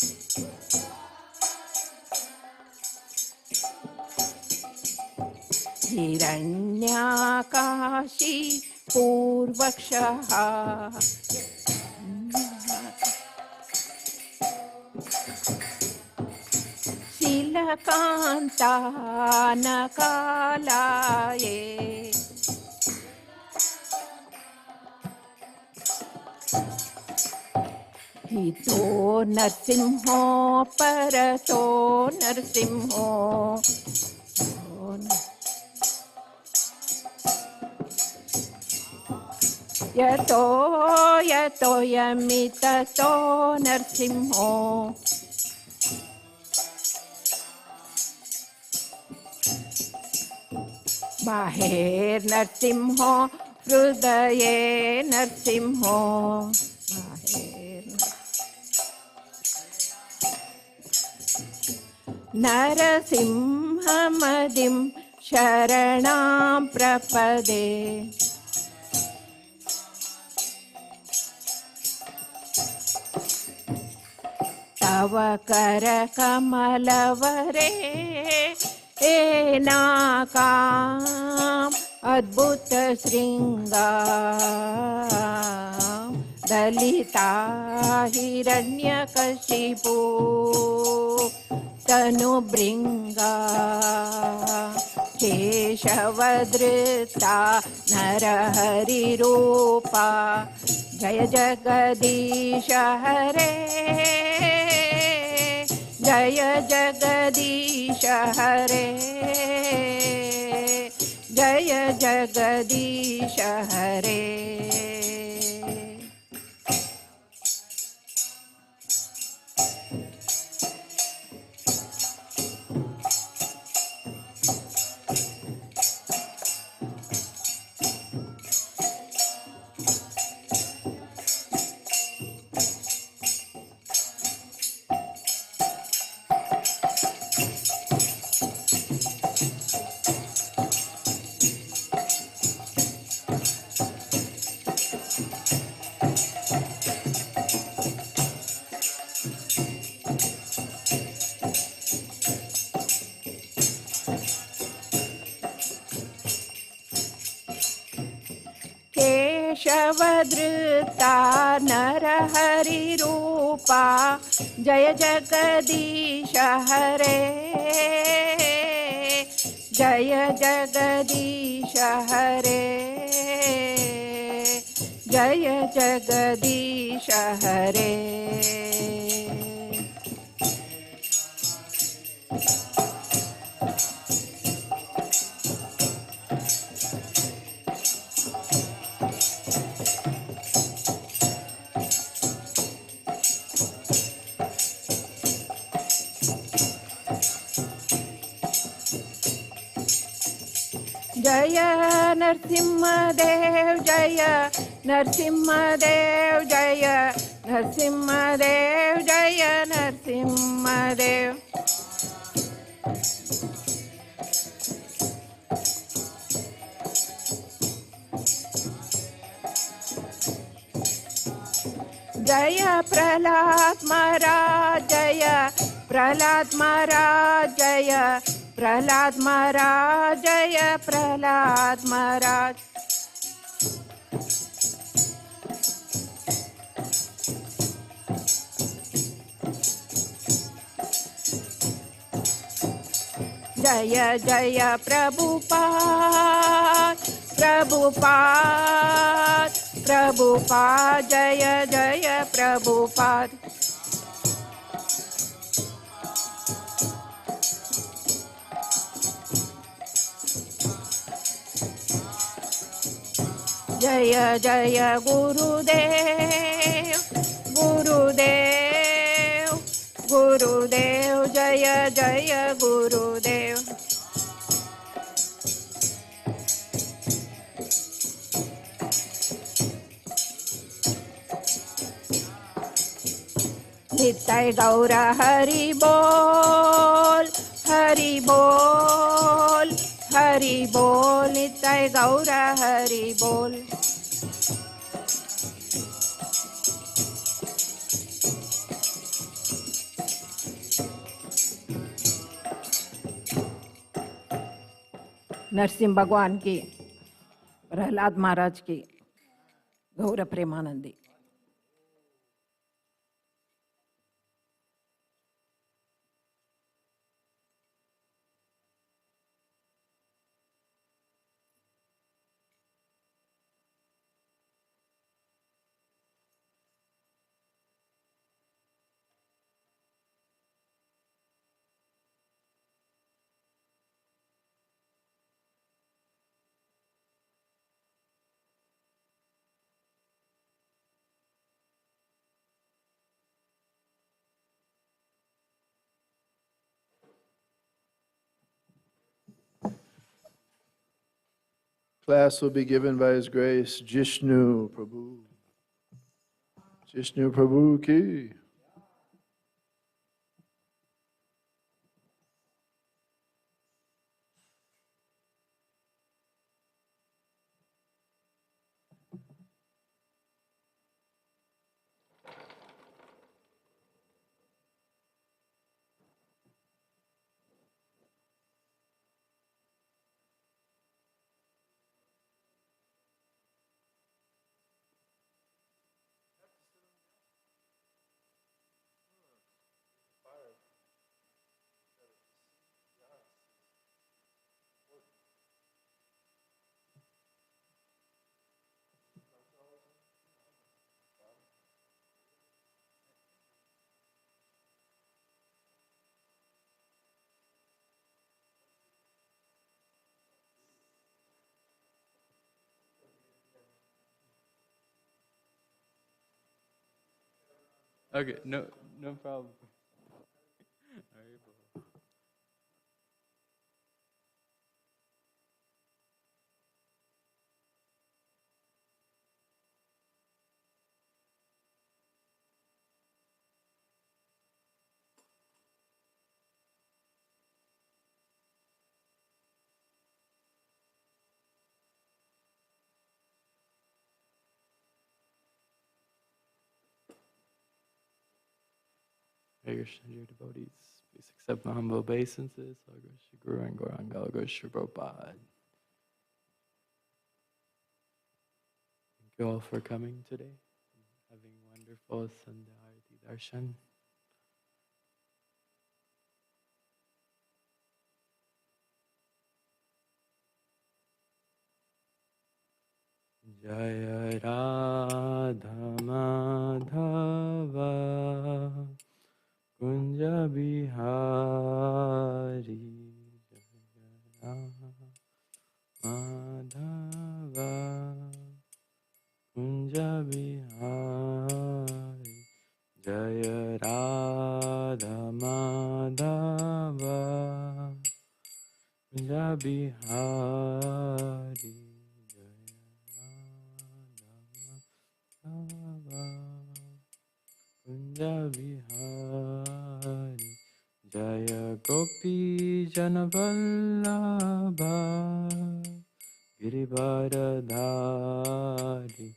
Hiranyakashi Purvakshaha Silakanta Nakalaye Hito Narsimho Parato Narsimho Yato Yato Yamitato Narsimho Baher Narsimho Hrudaye Narsimho Baher Narasimhamadim Sharanam Prapade Tava Kara Kamalavare Enakam Adbhuta Sringam Dalita Hiranyakashipu Tanu Bringa केशवधृता नरहरिरूपा जय जगदीश हरे जय जगदीश हरे जय जगदीश हरे केशवधृता नरहरिरूपा जय जगदीश हरे जय जगदीश हरे जय जगदीश हरे जय नरसिंहदेव जय नरसिंहदेव जय नरसिंहदेव जय नरसिंहदेव जय प्रहलाद महाराज जय प्रहलाद महाराज जय प्रहलाद महाराज जय प्रहलाद महाराज जय जय प्रभुपाद प्रभुपाद प्रभुपाद जय जय प्रभुपाद जय जय गुरुदेव गुरुदेव गुरुदेव जय जय गुरुदेव नित्य गौर हरि बोल हरि बोल हरि बोल नित्य गौर हरि बोल नरसिंह भगवान की प्रहलाद महाराज की गौर Premanandi Class will be given by His Grace, Jishnu Prabhu. Jishnu Prabhu ki. Okay, no problem. Haribo. Hare Krishna, dear devotees, please accept my humble obeisances. Hare Krishna, Guru and Gauranga, Hare Krishna, Prabhupada. Thank you all for coming today, having wonderful Sandhya Arati Darshan. Jaya Radha Madhava Kunja Bihari Jaya Madhava Kunja Bihari Jaya Radha Madhava Kunja Bihari Kunja Bihari Jaya Gopi Janavallabha Girivardhari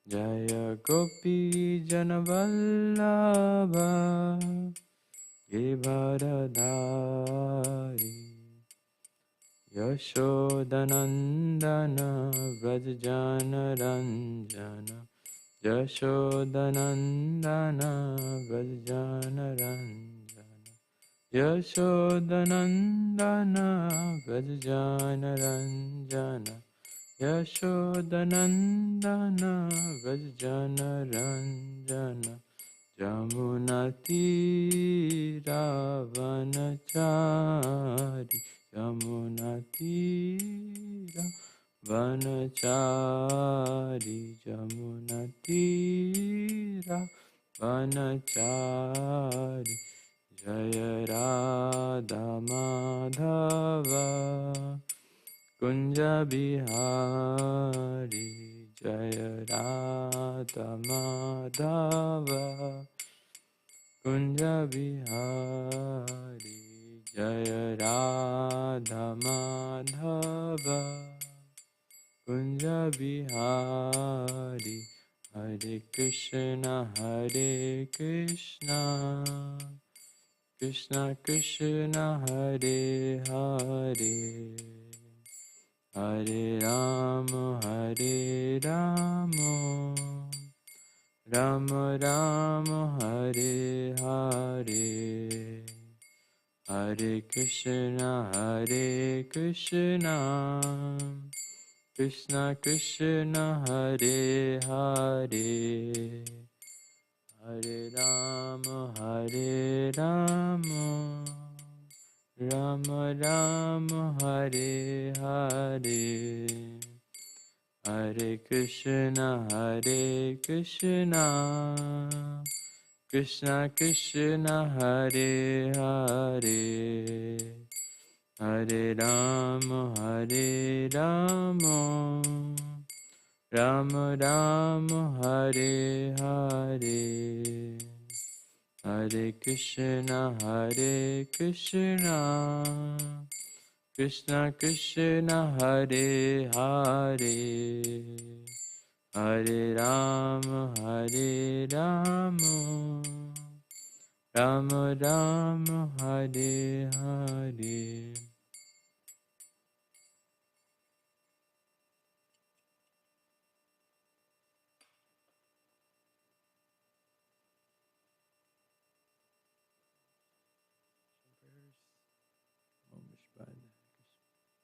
Jaya Gopi Janavallabha Girivardhari Yashodanandana Vrajjana Ranjana Yashodanandana Vrajjana Ranjana Yashodanandana Vrajjana Ranjana Yashodanandana Vrajjana Ranjana Jamunatira Vanachari Jamunatira Vanachari Jamunatira Vanachari Jaya Radha Madhava Kunja Bihari Jaya Radha Madhava Kunja Bihari Jaya Radha Madhava Kunja Bihari Hare Krishna Krishna Krishna Hare Hare Hare Rama Rama Rama Hare Hare Hare Krishna Krishna Krishna Hare Hare Hare Rama Rama Rama Hare Hare Hare Krishna Krishna Krishna Hare Hare Hare Rama Rama Rama Hare Hare Hare Krishna Krishna Krishna Hare Hare Hare Rama Rama Rama Hare Hare.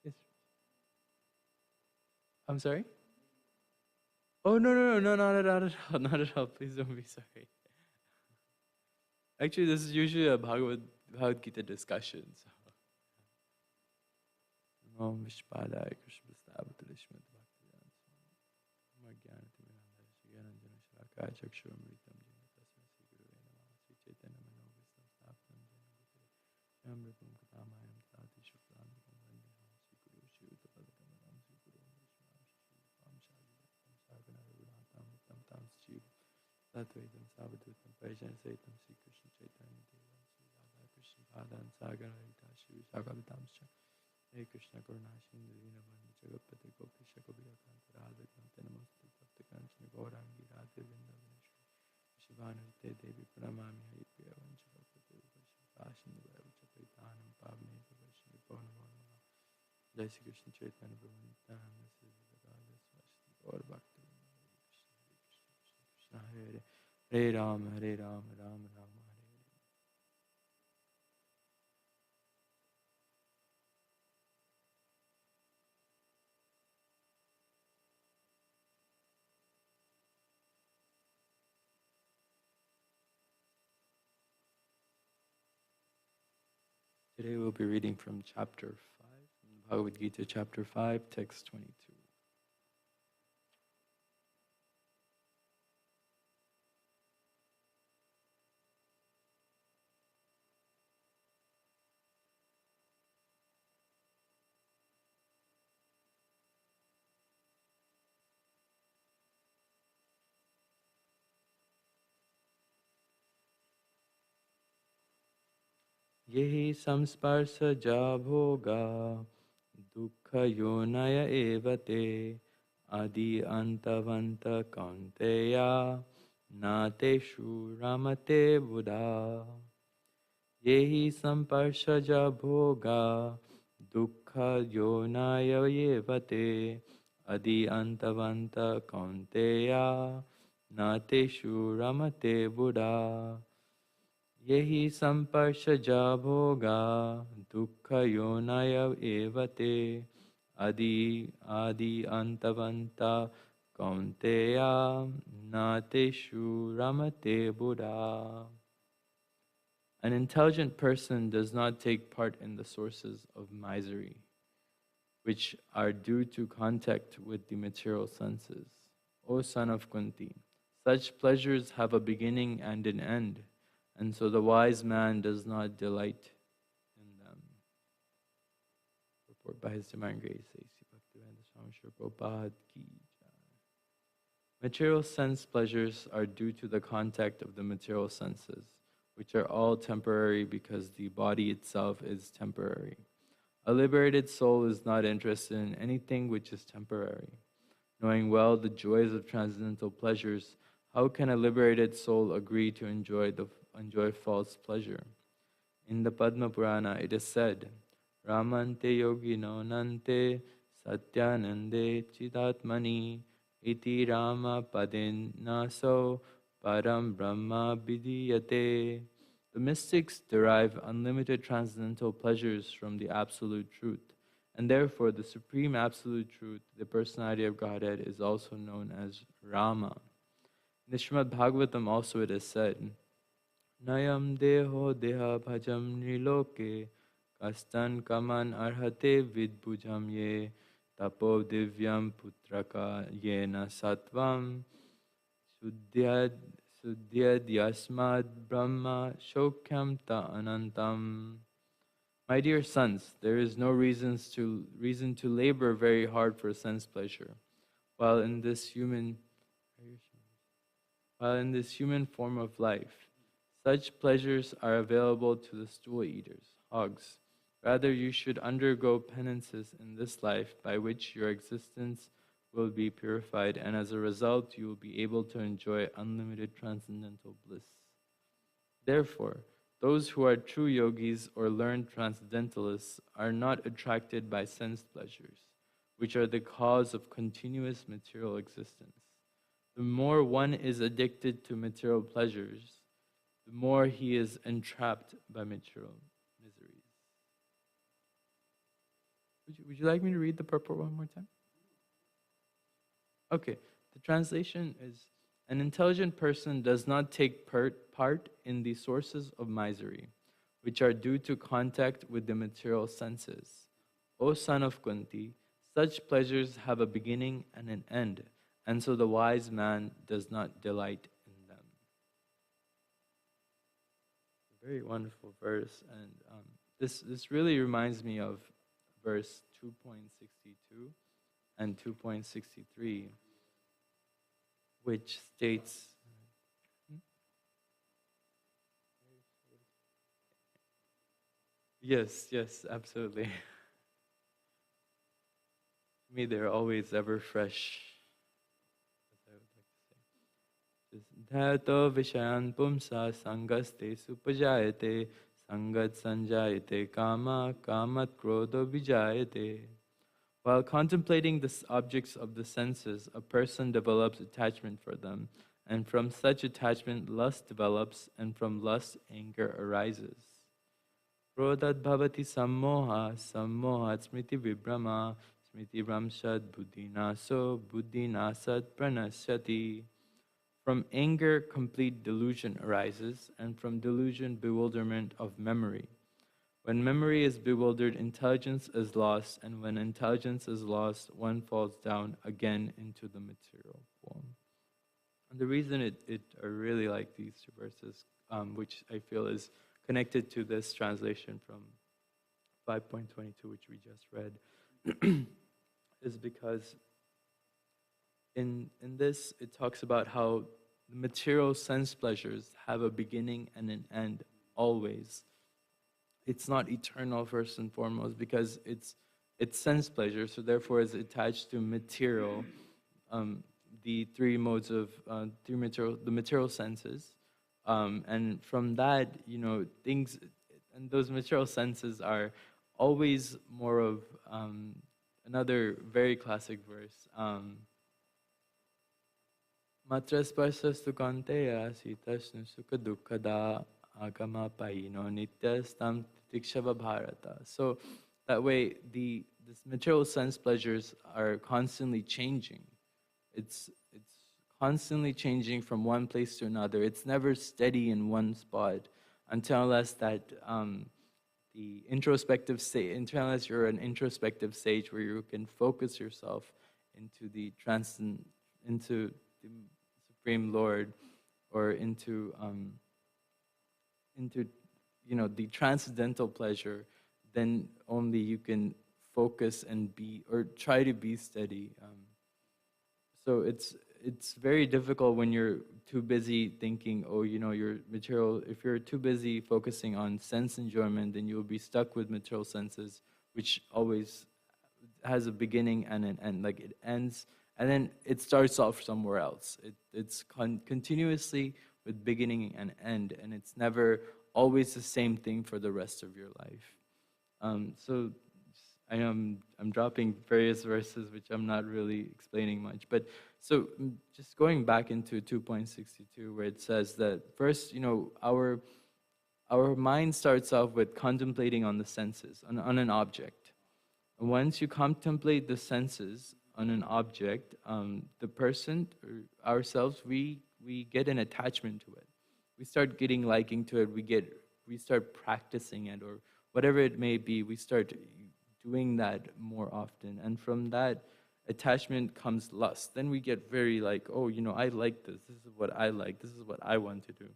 Yes. I'm sorry? Oh, no, not at all, not at all. Please don't be sorry. Actually, this is usually a Bhagavad Gita discussion. So. Om Vishpadaya Krishna Stavata Lishmat Bhaktivedanta Swami Jnana Timiranda Shriyanandana Shalakaya Chakshura Mritam Jnana Tasma Sri Gurave Namaha Rupam Katamayam Tati Shuklam Vandeham Sikuru Shivatapadakamaram Sikuru Vishram Shivam Sagana Raghunatham Tam Tam Shiv Tatvaitam Savadutam Parijan Saitam Sri Krishna Chaitanya Devam Sri Radha Krishna Padan Sagana Rita Shiv Shagavatam Shak Hare Krishna Karuna Sindhu Dinabandhu Jagapati Gopisha Kabiyakanta Radha Kanta Namaste Tapta Kanchana Gaurangi Radha Vrindavaneshwari Shivanurte Devi Pranamami Haripriya Vanchakapati Vashini Vaivachapaithanam Pavane Vashini Pavanamama Jai Sri Krishna Chaitanya Prabhu Nityananda Sri Radha Swasti Gaur Bhakti Hare Krishna Krishna Hare Hare Hare Rama Hare Rama Rama Rama Hare Hare. Today we'll be reading from chapter 5, from the Bhagavad Gita, chapter 5, text 22. Yehi samsparsa bhoga dukkha yonaya evate adi antavanta kaunteya nateshu ramate buddha. Yehi samparsa bhoga dukkha yonaya evate adi antavanta kaunteya nateshu ramate buddha. Yehi samparsaja bhoga dukkha yonaya evate adi antavanta kaunteya nateshu ramate buddha. An intelligent person does not take part in the sources of misery, which are due to contact with the material senses. O son of Kunti, such pleasures have a beginning and an end, and so the wise man does not delight in them. Report by His Divine Grace, A.C. Bhaktivedanta Swami Srila Prabhupada Ki Jai. Material sense pleasures are due to the contact of the material senses, which are all temporary because the body itself is temporary. A liberated soul is not interested in anything which is temporary. Knowing well the joys of transcendental pleasures, how can a liberated soul agree to enjoy false pleasure? In the Padma Purana, it is said, Ramante yogino nante satyanande chidatmani iti rama padin naso param brahma vidiyate. The mystics derive unlimited transcendental pleasures from the Absolute Truth, and therefore the Supreme Absolute Truth, the Personality of Godhead, is also known as Rama. In the Srimad Bhagavatam also it is said, Nayam deho deha bhajam niloke kastan kaman arhate vidbhujam ye tapo divyam putraka yena satvam sudyad yasmad brahma shokyam ta anantam. My dear sons, there is no reason to labor very hard for sense pleasure, while in this human form of life. Such pleasures are available to the stool eaters, hogs. Rather, you should undergo penances in this life by which your existence will be purified, and as a result, you will be able to enjoy unlimited transcendental bliss. Therefore, those who are true yogis or learned transcendentalists are not attracted by sense pleasures, which are the cause of continuous material existence. The more one is addicted to material pleasures, the more he is entrapped by material miseries. Would you like me to read the purport one more time? Okay, the translation is, an intelligent person does not take part in the sources of misery, which are due to contact with the material senses. O son of Kunti, such pleasures have a beginning and an end, and so the wise man does not delight in them. A very wonderful verse, and this really reminds me of verse 2.62 and 2.63, which states, yes, absolutely. To me, they're always ever fresh, as I would like to say. Dhato vishayan pumsa sangaste supajayate sangat sanjayate kama kamat krodho vijayate. While contemplating the objects of the senses, a person develops attachment for them, and from such attachment lust develops, and from lust anger arises. Krodhat bhavati sammoha, sammohat smriti vibrama, smriti vramsad buddhinaso, buddhinasad pranasyati. From anger, complete delusion arises, and from delusion, bewilderment of memory. When memory is bewildered, intelligence is lost, and when intelligence is lost, one falls down again into the material form. And the reason I really like these two verses, which I feel is connected to this translation from 5.22, which we just read, is because in this, it talks about how the material sense pleasures have a beginning and an end always. It's not eternal first and foremost because it's sense pleasure, so therefore it's attached to material, the three modes of the material senses, and from that, things, and those material senses are always more of another very classic verse. Matrasparsastu kanteya sitasnu sukha dukkada agama paino nityastam tikshava bharata. So that way, this material sense pleasures are constantly changing. It's constantly changing from one place to another. It's never steady in one spot until unless that the introspective state, until unless you're an introspective stage where you can focus yourself into the into the Supreme Lord, or into the transcendental pleasure, then only you can focus and be, or try to be steady. So it's very difficult when you're too busy thinking, your material. If you're too busy focusing on sense enjoyment, then you'll be stuck with material senses, which always has a beginning and an end. Like it ends, and then it starts off somewhere else. It's continuously with beginning and end, and it's never always the same thing for the rest of your life. So I know I'm dropping various verses, which I'm not really explaining much. But so just going back into 2.62, where it says that first, our mind starts off with contemplating on the senses, on an object. And once you contemplate the senses on an object, the person or ourselves, we get an attachment to it. We start getting liking to it. We start practicing it, or whatever it may be. We start doing that more often, and from that attachment comes lust. Then we get very like, I like this. This is what I like. This is what I want to do.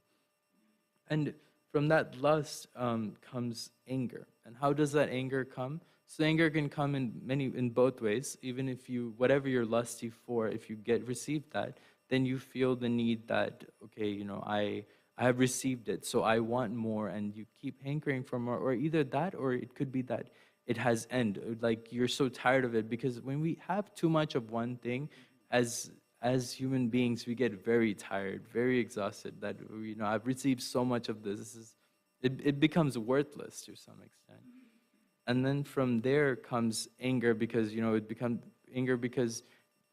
And from that lust comes anger. And how does that anger come? So anger can come in both ways. Even if whatever you're lusty for, if you receive that, then you feel the need that, okay, I have received it, so I want more, and you keep hankering for more. Or either that, or it could be that it has end. Like you're so tired of it, because when we have too much of one thing, as human beings, we get very tired, very exhausted. That I've received so much of this. It becomes worthless to some extent. And then from there comes anger, because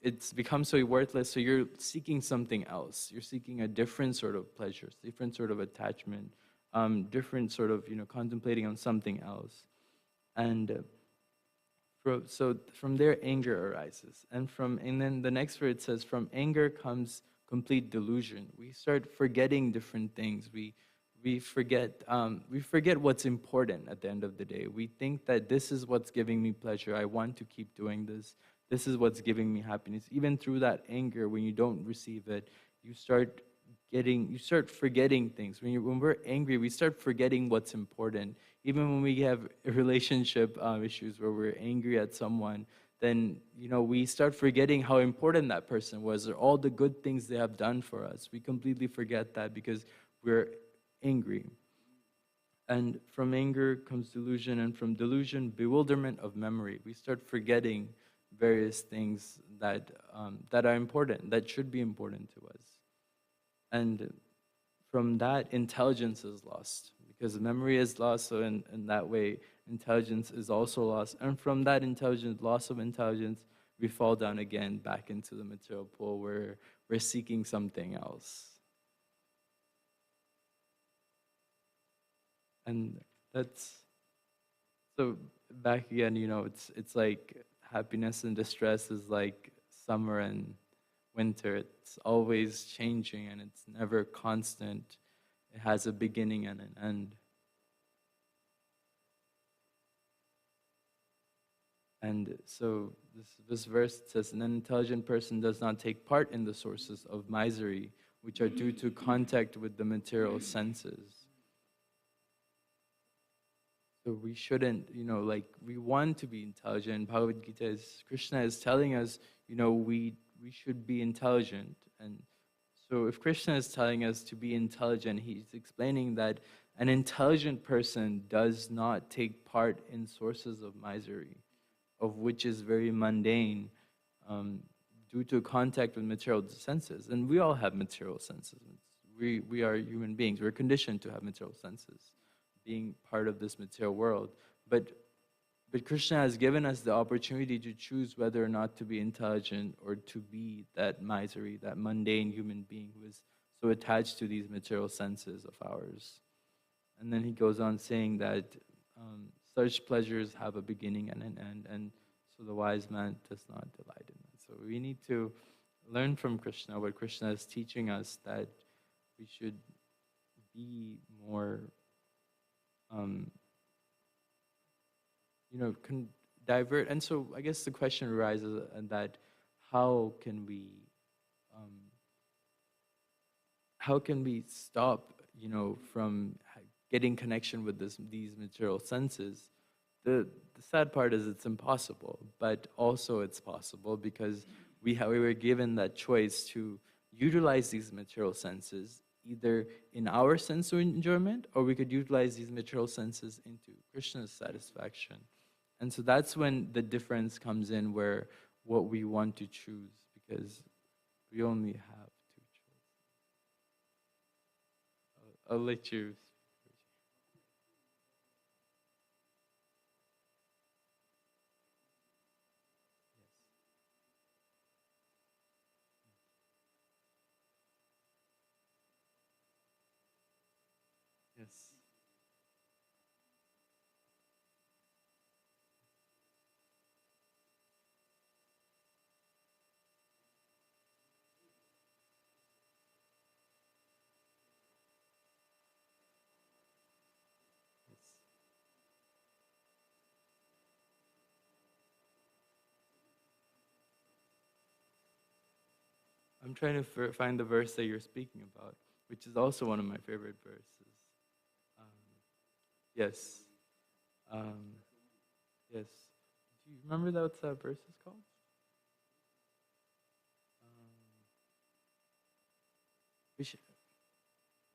it's become so worthless. So you're seeking something else. You're seeking a different sort of pleasure, different sort of attachment, different sort of contemplating on something else. And so from there, anger arises. And then the next word says, from anger comes complete delusion. We start forgetting different things. We forget what's important at the end of the day. We think that this is what's giving me pleasure. I want to keep doing this. This is what's giving me happiness. Even through that anger, when you don't receive it, you start you start forgetting things. When we're angry, we start forgetting what's important. Even when we have relationship issues where we're angry at someone, then we start forgetting how important that person was or all the good things they have done for us. We completely forget that because we're angry. And from anger comes delusion, and from delusion, bewilderment of memory. We start forgetting various things that are important, that should be important to us. And from that, intelligence is lost, because memory is lost, so in that way, intelligence is also lost. And from that loss of intelligence, we fall down again back into the material pool where we're seeking something else. And that's, so back again, it's like happiness and distress is like summer and winter. It's always changing and it's never constant. It has a beginning and an end. And so this verse says, an intelligent person does not take part in the sources of misery, which are due to contact with the material senses. So we shouldn't, we want to be intelligent. Bhagavad Gita Krishna is telling us, we should be intelligent. And so if Krishna is telling us to be intelligent, he's explaining that an intelligent person does not take part in sources of misery, of which is very mundane, due to contact with material senses. And we all have material senses. We are human beings. We're conditioned to have material senses, being part of this material world. But Krishna has given us the opportunity to choose whether or not to be intelligent or to be that misery, that mundane human being who is so attached to these material senses of ours. And then he goes on saying that such pleasures have a beginning and an end, and so the wise man does not delight in that. So we need to learn from Krishna what Krishna is teaching us, that we should be more divert. And so I guess the question arises that how can we stop from getting connection with these material senses? The sad part is it's impossible, but also it's possible because we were given that choice to utilize these material senses either in our sense of enjoyment, or we could utilize these material senses into Krishna's satisfaction. And so that's when the difference comes in, where what we want to choose, because we only have two choices. I'll let you. Yes. Yes. I'm trying to find the verse that you're speaking about, which is also one of my favorite verses. Yes. Yes. Do you remember what that verse is called?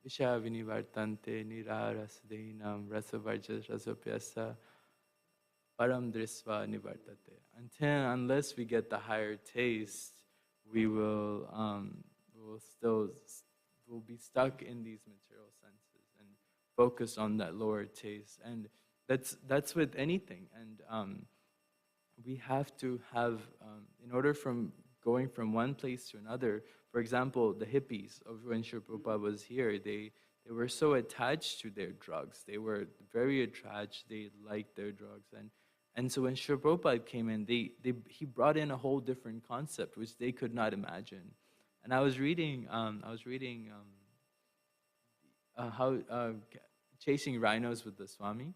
Visha vinivartante nirarasdeinam rasavarjas rasapyasa param drisva nivartate. Unless we get the higher taste, we'll be stuck in these material senses and focus on that lower taste. And that's with anything. And we have to have, in order from going from one place to another, for example, the hippies of when Srila Prabhupada was here, they were so attached to their drugs. They were very attached. They liked their drugs. And so when Srila Prabhupada came in, he brought in a whole different concept, which they could not imagine. And I was reading how Chasing Rhinos with the Swami.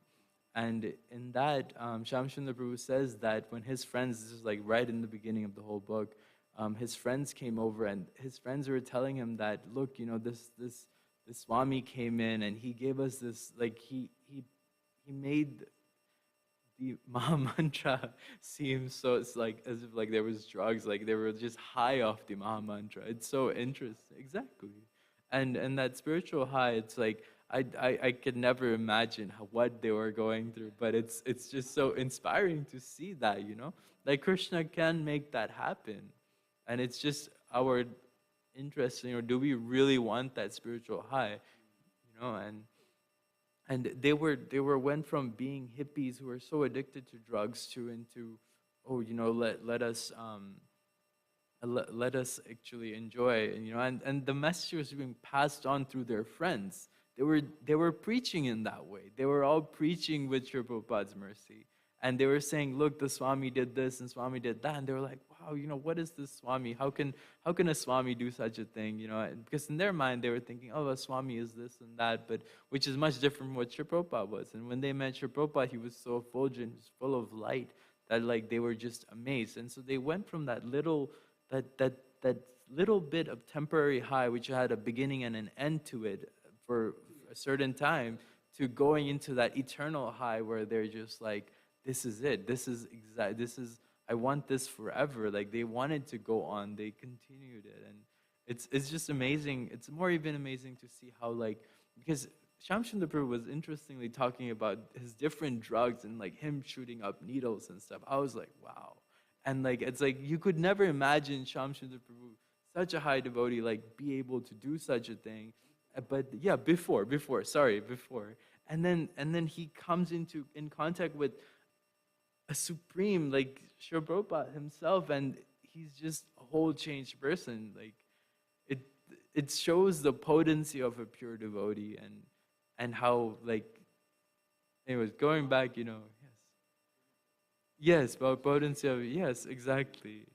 And in that, Shamsundar Prabhu says that when his friends, this is like right in the beginning of the whole book, his friends came over, and his friends were telling him that, look, this Swami came in and he gave us this, like he made the Maha Mantra seems so, it's like as if like there was drugs, like they were just high off the Maha Mantra. It's so interesting, exactly, and that spiritual high. It's like I could never imagine what they were going through, but it's just so inspiring to see that, like Krishna can make that happen, and it's just our interest. Do we really want that spiritual high, and they were went from being hippies who were so addicted to drugs to into, oh, let us actually enjoy, and the message was being passed on through their friends. They were preaching in that way. They were all preaching with Sri Prabhupada's mercy, and they were saying, look, the Swami did this and Swami did that, and they were like, wow, what is this Swami? How can a Swami do such a thing? Because in their mind they were thinking, oh, a Swami is this and that, but which is much different from what Sri Prabhupada was. And when they met Sri Prabhupada, he was so effulgent, he was full of light, that like they were just amazed. And so they went from that little bit of temporary high, which had a beginning and an end to it for a certain time, to going into that eternal high where they're just like, this is it. I want this forever. Like they wanted to go on. They continued it, and it's just amazing. It's more even amazing to see how, like, because Shamsundar Prabhu was interestingly talking about his different drugs and like him shooting up needles and stuff. I was like, wow. And like it's like you could never imagine Shamsundar Prabhu, such a high devotee, like be able to do such a thing. But yeah, before, and then he comes in contact with a supreme, like Sri Prabhupada himself, and he's just a whole changed person. Like it shows the potency of a pure devotee, and how, like, anyways, going back, yes, about potency of, yes, exactly,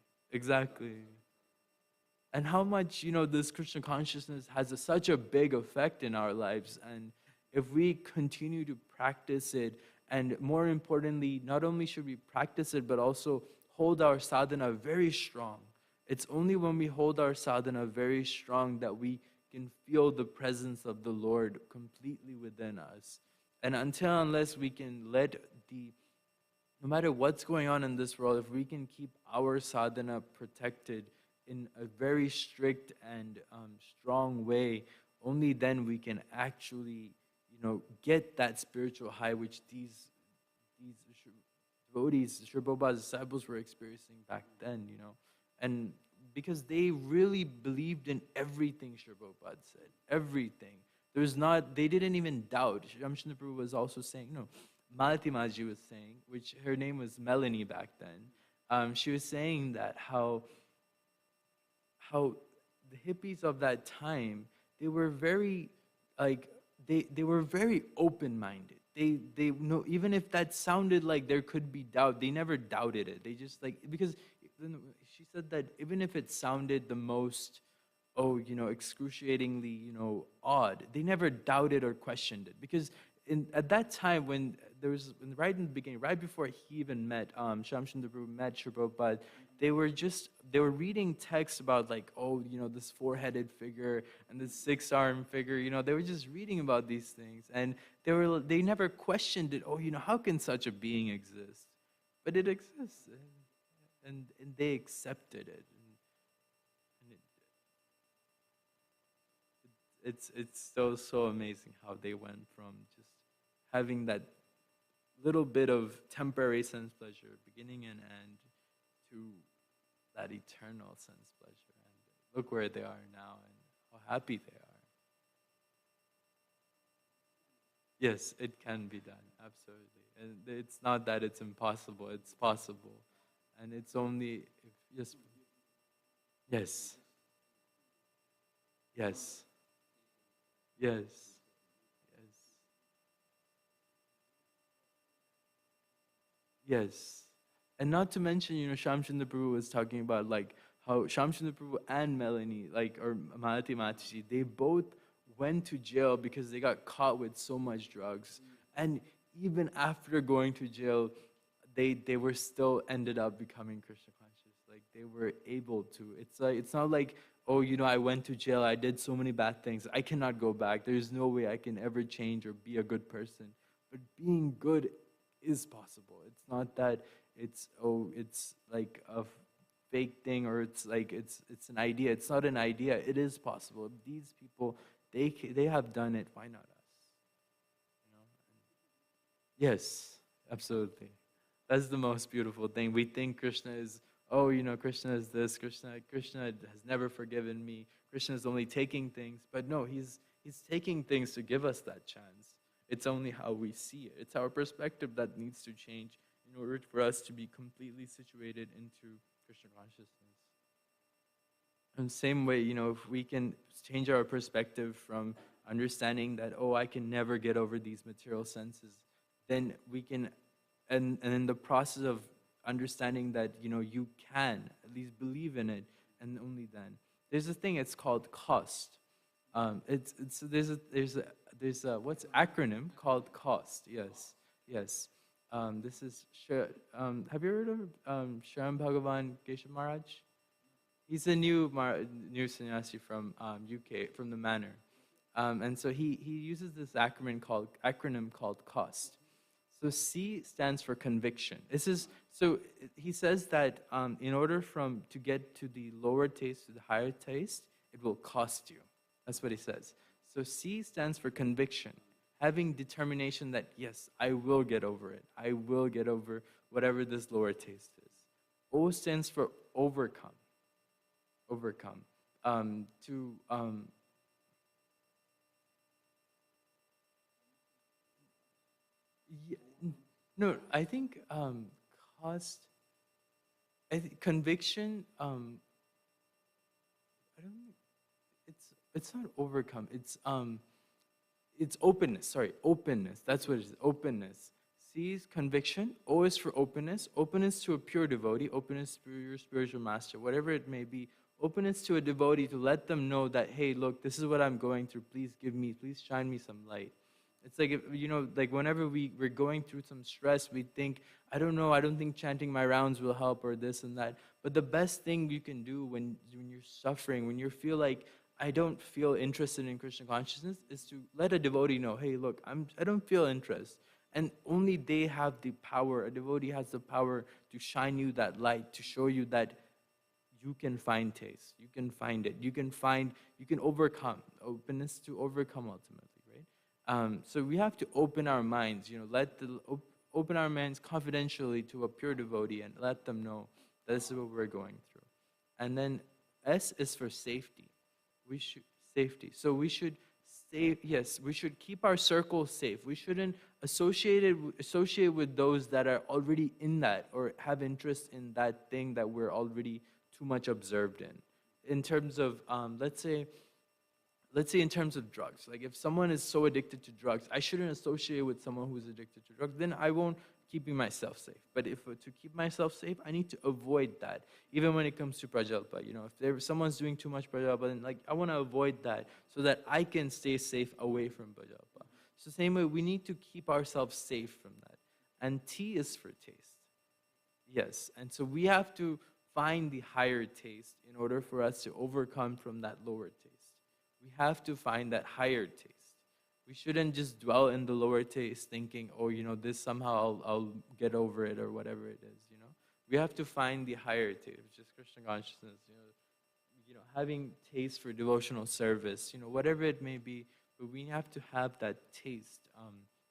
and how much this Krishna consciousness has such a big effect in our lives, and if we continue to practice it. And more importantly, not only should we practice it, but also hold our sadhana very strong. It's only when we hold our sadhana very strong that we can feel the presence of the Lord completely within us. And unless we can no matter what's going on in this world, if we can keep our sadhana protected in a very strict and strong way, only then we can actually get that spiritual high which these devotees, Sri Prabhupada's disciples, were experiencing back then, and because they really believed in everything Sri Prabhupada said, everything. They didn't even doubt. Shamsundar Prabhu was also saying, Malati Maji was saying, which her name was Melanie back then. She was saying that how the hippies of that time, they were very they were very open-minded. They know, even if that sounded like there could be doubt, they never doubted it. They just because she said that even if it sounded the most, excruciatingly, odd, they never doubted or questioned it. Because at that time, when right in the beginning, right before he even met, Shamsundar Prabhu met Sri Prabhupada, they were reading texts about like, this four-headed figure and this six-armed figure, they were just reading about these things, and they never questioned it. How can such a being exist? But it exists, and they accepted it. And it's so amazing how they went from just having that little bit of temporary sense pleasure, beginning and end, to that eternal sense pleasure. And look where they are now and how happy they are. Yes, it can be done, absolutely. And it's not that it's impossible, it's possible. And it's only if just, yes. Yes. Yes. Yes. And not to mention, Shamsundar Prabhu was talking about like how Shamsundar Prabhu and Melanie, or Malati Mataji, they both went to jail because they got caught with so much drugs. And even after going to jail, they were still ended up becoming Krishna conscious. Like they were able to. It's not like, oh, I went to jail, I did so many bad things, I cannot go back. There's no way I can ever change or be a good person. But being good is possible. It's not that it's like a fake thing, or it's like it's an idea. It's not an idea. It is possible. These people, they have done it. Why not us? Yes, absolutely. That's the most beautiful thing. We think Krishna is, oh, Krishna is this. Krishna has never forgiven me. Krishna is only taking things, but no, he's taking things to give us that chance. It's only how we see it. It's our perspective that needs to change in order for us to be completely situated into Krishna consciousness. And same way, if we can change our perspective from understanding that, oh, I can never get over these material senses, then we can, and in the process of understanding that, you can at least believe in it, and only then. There's a thing, it's called cost. There's a what's acronym called cost. Yes. This is have you heard of Sharam Bhagavan Keshav Maharaj? He's a new sannyasi from UK, from the manor, and so he uses this acronym called cost. So C stands for conviction. He says that in order to get to the lower taste to the higher taste, it will cost you. That's what he says. So C stands for conviction, having determination that, yes, I will get over it. I will get over whatever this lower taste is. O stands for overcome. No, I think cost, conviction, I don't, it's not overcome. It's openness. Sorry, openness. That's what it is. Openness. C is conviction. O is for openness. Openness to a pure devotee. Openness to your spiritual master, whatever it may be. Openness to a devotee to let them know that, hey, look, this is what I'm going through. Please shine me some light. It's like, like whenever we're going through some stress, we think, I don't think chanting my rounds will help, or this and that. But the best thing you can do when you're suffering, when you feel like, I don't feel interested in Krishna consciousness, is to let a devotee know, hey, look, I don't feel interest. And only they have the power, a devotee has the power to shine you that light, to show you that you can find taste, you can find it, you can overcome, openness to overcome ultimately, right? So we have to open our minds, open our minds confidentially to a pure devotee and let them know that this is what we're going through. And then S is for safety. So we should we should keep our circle safe. We shouldn't associate with those that are already in that or have interest in that thing that we're already too much observed in. In terms of, let's say in terms of drugs, like if someone is so addicted to drugs, I shouldn't associate with someone who's addicted to drugs. Then I won't keeping myself safe. But if to keep myself safe, I need to avoid that. Even when it comes to prajalpa, if someone's doing too much prajalpa, then I want to avoid that so that I can stay safe away from prajalpa. So same way, we need to keep ourselves safe from that. And T is for taste. Yes, and so we have to find the higher taste in order for us to overcome from that lower taste. We have to find that higher taste. We shouldn't just dwell in the lower taste thinking, oh, this somehow I'll get over it or whatever it is, We have to find the higher taste, which is Krishna consciousness, having taste for devotional service, whatever it may be, but we have to have that taste,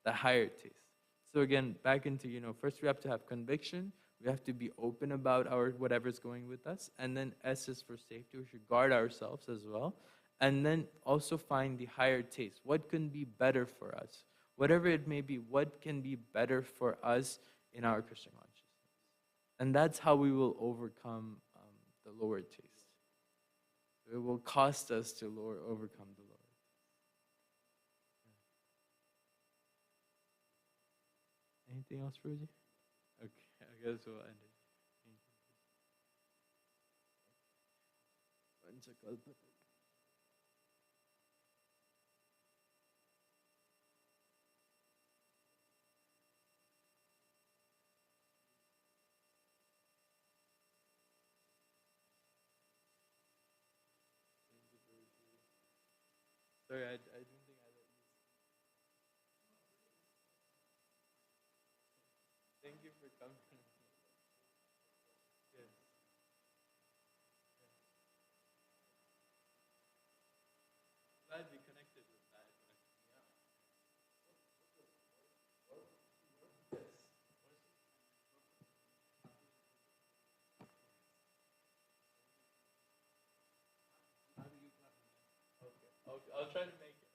the higher taste. So again, back into, first we have to have conviction. We have to be open about whatever's going with us. And then S is for safety. We should guard ourselves as well. And then also find the higher taste. What can be better for us? Whatever it may be, what can be better for us in our Krishna consciousness? And that's how we will overcome the lower taste. It will cost us to overcome the lower taste. Anything else, Ruji? Okay, I guess we'll end it. Sorry, I didn't think I let you. Thank you for coming. Yes. Glad we connected with that. Okay, I'll try to make it.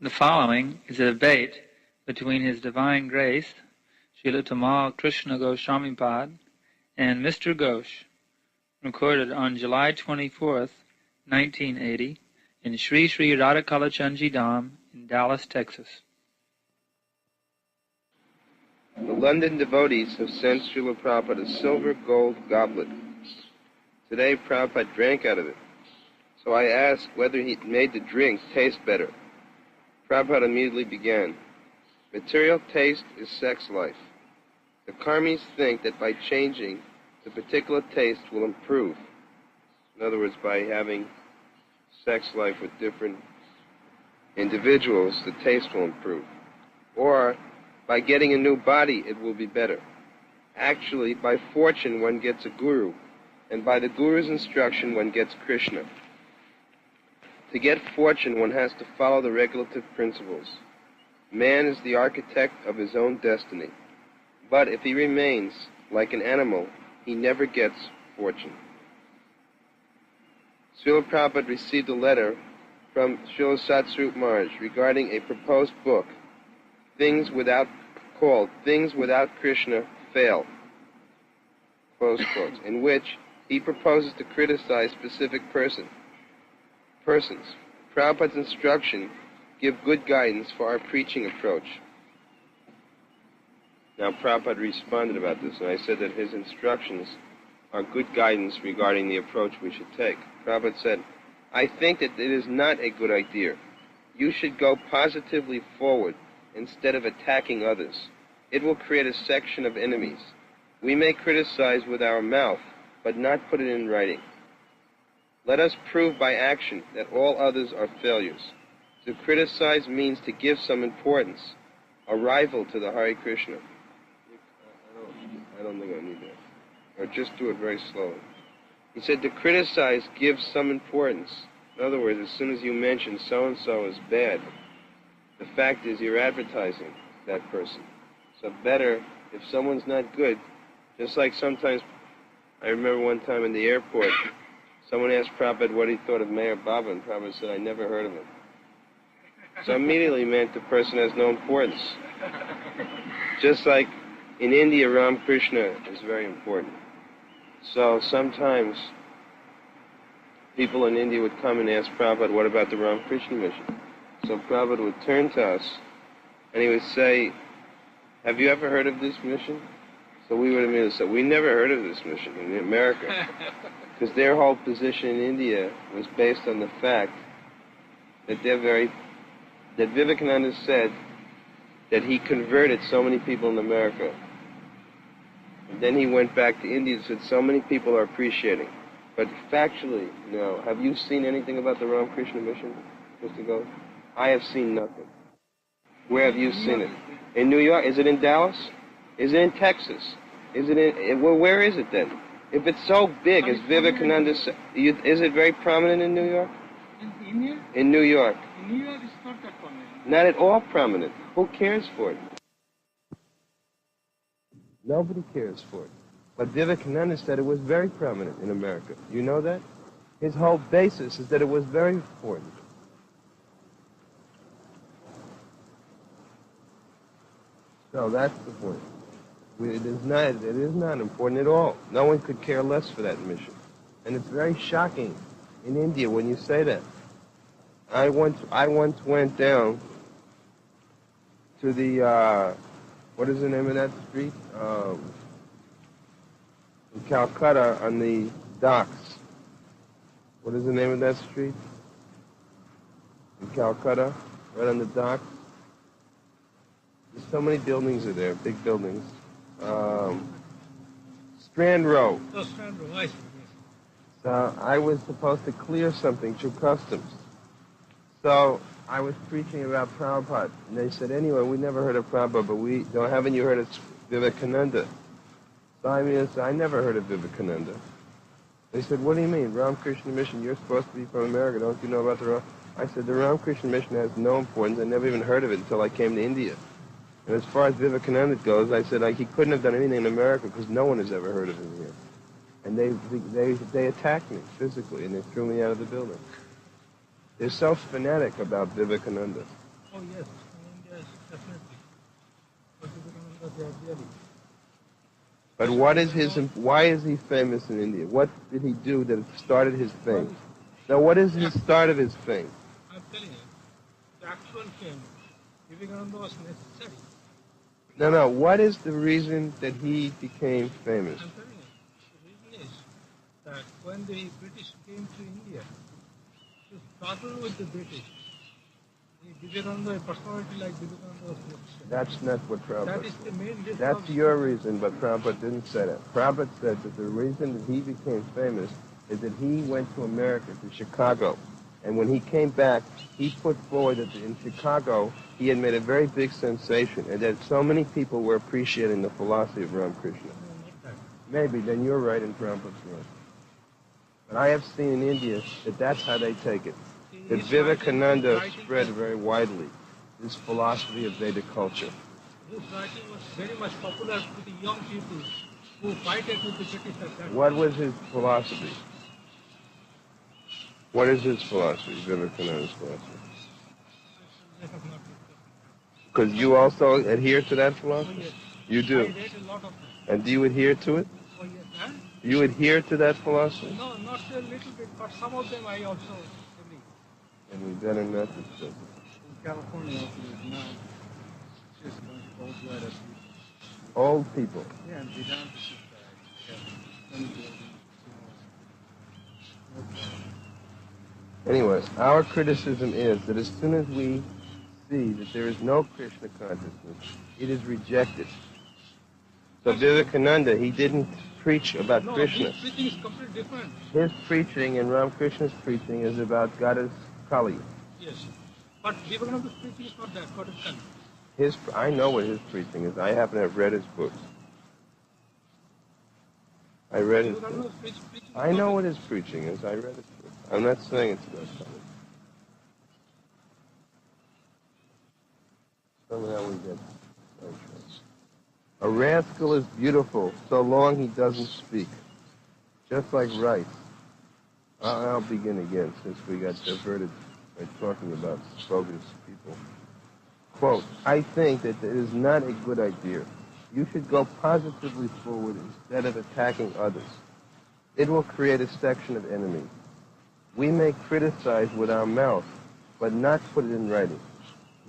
The following is a debate between His Divine Grace, Srila Tamal Krishna Goswamipad, and Mr. Ghosh, recorded on July 24th, 1980, in Sri Sri Radhakalachandji Dham in Dallas, Texas. The London devotees have sent Srila Prabhupada a silver gold goblet. Today Prabhupada drank out of it. So I asked whether he made the drink taste better. Prabhupada immediately began. Material taste is sex life. The karmis think that by changing, the particular taste will improve. In other words, by having sex life with different individuals, the taste will improve. Or, by getting a new body, it will be better. Actually, by fortune, one gets a guru, and by the guru's instruction, one gets Krishna. To get fortune, one has to follow the regulative principles. Man is the architect of his own destiny. But if he remains like an animal, he never gets fortune. Srila Prabhupada received a letter from Srila Satsvarup Maharaj regarding a proposed book, called Things Without Krishna Fail, close quotes, in which he proposes to criticize specific persons. Prabhupada's instruction give good guidance for our preaching approach. Now Prabhupada responded about this, and I said that his instructions are good guidance regarding the approach we should take. Prabhupada said, I think that it is not a good idea. You should go positively forward instead of attacking others. It will create a section of enemies. We may criticize with our mouth, but not put it in writing. Let us prove by action that all others are failures. To criticize means to give some importance, a rival to the Hare Krishna. I don't think I need that. Or just do it very slowly. He said to criticize gives some importance. In other words, as soon as you mention so-and-so is bad, the fact is you're advertising that person. So better, if someone's not good, just like sometimes, I remember one time in the airport, someone asked Prabhupada what he thought of Mayor Baba, and Prabhupada said, I never heard of him. So immediately meant the person has no importance. Just like in India, Ram Krishna is very important. So sometimes people in India would come and ask Prabhupada, what about the Ram Krishna mission? So Prabhupada would turn to us and he would say, have you ever heard of this mission? So we would immediately say, we never heard of this mission in America. Because their whole position in India was based on the fact that that Vivekananda said that he converted so many people in America. And then he went back to India and said so many people are appreciating. But factually, no. Have you seen anything about the Ramakrishna mission, Mr. Ghosh? I have seen nothing. Where have you seen it? In New York? Is it in Dallas? Is it in Texas? Is it in... Well, where is it then? If it's so big as Vivekananda said, is it very prominent in New York? In India? In New York. In New York, it's not that prominent. Not at all prominent. Who cares for it? Nobody cares for it. But Vivekananda said it was very prominent in America. You know that? His whole basis is that it was very important. So that's the point. It is not important at all. No one could care less for that mission. And it's very shocking in India when you say that. I once went down to the, what is the name of that street? In Calcutta on the docks. What is the name of that street? In Calcutta, right on the docks. There's so many buildings are there, big buildings. Strand Row. Oh, Strand Row, I see. So I was supposed to clear something through customs. So I was preaching about Prabhupada, and they said, anyway, we never heard of Prabhupada, but haven't you heard of Vivekananda? So I never heard of Vivekananda. They said, what do you mean, Ramakrishna Mission? You're supposed to be from America, don't you know about the Ram? I said, the Ramakrishna Mission has no importance. I never even heard of it until I came to India. And as far as Vivekananda goes, I said, he couldn't have done anything in America because no one has ever heard of him here. And they attacked me physically, and they threw me out of the building. They're so fanatic about Vivekananda. Oh, yes. In India, definitely. But Vivekananda, they are really... But why is he famous in India? What did he do that started his fame? Now, what is the start of his fame? I'm telling you, the actual fame, Vivekananda was necessary. No, what is the reason that he became famous? I'm telling you, the reason is that when the British came to India, to struggle with the British, Vivekananda, a personality like Vivekananda was necessary. That's not what Prabhupada That is the main reason. That's your reason, but Prabhupada didn't say that. Prabhupada said that the reason that he became famous is that he went to America, to Chicago. And when he came back, he put forward that in Chicago, he had made a very big sensation, and that so many people were appreciating the philosophy of Ramakrishna. No, not that. Maybe, then you're right and Prabhupada's right. But I have seen in India that that's how they take it. That Vivekananda spread very widely this philosophy of Vedic culture. His writing was very much popular with the young people who fight with the British at that time. What was his philosophy? What is his philosophy, Vivekananda's philosophy? I have not read Because you also adhere to that that. Oh, philosophy? yes. You I do. read a lot of them. And do you adhere to it? Oh, yes. Huh? You adhere to that philosophy? No, not a little bit, but some of them I also agree. And we better not discuss it. In California, also, there's now just a bunch of old white people. Old people. Yeah, and Vedanta is many buildings. Anyways, our criticism is that as soon as we see that there is no Krishna consciousness, it is rejected. So Vivekananda, he didn't preach about No, Krishna. his preaching is completely different. His preaching and Ramakrishna's preaching is about Goddess Kali. Yes. But Vivekananda's preaching is not that, God is Kali. I know what his preaching is. I happen to have read his books. I read his books. Vivekananda's preaching is I not know that. what his preaching is. I read his books. I'm not saying it's about Kali. Somehow we get sidetracked. A rascal is beautiful so long he doesn't speak. Just like rice. I'll begin again since we got diverted by talking about bogus people. Quote, I think that it is not a good idea. You should go positively forward instead of attacking others. It will create a section of enemies. We may criticize with our mouth, but not put it in writing.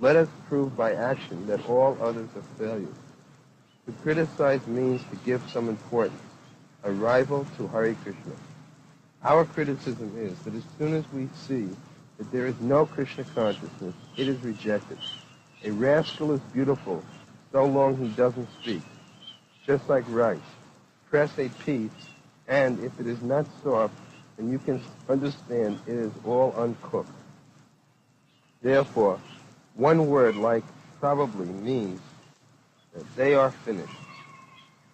Let us prove by action that all others are failures. To criticize means to give some importance, a rival to Hare Krishna. Our criticism is that as soon as we see that there is no Krishna consciousness, it is rejected. A rascal is beautiful so long he doesn't speak. Just like rice. Press a piece, and if it is not soft, then you can understand it is all uncooked. Therefore, one word like probably means that they are finished.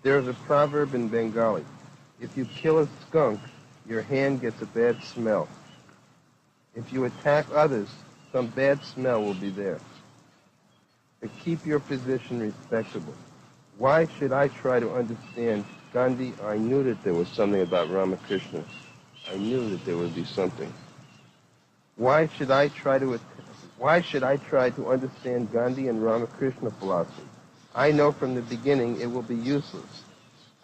There is a proverb in Bengali. If you kill a skunk, your hand gets a bad smell. If you attack others, some bad smell will be there. But keep your position respectable. Why should I try to understand Gandhi? I knew that there was something about Ramakrishna. I knew that there would be something. Why should I try to understand Gandhi and Ramakrishna philosophy? I know from the beginning it will be useless.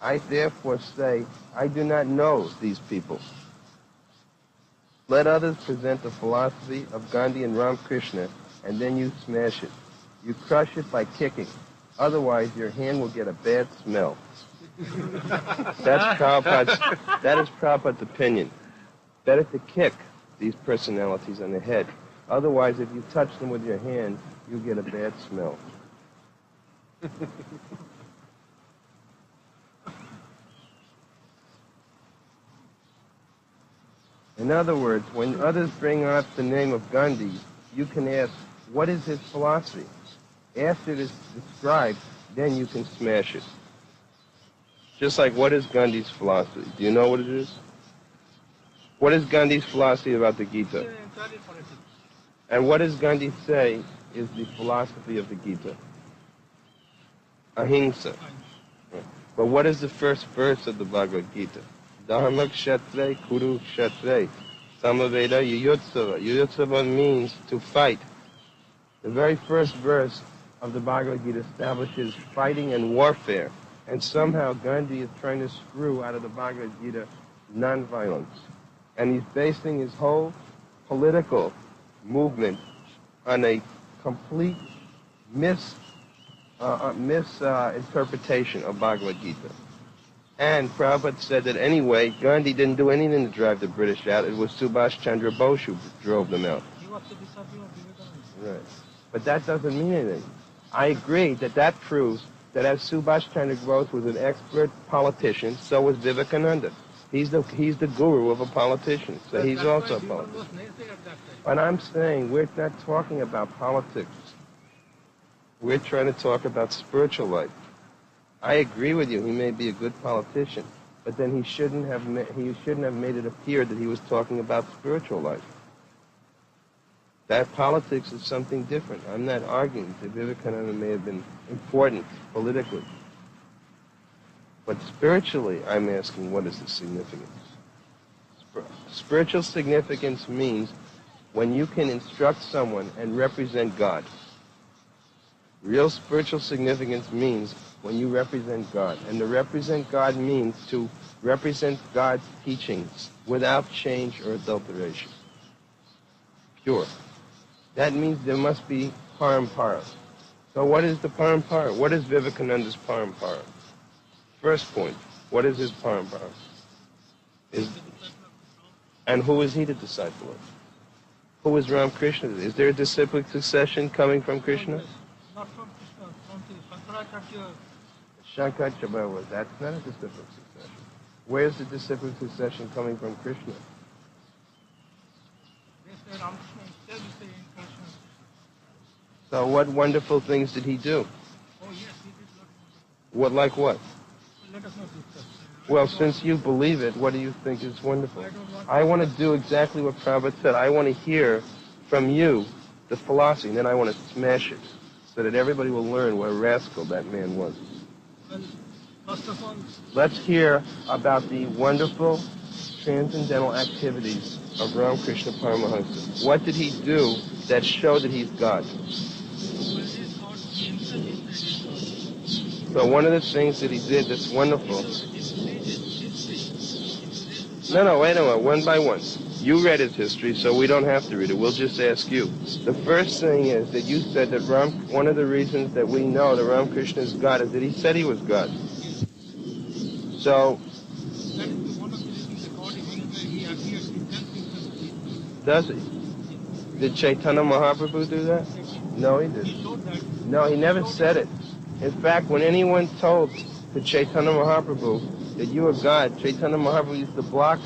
I therefore say, I do not know these people. Let others present the philosophy of Gandhi and Ramakrishna, and then you smash it. You crush it by kicking. Otherwise, your hand will get a bad smell. That is Prabhupada's opinion. Better to kick these personalities on the head. Otherwise, if you touch them with your hand, you get a bad smell. In other words, when others bring up the name of Gandhi, you can ask, what is his philosophy? After it is described, then you can smash it. Just like, what is Gandhi's philosophy? Do you know what it is? What is Gandhi's philosophy about the Gita? And what does Gandhi say is the philosophy of the Gita? Ahimsa. But what is the first verse of the Bhagavad Gita? Dharma kshetre kuru kshetre samaveda yuyutsava. Yuyutsava means to fight. The very first verse of the Bhagavad Gita establishes fighting and warfare. And somehow Gandhi is trying to screw out of the Bhagavad Gita nonviolence. And he's basing his whole political movement on a complete misinterpretation of Bhagavad Gita. And Prabhupada said that anyway, Gandhi didn't do anything to drive the British out. It was Subhash Chandra Bose who drove them out. He was the disciple of Vivekananda. Right. But that doesn't mean anything. I agree that proves that as Subhash Chandra Bose was an expert politician, so was Vivekananda. He's the guru of a politician, so he's also a politician. But I'm saying we're not talking about politics. We're trying to talk about spiritual life. I agree with you. He may be a good politician, but then he shouldn't have made it appear that he was talking about spiritual life. That politics is something different. I'm not arguing that Vivekananda may have been important politically. But spiritually, I'm asking, what is the significance? Spiritual significance means when you can instruct someone and represent God. Real spiritual significance means when you represent God. And to represent God means to represent God's teachings without change or adulteration. Pure. That means there must be parampara. So what is the parampara? What is Vivekananda's parampara? First point, what is his parampara? And who is he the disciple of? Who is Ramakrishna? Is there a disciplic succession coming from Krishna? Not from Krishna, from the Shankaracharya. Shankaracharya, that's not a disciplic succession. Where's the disciplic succession coming from Krishna? They say Ramakrishna himself is the incarnation. So what wonderful things did he do? Oh yes, he did lot. What, like what? Let us not discuss. Well, since you believe it, what do you think is wonderful? I want to do exactly what Prabhupada said. I want to hear from you the philosophy, and then I want to smash it so that everybody will learn what a rascal that man was. Well, first of all, Let's hear about the wonderful transcendental activities of Ramakrishna Paramahansa. What did he do that showed that he's God? So one of the things that he did that's wonderful... No, wait a minute, one by one. You read his history, so we don't have to read it. We'll just ask you. The first thing is that you said that one of the reasons that we know that Ramakrishna is God is that he said he was God. So, That is one of the reasons according whenever he appears, he tells himself. does he? Did Chaitanya Mahaprabhu do that? No, he He didn't. showed that. No, he never said it. In fact, when anyone told to Chaitanya Mahaprabhu that you are God, Chaitanya Mahaprabhu used to block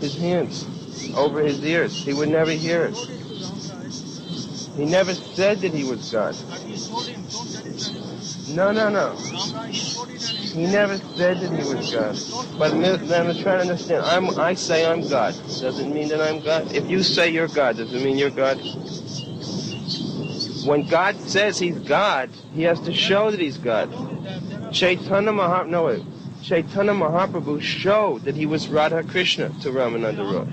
his hands over his ears. He would never hear it. He never said that he was God. But he showed him, don't satisfy him. No. Ramraj, he showed it and He never said that he was God. But I'm trying to understand. I say I'm God. Does it mean that I'm God? If you say you're God, does it mean you're God? When God says he's God, he has to show that he's God. Chaitanya Mahaprabhu showed that he was Radha Krishna to Ramananda Roy.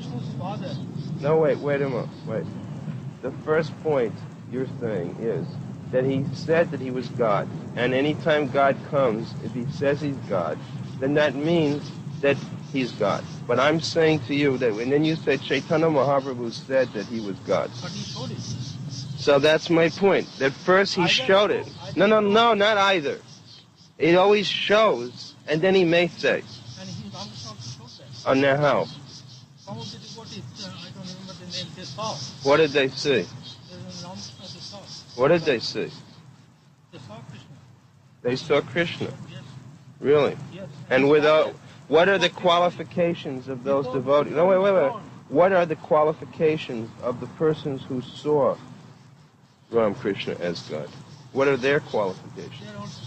No, wait a moment. Wait. The first point you're saying is that he said that he was God. And anytime God comes, if he says he's God, then that means that he's God. But I'm saying to you that, and then you said Chaitanya Mahaprabhu said that he was God. But he showed it. So that's my point. That first he showed it. No, not either. It always shows, and then he may say. And he also showed that. Oh, now how? Some of the devotees, I don't remember the name, they saw. What did they see? They saw. What did they see? They saw Krishna. They saw Krishna. Yes. Really? Yes. And without, what are the qualifications of those devotees? No, wait. What are the qualifications of the persons who saw Ramakrishna as God? What are their qualifications? They are also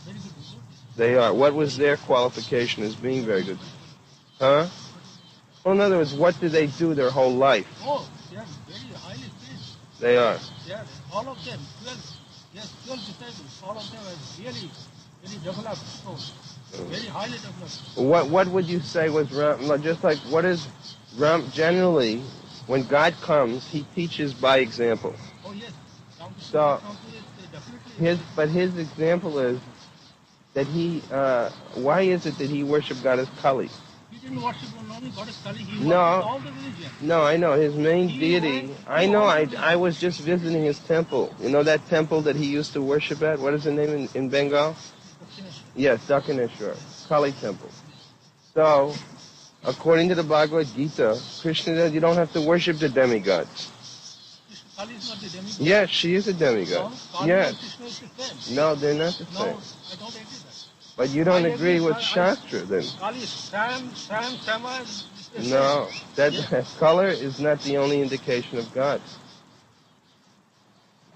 very good devotees. They are. What was their qualification as being very good? Huh? Well, in other words, what did they do their whole life? Oh, they are very highly trained. They are. They are, all of them, 12 disciples, all of them are really, very developed souls. Very highly developed. What would you say was just like what is generally when God comes, he teaches by example. Oh yes. So his example is that he why is it that he worshiped God as Kali? He didn't worship only God as Kali, he No. worshiped all the religions. No, I know his main deity. I know. I was just visiting his temple. You know that temple that he used to worship at. What is the name in Bengal? Yes, Dakshineshwar, Kali temple. So, according to the Bhagavad Gita, Krishna says you don't have to worship the demigods. Kali is not the demigod. Yes, she is a demigod. No, Kali Yes. and Krishna is the same. No, they're not the No, same. I don't agree that. But you don't I agree with I- Shastra then. Kali is Sam, Sama is the same. No, that Yeah. color is not the only indication of God.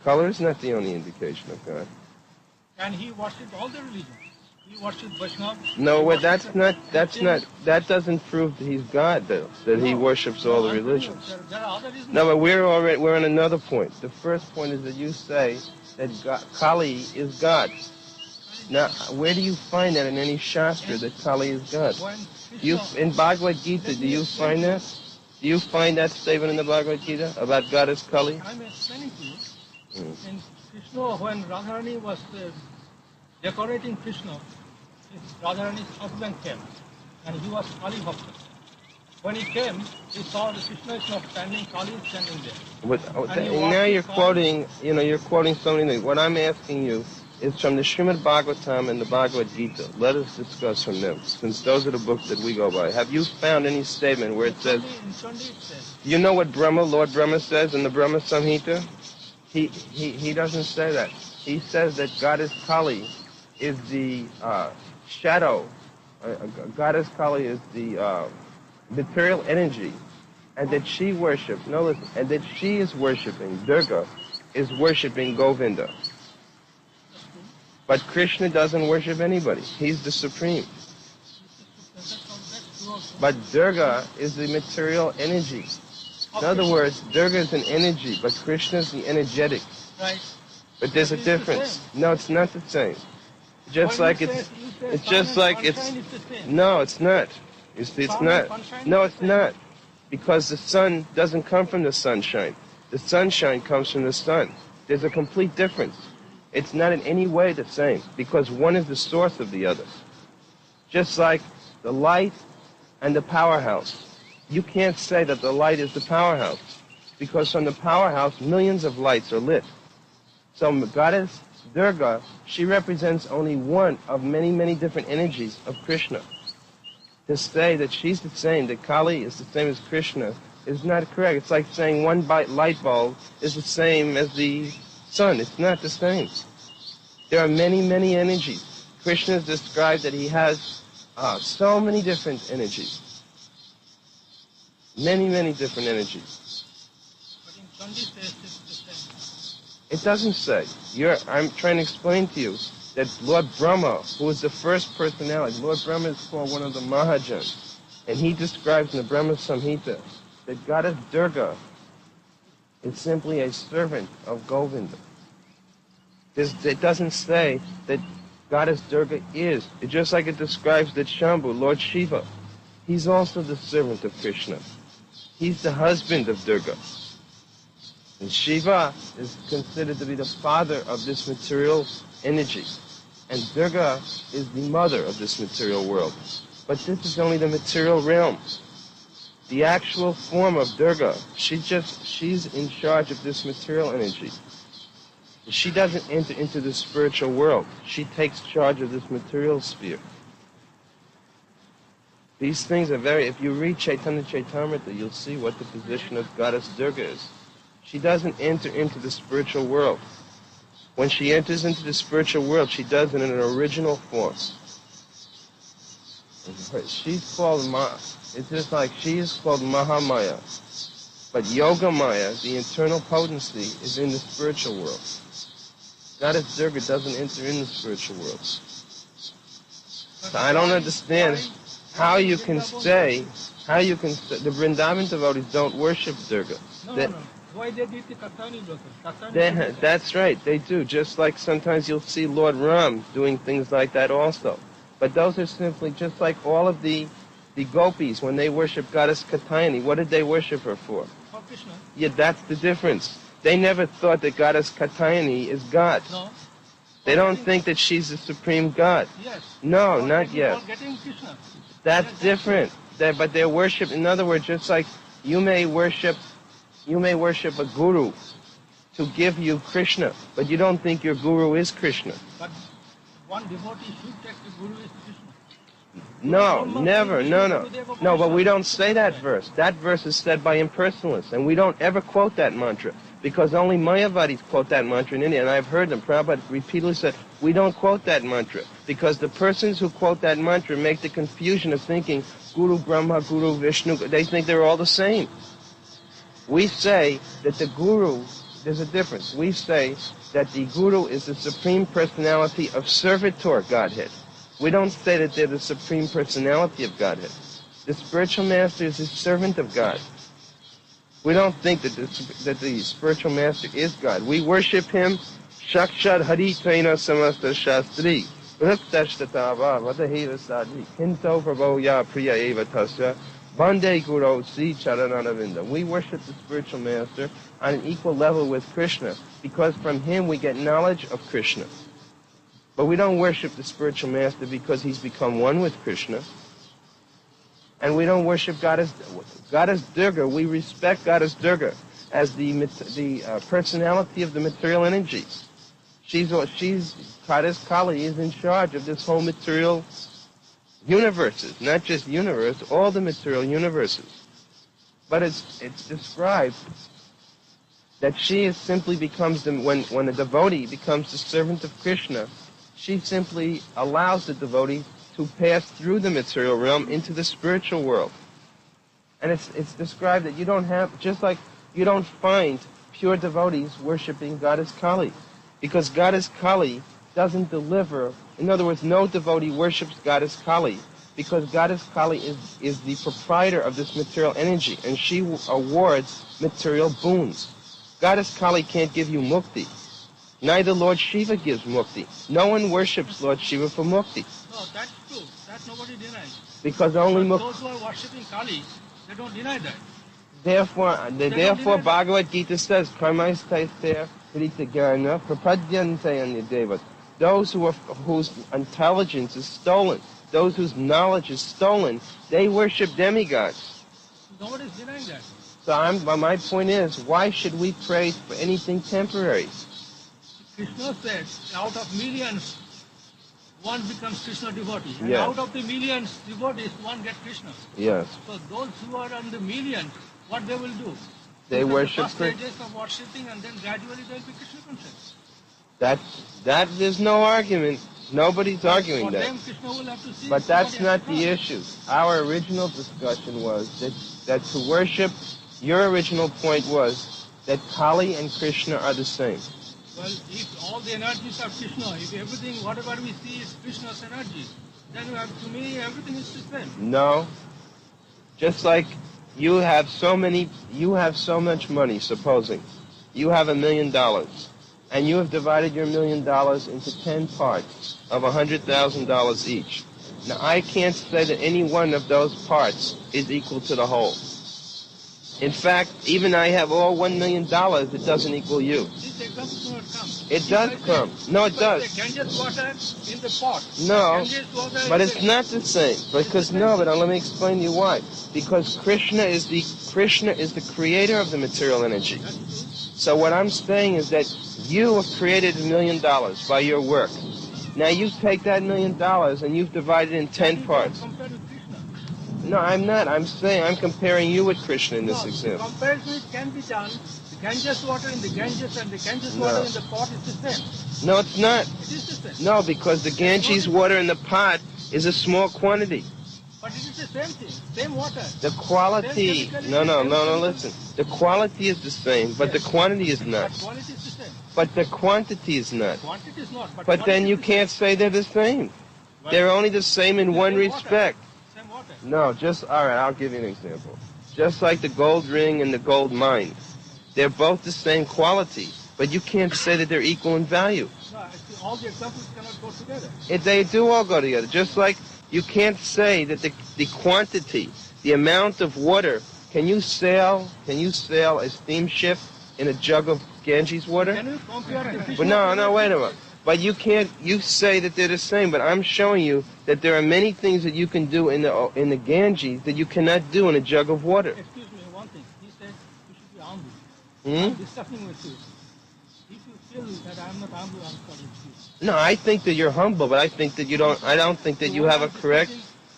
Color is not the only indication of God. And he worshipped all the religions. He worshipped Vaishnava. No, he well, that doesn't prove that he's God, though, that he worships all the religions. There are other reasons. No, but we're on another point. The first point is that you say that Kali is God. Now, where do you find that in any Shastra that Kali is God? When Krishna, In Bhagavad Gita, do you find that? Do you find that statement in the Bhagavad Gita about God as Kali? I'm explaining to you. In Krishna, when Radharani was decorating Krishna, Radharani's husband came, and he was Kali Bhakta. When he came, he saw that Krishna is not standing, Kali is standing there. But, And you now walk you're the quoting, you're quoting so many things. What I'm asking you is from the Srimad Bhagavatam and the Bhagavad Gita. Let us discuss from them, since those are the books that we go by. Have you found any statement where it says, In Chandi it says, you know what Lord Brahma says in the Brahma Samhita? He doesn't say that. He says that Goddess Kali is the shadow. Goddess Kali is the material energy, and that she worships. No, listen, and that she is worshiping. Durga is worshiping Govinda. But Krishna doesn't worship anybody. He's the supreme. But Durga is the material energy. In other words, Durga is an energy, but Krishna is the energetic. right? But there's a But it's the difference. same. No, it's not the same. Just When like you it's, say it's sun just and like sunshine, it's. the same. No, it's not. You see, it's Sun not. and sunshine No, is it's the same. not. Because the sun doesn't come from the sunshine. The sunshine comes from the sun. There's a complete difference. It's not in any way the same because one is the source of the other. Just like the light and the powerhouse. you can't say that the light is the powerhouse, because from the powerhouse, millions of lights are lit. So Goddess Durga, she represents only one of many, many different energies of Krishna. To say that she's the same, that Kali is the same as Krishna, is not correct. It's like saying one light bulb is the same as the sun. It's not the same. There are many, many energies. Krishna has described that he has so many different energies. Many, many different energies. But in Chandi says it's the same. It doesn't say. I'm trying to explain to you that Lord Brahma, who is the first personality, Lord Brahma is called one of the Mahajans, and he describes in the Brahma Samhita that Goddess Durga is simply a servant of Govinda. It doesn't say that Goddess Durga is. It's just like it describes that Shambhu, Lord Shiva, he's also the servant of Krishna. He's the husband of Durga. And Shiva is considered to be the father of this material energy. And Durga is the mother of this material world. But this is only the material realm. The actual form of Durga, she's in charge of this material energy. She doesn't enter into the spiritual world. She takes charge of this material sphere. These things are if you read Chaitanya Chaitamrita, you'll see what the position of Goddess Durga is. She doesn't enter into the spiritual world. When she enters into the spiritual world, she does it in an original form. She's called it's just like she is called Mahamaya. But Yoga Maya, the internal potency, is in the spiritual world. Goddess Durga doesn't enter in the spiritual world. So I don't understand how you can say the Vrindavan devotees don't worship Durga. No. Why they did the Katani brothers? That's right, they do. Just like sometimes you'll see Lord Ram doing things like that also. But those are simply just like all of the gopis when they worship Goddess Katayani. What did they worship her for? For Krishna. Yeah, that's the difference. They never thought that Goddess Katayani is God. No. They don't think that she's the supreme God. Yes. No, not yet. Getting Krishna. That's different. But they're worship. In other words, just like you may worship a guru to give you Krishna, but you don't think your guru is Krishna. But one devotee should take the guru is Krishna. No, never, no. No, but we don't say that verse. That verse is said by impersonalists, and we don't ever quote that mantra, because only Mayavadis quote that mantra in India, and I've heard them. Prabhupada repeatedly said, we don't quote that mantra, because the persons who quote that mantra make the confusion of thinking Guru Brahma, Guru Vishnu, they think they're all the same. We say that the guru, there's a difference. We say that the guru is the supreme personality of servitor Godhead. We don't say that they're the supreme personality of Godhead. The spiritual master is the servant of God. We don't think that the spiritual master is God. We worship him, Shakshad Hari Traina Samasta Shastri, Ruktashtava Vadahira Sadi, Kinto Prabhoya Priya Eva Tasya, Bande Guru Sri Charananavinda. We worship the spiritual master on an equal level with Krishna, because from him we get knowledge of Krishna. But we don't worship the spiritual master because he's become one with Krishna. And we don't worship Goddess Durga. We respect Goddess Durga as the personality of the material energy. Goddess Kali is in charge of this whole material universes, not just universe, all the material universes. But it's described that she simply becomes, when a devotee becomes the servant of Krishna, she simply allows the devotee to pass through the material realm into the spiritual world. And it's described that you don't find pure devotees worshiping Goddess Kali, because Goddess Kali doesn't deliver. In other words, no devotee worships Goddess Kali, because Goddess Kali is the proprietor of this material energy, and she awards material boons. Goddess Kali can't give you mukti. Neither Lord Shiva gives mukti. No one worships Lord Shiva for mukti. No, that's true. That nobody denies. Because only but those who are worshipping Kali, they don't deny that. Therefore Bhagavad Gita says, those whose intelligence is stolen, those whose knowledge is stolen, they worship demigods. Nobody is denying that. But my point is, why should we pray for anything temporary? Krishna said, out of millions, one becomes Krishna devotee. And Yes. out of the millions devotees, one gets Krishna. Yes. So those who are on the millions, what they will do? They worship the first Krishna. stages of worshipping, and then gradually they will be Krishna conscious. That there's no argument. Nobody's arguing For that. them, Krishna will have to see. But that's somebody not has the to issue. Our original discussion was that to worship, your original point was that Kali and Krishna are the same. Well, if all the energies are Krishna, if everything, whatever we see is Krishna's energy, then to me everything is the same. No. Just like you have so much money, supposing. You have $1 million. And you have divided your $1 million into 10 parts of $100,000 each. Now, I can't say that any one of those parts is equal to the whole. In fact, even I have all $1 million, it doesn't equal you. This example cannot come. It does come. No, it does. Ganges water in the pot. No, Ganges water but in it's the- not the same. Because no, but let me explain to you why. Because Krishna is the creator of the material energy. So what I'm saying is that you have created $1 million by your work. Now you take that $1 million and you've divided it in 10 parts. Compared with Krishna. No, I'm not. I'm saying I'm comparing you with Krishna in this No, example. comparison can be done. The Ganges water in the Ganges and the Ganges No. water in the pot is the same. No, it's not. It is the same. No, because the Ganges water in the pot is a small quantity. But it is the same thing, same water. The quality, no, listen. The quality is the same, but the quantity is not. But quality is the same. But the quantity is not. Quantity is not. But quality then you is the can't say they're the same. Well, They're only the same in one same water. respect. Same water. No, all right, I'll give you an example. Just like the gold ring and the gold mine. They're both the same quality, but you can't say that they're equal in value. No, actually, all the examples cannot go together. They do all go together. Just like you can't say that the quantity, the amount of water, can you sail a steamship in a jug of Ganges water? Can you compare the Krishna? But no, wait a minute. But you say that they're the same, but I'm showing you that there are many things that you can do in the Ganges that you cannot do in a jug of water. Excuse me, one thing. He said you should be humble. Hmm? I'm discussing with you. If you feel that I'm not humble, I'm sorry. Excuse. No, I think that you're humble, but I think that you don't. I don't think that you have a correct.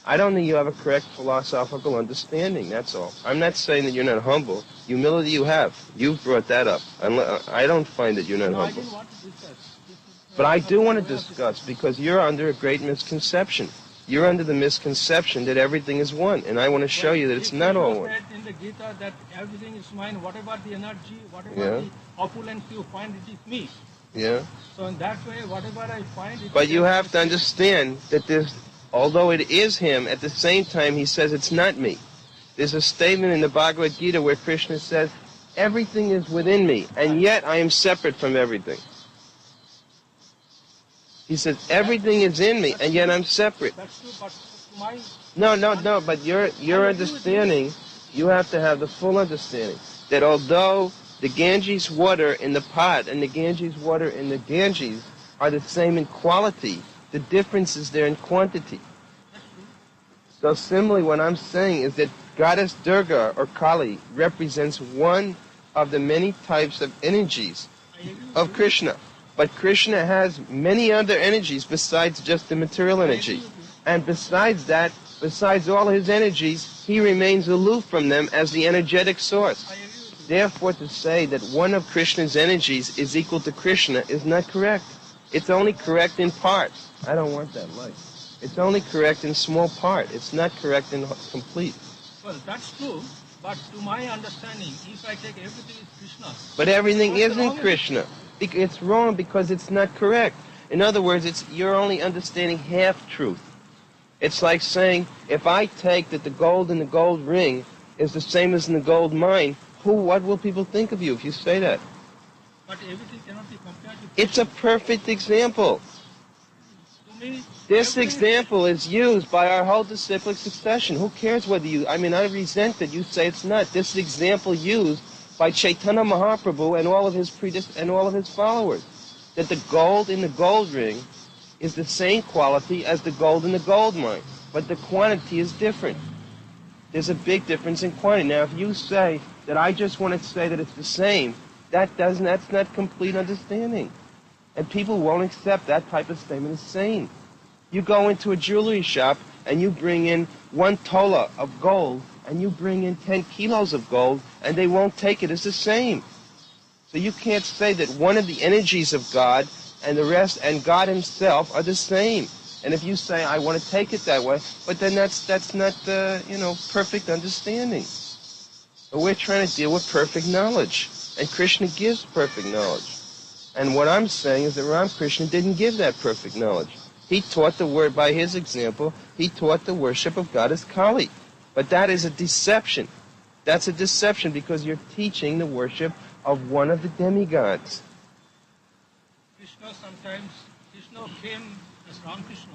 I don't think you have a correct philosophical understanding. That's all. I'm not saying that you're not humble. Humility you have. You've brought that up. I don't find that you're not No, I humble. didn't want to discuss. This is, But I do want to way of discuss because you're under a great misconception. You're under the misconception that everything is one, and I want to show you that it's not all one. said in the Gita that everything is mine, whatever the energy, whatever Yeah. the opulence you find, it is me. Yeah. So in that way, whatever I find, it But is you have to everything. understand that although it is him, at the same time he says it's not me. There's a statement in the Bhagavad Gita where Krishna says, everything is within me, and yet I am separate from everything. He says, everything is in me, and yet I'm separate. That's true, but to my No, but your understanding, you have to have the full understanding that although the Ganges water in the pot and the Ganges water in the Ganges are the same in quality, the difference is there in quantity. So similarly, what I'm saying is that Goddess Durga or Kali represents one of the many types of energies of Krishna. But Krishna has many other energies besides just the material energy. And besides that, besides all his energies, he remains aloof from them as the energetic source. Therefore, to say that one of Krishna's energies is equal to Krishna is not correct. It's only correct in part. I don't want that light. It's only correct in small part. It's not correct in complete. well, that's true. But to my understanding, if I take everything is Krishna, But everything what's wrong isn't with it? Krishna. It's wrong because it's not correct. In other words, you're only understanding half truth. It's like saying, if I take that the gold in the gold ring is the same as in the gold mine, what will people think of you if you say that? but everything cannot be compared with It's a perfect example. to me. This everything- example is used by our whole disciplic succession. Who cares whether I resent that you say it's not. This is example used by Chaitanya Mahaprabhu and all of his followers. That the gold in the gold ring is the same quality as the gold in the gold mine, but the quantity is different. There's a big difference in quantity. Now, if you say that I just want to say that it's the same, that's not complete understanding. And people won't accept that type of statement as sane. You go into a jewelry shop and you bring in 1 tola of gold and you bring in 10 kilos of gold and they won't take it as the same. So you can't say that one of the energies of God and the rest and God himself are the same. And if you say, I want to take it that way, but then that's not, perfect understanding. But we're trying to deal with perfect knowledge. And Krishna gives perfect knowledge. And what I'm saying is that Ramakrishna didn't give that perfect knowledge. He taught the word, by his example, he taught the worship of God as Kali. But that is a deception. That's a deception because you're teaching the worship of one of the demigods. Krishna came as Ramakrishna.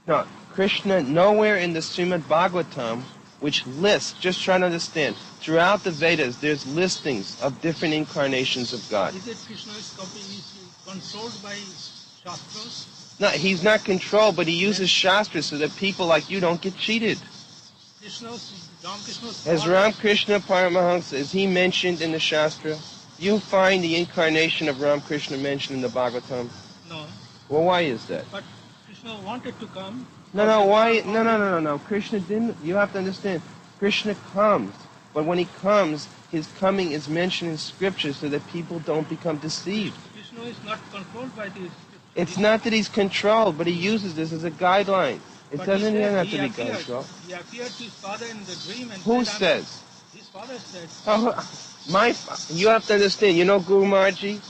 No, Krishna, nowhere in the Srimad Bhagavatam, which lists, just trying to understand, throughout the Vedas, there's listings of different incarnations of God. Is it Krishna is controlled by Shastras? No, he's not controlled, but he uses Shastras so that people like you don't get cheated. As Ramakrishna Paramahansa, is he mentioned in the Shastra? You find the incarnation of Ramakrishna mentioned in the Bhagavatam? No. Well, why is that? But Krishna wanted to come. No. Krishna didn't. You have to understand. Krishna comes. But when he comes, his coming is mentioned in Scripture so that people don't become deceived. Krishna is not controlled by this. It's not that he's controlled, but he uses this as a guideline. It doesn't have to be controlled. He appeared to his father in the dream and Who said, says? His father said. You have to understand. You know Guru Maharaji?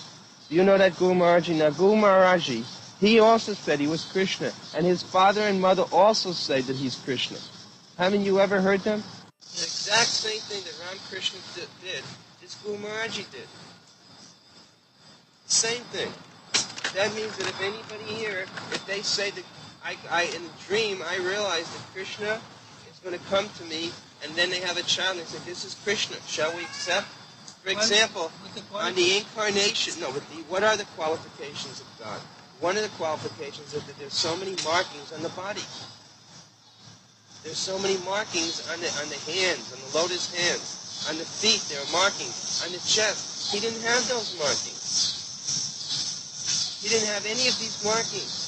You know that Guru Maharaji? Now, Guru Maharaji, he also said he was Krishna. And his father and mother also say that he's Krishna. Haven't you ever heard them? The exact same thing that Ramakrishna did, is Guru Maharaji did. Same thing. That means that if anybody here, if they say that I in a dream, I realize that Krishna is going to come to me, and then they have a child, and they say, this is Krishna. Shall we accept? For example, on the incarnation, what are the qualifications of God? One of the qualifications is that there's so many markings on the body. There's so many markings on the hands, on the lotus hands. On the feet, there are markings. On the chest, he didn't have those markings. He didn't have any of these markings.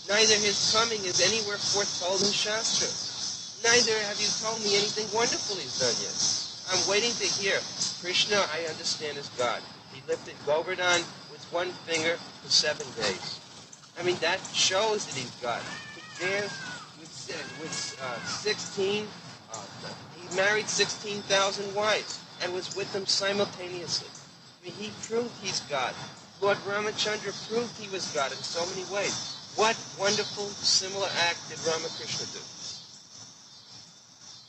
Neither his coming is anywhere foretold in Shastra. Neither have you told me anything wonderful he's done yet. I'm waiting to hear. Krishna, I understand, is God. He lifted Govardhan with one finger for 7 days. I mean, that shows that he's God. He danced with 16, he married 16,000 wives and was with them simultaneously. I mean, he proved he's God. Lord Ramachandra proved he was God in so many ways. What wonderful, similar act did Ramakrishna do?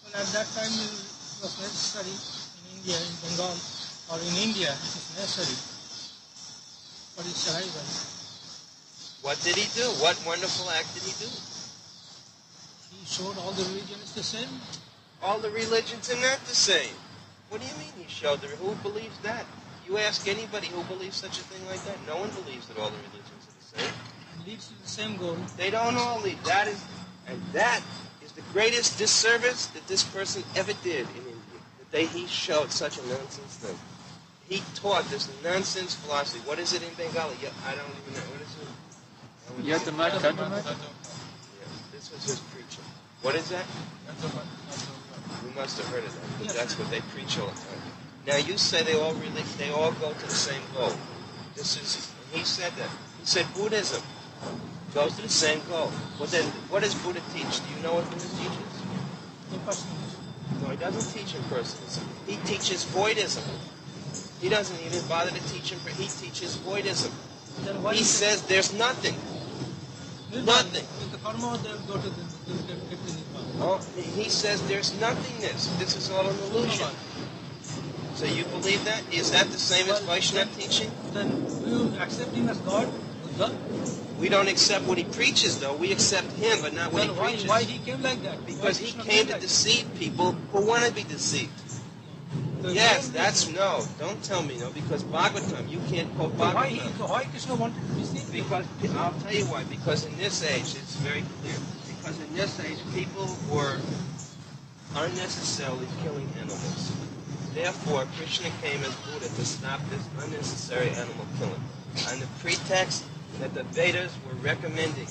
Well, at that time it was necessary in India, in Bengal, or in India, it is necessary for his survival. What did he do? What wonderful act did he do? He showed all the religions the same. All the religions are not the same. What do you mean he showed them? Who believes that? You ask anybody who believes such a thing like that. No one believes that all the religions are the same. It leads to the same goal. They don't all lead. That is the greatest disservice that this person ever did in India. He showed such a nonsense thing. He taught this nonsense philosophy. What is it in Bengali? I don't even know. What is it? You have to match. Yeah, this was his preaching. What is that? You must have heard of that, because that's what they preach all the time. Now you say they all go to the same goal. He said that. He said Buddhism goes to the same goal. Well then, what does Buddha teach? Do you know what Buddha teaches? Impersonalism. No, he doesn't teach impersonalism. He teaches voidism. He doesn't even bother to teach him. He teaches voidism. He says there's nothing. Nothing. With the karma, they'll go to the Oh, he says there's nothingness. This is all an illusion. So you believe that? Is that the same as Vaishnava teaching? Then you accept him as God, Buddha? We don't accept what he preaches, though. We accept him, but not what he preaches. Why he came like that? Because he came to deceive people who want to be deceived. Yes, no. Don't tell me no, because Bhagavatam, you can't quote Bhagavatam. Why Krishna wanted to deceive? Because, I'll tell you why. Because in this age, it's very clear. Because in this age, people were unnecessarily killing animals. Therefore, Krishna came as Buddha to stop this unnecessary animal killing, on the pretext that the Vedas were recommending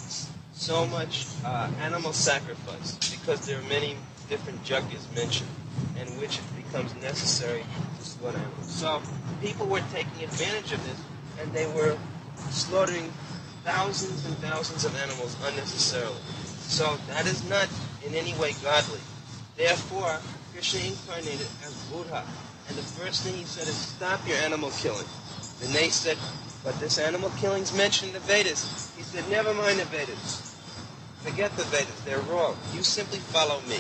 so much animal sacrifice, because there are many different yajnas mentioned, in which it becomes necessary to slaughter animals. So people were taking advantage of this, and they were slaughtering thousands and thousands of animals unnecessarily. So that is not in any way godly. Therefore, Krishna incarnated as Buddha, and the first thing he said is, stop your animal killing. And they said, but this animal killing is mentioned in the Vedas. He said, never mind the Vedas. Forget the Vedas, they're wrong. You simply follow me.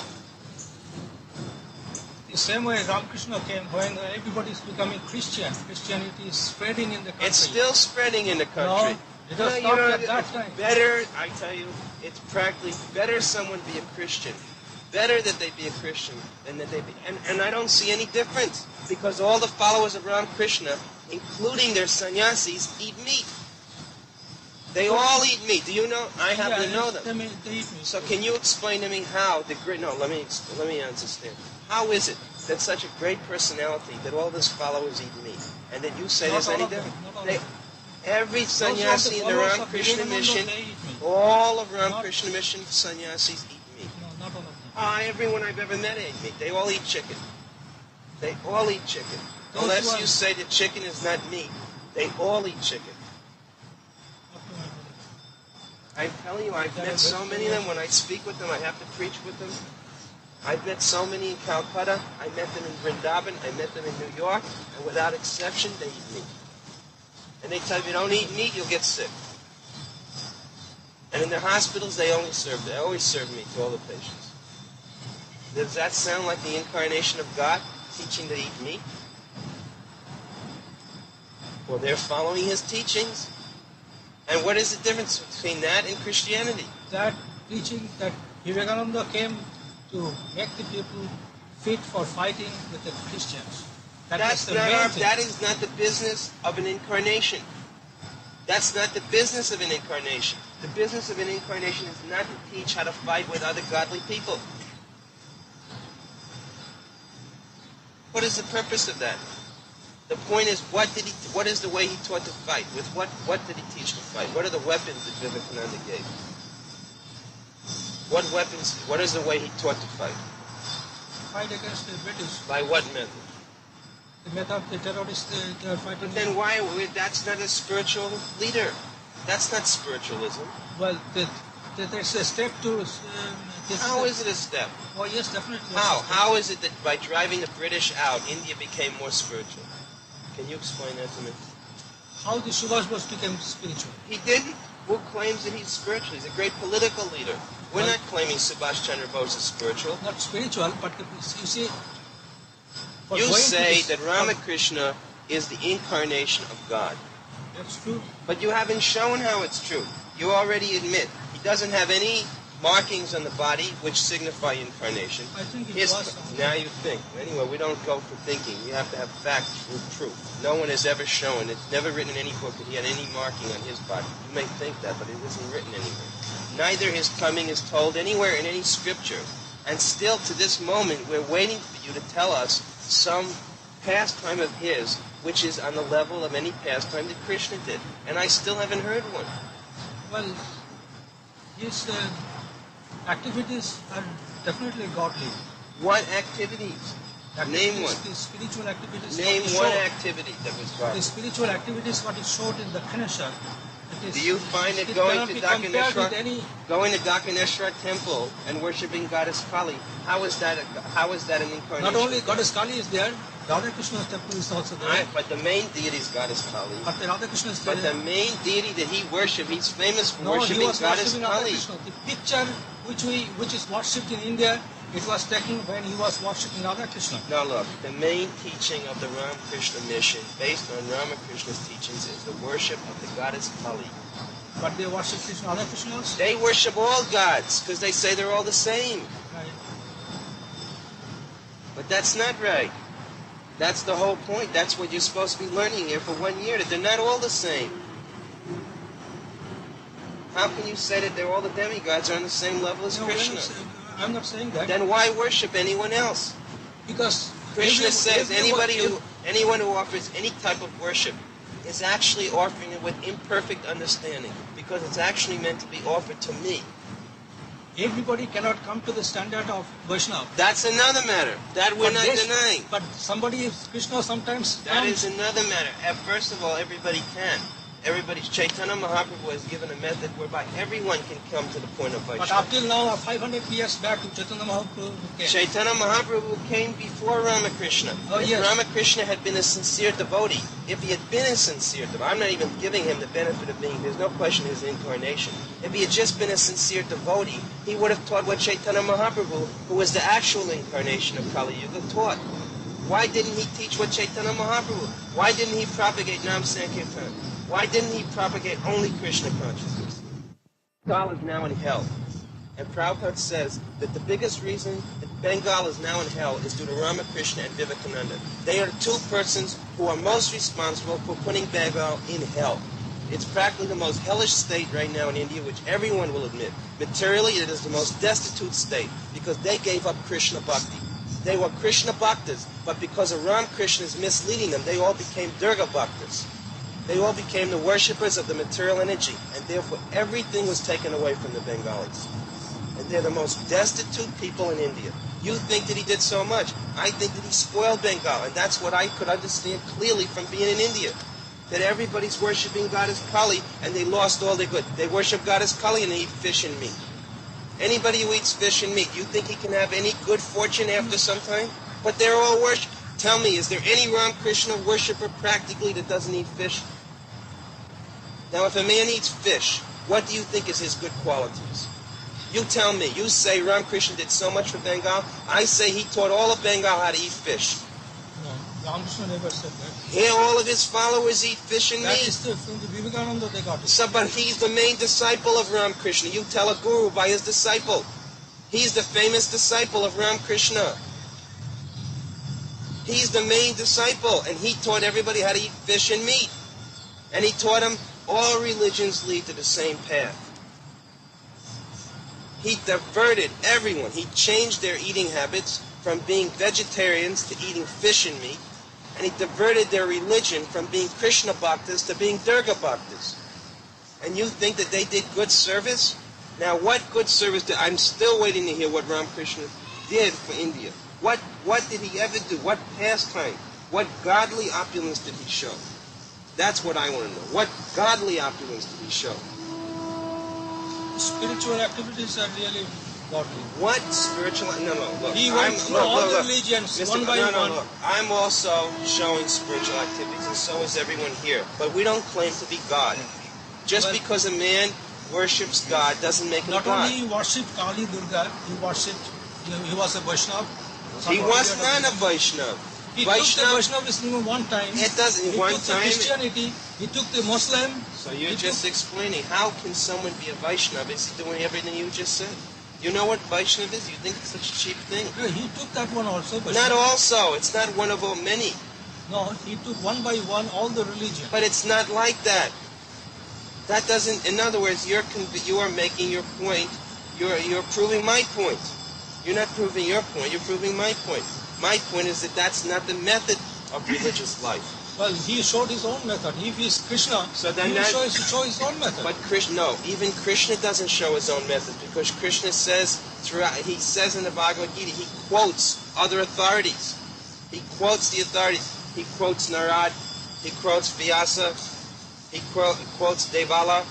The same way Ramakrishna came when everybody is becoming Christian. Christianity is spreading in the country. It's still spreading in the country. No, it has stopped at that time. Better, I tell you, it's practically better someone be a Christian. Better that they be a Christian than that they be. And I don't see any difference, because all the followers of Ramakrishna, including their sannyasis, eat meat. They all eat meat. Do you know? I happen to know them. They eat meat. So can you explain to me how the great? No, let me understand. How is it that such a great personality, that all his followers eat meat, and that you say there's any difference? Every sannyasi in the Ramakrishna mission, all of Ramakrishna mission sannyasis eat meat. No, not all of them. Everyone I've ever met ate meat. They all eat chicken. They all eat chicken. Unless you say that chicken is not meat, they all eat chicken. I'm telling you, I've met so many of them. When I speak with them, I have to preach with them. I've met so many in Calcutta. I met them in Vrindavan. I met them in New York. And without exception, they eat meat. And they tell you, if you don't eat meat, you'll get sick. And in their hospitals, they always serve meat to all the patients. Does that sound like the incarnation of God, teaching to eat meat? Well, they're following his teachings. And what is the difference between that and Christianity? That teaching that Vivekananda came to make the people fit for fighting with the Christians. That is not the business of an incarnation. That's not the business of an incarnation. The business of an incarnation is not to teach how to fight with other godly people. What is the purpose of that? The point is, what is the way he taught to fight? With what did he teach to fight? What are the weapons that Vivekananda gave? What weapons, what is the way he taught to fight? Fight against the British. By what method? The method of the terrorists, they are fighting. But then why, that's not a spiritual leader. That's not spiritualism. Well, there's a step to... How is it a step? Oh, yes, definitely. How? How is it that by driving the British out, India became more spiritual? Can you explain that to me? How the Subhash Bose became spiritual? He didn't. Who claims that he's spiritual? He's a great political leader. We're not claiming Subhash Chandra Bose is spiritual. Not spiritual, but you see... You say that Ramakrishna is the incarnation of God. That's true. But you haven't shown how it's true. You already admit he doesn't have any markings on the body which signify incarnation. I think it was. Now you think. Anyway, we don't go for thinking. We have to have fact and truth. No one has ever shown, it's never written in any book that he had any marking on his body. You may think that, but it isn't written anywhere. Neither his coming is told anywhere in any scripture. And still to this moment, we're waiting for you to tell us some pastime of his which is on the level of any pastime that Krishna did. And I still haven't heard one. Well, his activities are definitely godly. What activities? Name one. The spiritual activities. Name one activity that was godly. The spiritual activities what is showed in the Kanashar. Do you find that going to Dakaneshwar temple and worshipping Goddess Kali, how is that an incarnation? Not only Goddess Kali is there, Radha Krishna's temple is also there. Right, but the main deity is Goddess Kali. But the Radha Krishna is there. But the main deity that he worshipped, he's famous for worshipping Goddess Kali. The picture which is worshipped in India, it was taken when he was worshipping Radha Krishna. Now look, the main teaching of the Ramakrishna mission, based on Ramakrishna's teachings, is the worship of the Goddess Kali. But they worship Krishna, Radha Krishna also? They worship all gods, because they say they're all the same. Right. But that's not right. That's the whole point. That's what you're supposed to be learning here for 1 year, that they're not all the same. How can you say that they're all the demigods are on the same level as Krishna? I'm not saying that. Then why worship anyone else? Because Krishna says everyone- anyone who offers any type of worship is actually offering it with imperfect understanding, because it's actually meant to be offered to me. everybody cannot come to the standard of Vaishnava. That's another matter. That we're But not this- denying. But somebody is Krishna sometimes That comes. is another matter. First of all, everybody can. Chaitanya Mahaprabhu has given a method whereby everyone can come to the point of But Vaishnava. up till now, 500 years back, Chaitanya Mahaprabhu came. Chaitanya Mahaprabhu came before Ramakrishna. Oh, If yes. Ramakrishna had been a sincere devotee, if he had been a sincere devotee, I'm not even giving him the benefit of being, there's no question his incarnation. If he had just been a sincere devotee, he would have taught what Chaitanya Mahaprabhu, who was the actual incarnation of Kali Yuga, taught. Why didn't he teach what Chaitanya Mahaprabhu? Why didn't he propagate Nam Sankirtan? Why didn't he propagate only Krishna consciousness? Bengal is now in hell. And Prabhupada says that the biggest reason that Bengal is now in hell is due to Ramakrishna and Vivekananda. They are the two persons who are most responsible for putting Bengal in hell. It's practically the most hellish state right now in India, which everyone will admit. Materially, it is the most destitute state because they gave up Krishna Bhakti. They were Krishna Bhaktas, but because of Ramakrishna is misleading them, they all became Durga Bhaktas. They all became the worshippers of the material energy, and therefore everything was taken away from the Bengalis. And they're the most destitute people in India. You think that he did so much. I think that he spoiled Bengal, and that's what I could understand clearly from being in India. That everybody's worshipping Goddess Kali, and they lost all their good. They worship Goddess Kali, and they eat fish and meat. Anybody who eats fish and meat, you think he can have any good fortune after some time? But they're all worship. Tell me, is there any Ramakrishna worshipper practically that doesn't eat fish? Now, if a man eats fish, what do you think is his good qualities? You tell me. You say Ramakrishna did so much for Bengal. I say he taught all of Bengal how to eat fish. No, Ramakrishna never said that. Here, all of his followers eat fish and That meat. is from the Vivekananda they got it. So, but he's the main disciple of Ramakrishna. You tell a guru by his disciple. He's the famous disciple of Ramakrishna. He's the main disciple, and he taught everybody how to eat fish and meat. And he taught them all religions lead to the same path. He diverted everyone. He changed their eating habits from being vegetarians to eating fish and meat. And he diverted their religion from being Krishna Bhaktas to being Durga Bhaktas. And you think that they did good service? Now, what good service did... I'm still waiting to hear what Ramakrishna did for India. What did he ever do? What pastime? What godly opulence did he show? That's what I want to know. What godly opulence did he show? Spiritual activities are really godly. What spiritual... No, look. He went through all the religions, one by one. Look. I'm also showing spiritual activities, and so is everyone here. But we don't claim to be God. Just because a man worships God doesn't make him Not God. only he worshipped Kali Durga, he was a Vaishnava. He was not a Vaishnava. He took the Vaishnavism one time. It doesn't. He One took the time. Christianity. He took the Muslim. So you're just explaining how can someone be a Vaishnava? Is he doing everything you just said? You know what Vaishnava is? You think it's such a cheap thing? No, he took that one also. Not also. It's not one of many. No, he took one by one all the religion. But it's not like that. That doesn't. In other words, you are making your point. You're proving my point. You're not proving your point. You're proving my point. My point is that that's not the method of religious life. Well, he showed his own method. If he's Krishna, So then he will that- show his own method. But even Krishna doesn't show his own method, because Krishna says he says in the Bhagavad Gita, he quotes other authorities. He quotes the authorities. He quotes Narad. He quotes Vyasa. He quotes Devala.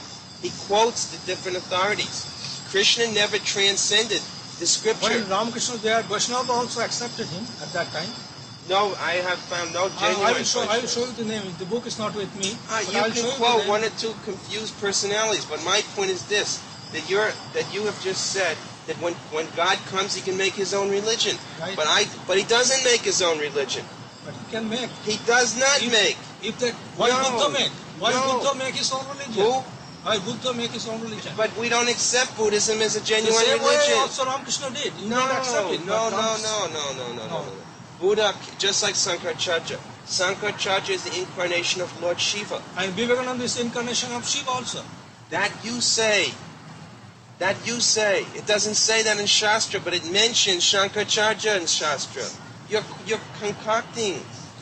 He quotes the different authorities. Krishna never transcended the scripture. When Ramakrishna there, Vaishnava also accepted him at that time. No, I have found no genuine I will show Vaishnava. you the name. The book is not with me. but You I'll can show you quote the name. one or two confused personalities, but my point is this: that you have just said that when God comes, He can make His own religion. Right. But He doesn't make His own religion. But he can make. He does not make. If that, why No. Buddha make? Why No. Buddha make his own religion? Who? Why Buddha make his own religion? But we don't accept Buddhism as a the genuine same way religion. also Ramakrishna did. He No, did not accept it. no. No. Buddha, just like Sankaracharya. Sankaracharya is the incarnation of Lord Shiva. And Vivekananda is the incarnation of Shiva also. That you say. That you say. It doesn't say that in Shastra, but it mentions Shankaracharya in Shastra. You're concocting.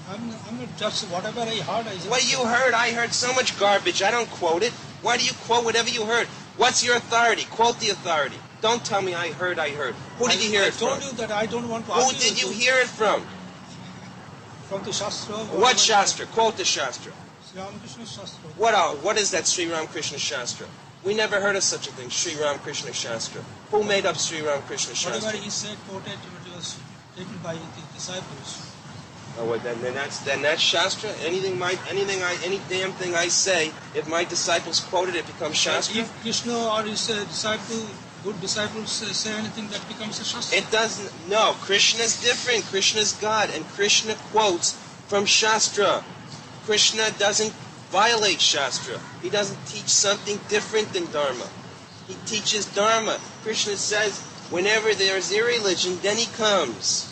I'm not just whatever I heard. What you heard, I heard so much garbage. I don't quote it. Why do you quote whatever you heard? What's your authority? Quote the authority. Don't tell me I heard. Who did you hear it from? I told you that I don't want to Who argue did with you hear it from? From the Shastra. What Shastra? Quote the Shastra. Sri Ramakrishna Shastra. What is that Sri Ramakrishna Shastra? We never heard of such a thing, Sri Ramakrishna Shastra. Who made up Sri Ramakrishna Shastra? Whatever he said, quoted, it was taken by the disciples. Oh, well, then that's Shastra. Any damn thing I say, if my disciples quote it, it becomes Shastra. If Krishna or his good disciples say anything, that becomes a Shastra. It doesn't. No, Krishna's different. Krishna's God, and Krishna quotes from Shastra. Krishna doesn't violate Shastra. He doesn't teach something different than Dharma. He teaches Dharma. Krishna says, whenever there is irreligion, then he comes.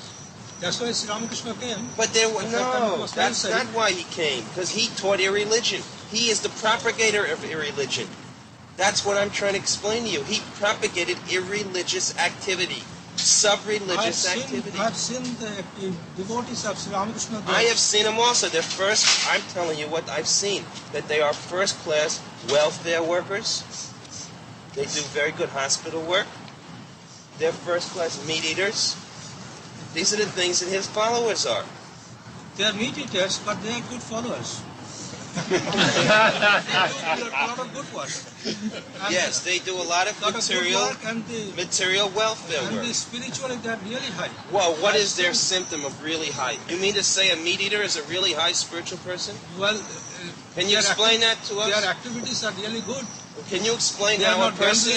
That's why Sri Ramakrishna came. But that's not why he came, because he taught irreligion. He is the propagator of irreligion. That's what I'm trying to explain to you. He propagated irreligious activity, sub-religious activity. I've seen the devotees of Sri Ramakrishna. I have seen them also. I'm telling you what I've seen, that they are first-class welfare workers. They do very good hospital work. They're first-class meat eaters. These are the things that his followers are. They are meat eaters, but they are good followers. They do a lot of good work. Yes, they do a lot of material welfare work. And spiritually, they are really high. Well, what is their symptom of really high? You mean to say a meat eater is a really high spiritual person? Well, can you explain that to us? Their activities are really good. Can you explain how a person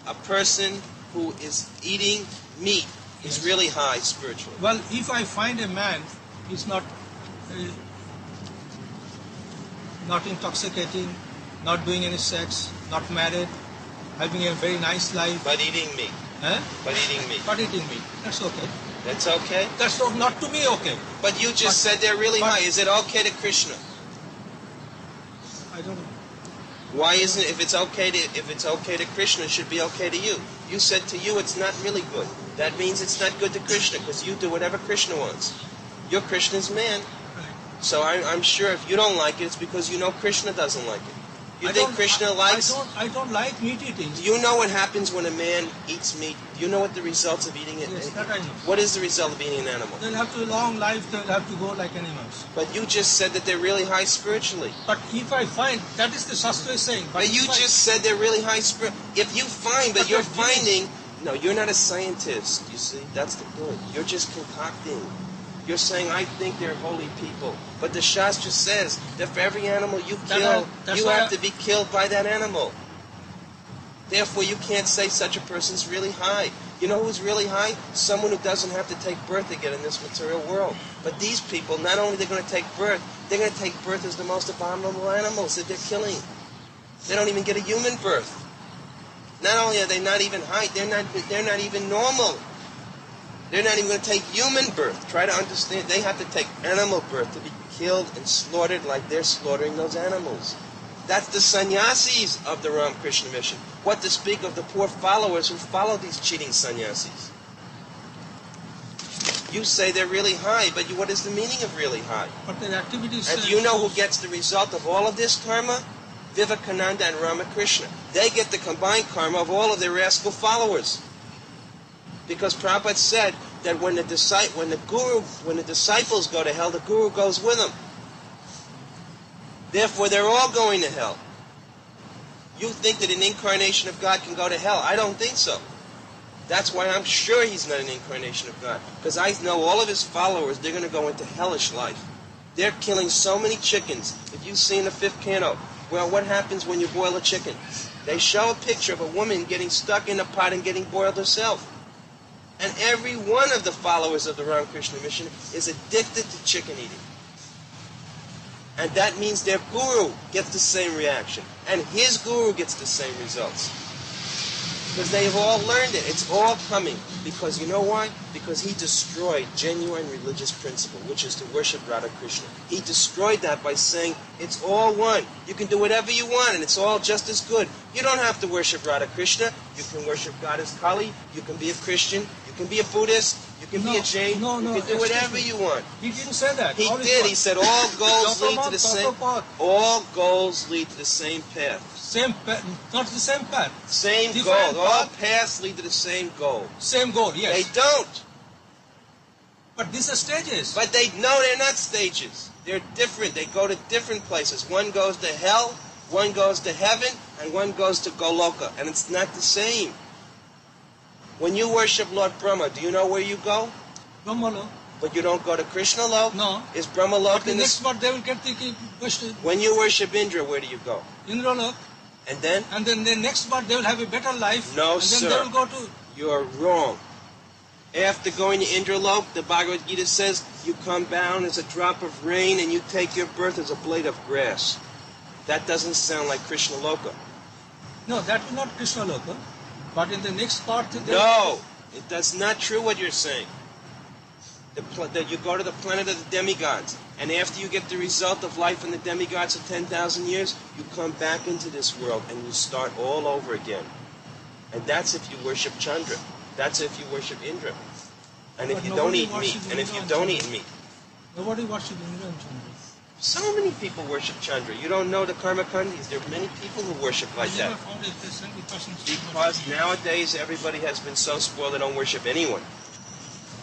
a person who is eating meat is really high spiritually? Well, if I find a man is not intoxicating, not doing any sex, not married, having a very nice life. But eating meat. Huh? But eating meat. But eating meat. That's okay. That's okay? That's not to me okay. But you just said they're really high. Is it okay to Krishna? I don't know. Why isn't it? If it's okay to Krishna, it should be okay to you. You said to you it's not really good. That means it's not good to Krishna because you do whatever Krishna wants. You're Krishna's man. So I'm sure if you don't like it, it's because you know Krishna doesn't like it. You think Krishna likes... I don't like meat eating. Do you know what happens when a man eats meat? Do you know what the results of eating it? Yes, that I know. What is the result of eating an animal? They'll have to long life, they'll have to go like animals. But you just said that they're really high spiritually. But if I find, that is the Shastra is saying. But you just said they're really high spiritually. If you find, but you're finding... No, you're not a scientist, you see. That's the point. You're just concocting. You're saying, I think they're holy people. But the Shastra says that for every animal you kill, you have to be killed by that animal. Therefore, you can't say such a person's really high. You know who's really high? Someone who doesn't have to take birth to get in this material world. But these people, not only they're going to take birth, they're going to take birth as the most abominable animals that they're killing. They don't even get a human birth. Not only are they not even high, they're not even normal. They're not even going to take human birth. Try to understand. They have to take animal birth to be killed and slaughtered like they're slaughtering those animals. That's the sannyasis of the Ramakrishna mission. What to speak of the poor followers who follow these cheating sannyasis. You say they're really high, but what is the meaning of really high? But their activities... And do you know who gets the result of all of this karma? Vivekananda and Ramakrishna. They get the combined karma of all of their rascal followers. Because Prabhupada said that when the disciples go to hell, the guru goes with them. Therefore, they're all going to hell. You think that an incarnation of God can go to hell? I don't think so. That's why I'm sure he's not an incarnation of God. Because I know all of his followers, they're going to go into hellish life. They're killing so many chickens. If you've seen the 5th canto, well, what happens when you boil a chicken? They show a picture of a woman getting stuck in a pot and getting boiled herself. And every one of the followers of the Ramakrishna mission is addicted to chicken eating. And that means their guru gets the same reaction. And his guru gets the same results. Because they've all learned it. It's all coming. Because you know why? because he destroyed genuine religious principle, which is to worship Radha Krishna. He destroyed that by saying, it's all one. You can do whatever you want, and it's all just as good. You don't have to worship Radha Krishna. You can worship Goddess Kali. You can be a Christian. You can be a Buddhist. You can be a Jain. You can do whatever you want. He didn't say that. He did. He said all goals lead to the same. All goals lead to the same path. Same path, not the same path. Same Different goal. All path. paths lead to the same goal. Same goal, yes. They don't. But these are stages. But they're not stages. They're different. They go to different places. One goes to hell, one goes to heaven, and one goes to Goloka. And it's not the same. When you worship Lord Brahma, do you know where you go? Brahmalok. But you don't go to Krishna Lok? No. Is Brahma Lok But in the this? next part they will get the question. When you worship Indra, where do you go? Indralok. And then? And then the next part they will have a better life. No, and then sir. they will go to. You're wrong. After going to Indralok, the Bhagavad Gita says, you come down as a drop of rain and you take your birth as a blade of grass. That doesn't sound like Krishna Loka. No, that is not Krishna Loka. But in the next part. No, that's not true what you're saying. You go to the planet of the demigods, and after you get the result of life in the demigods of 10,000 years, you come back into this world and you start all over again. And that's if you worship Chandra. That's if you worship Indra. And if But you don't nobody eat meat. worships And if you Indra don't and eat meat. Nobody worships Indra and Chandra. So many people worship Chandra. You don't know the Karma Kandis. There are many people who worship like I that. never found a single person. Because nowadays everybody has been so spoiled they don't worship anyone.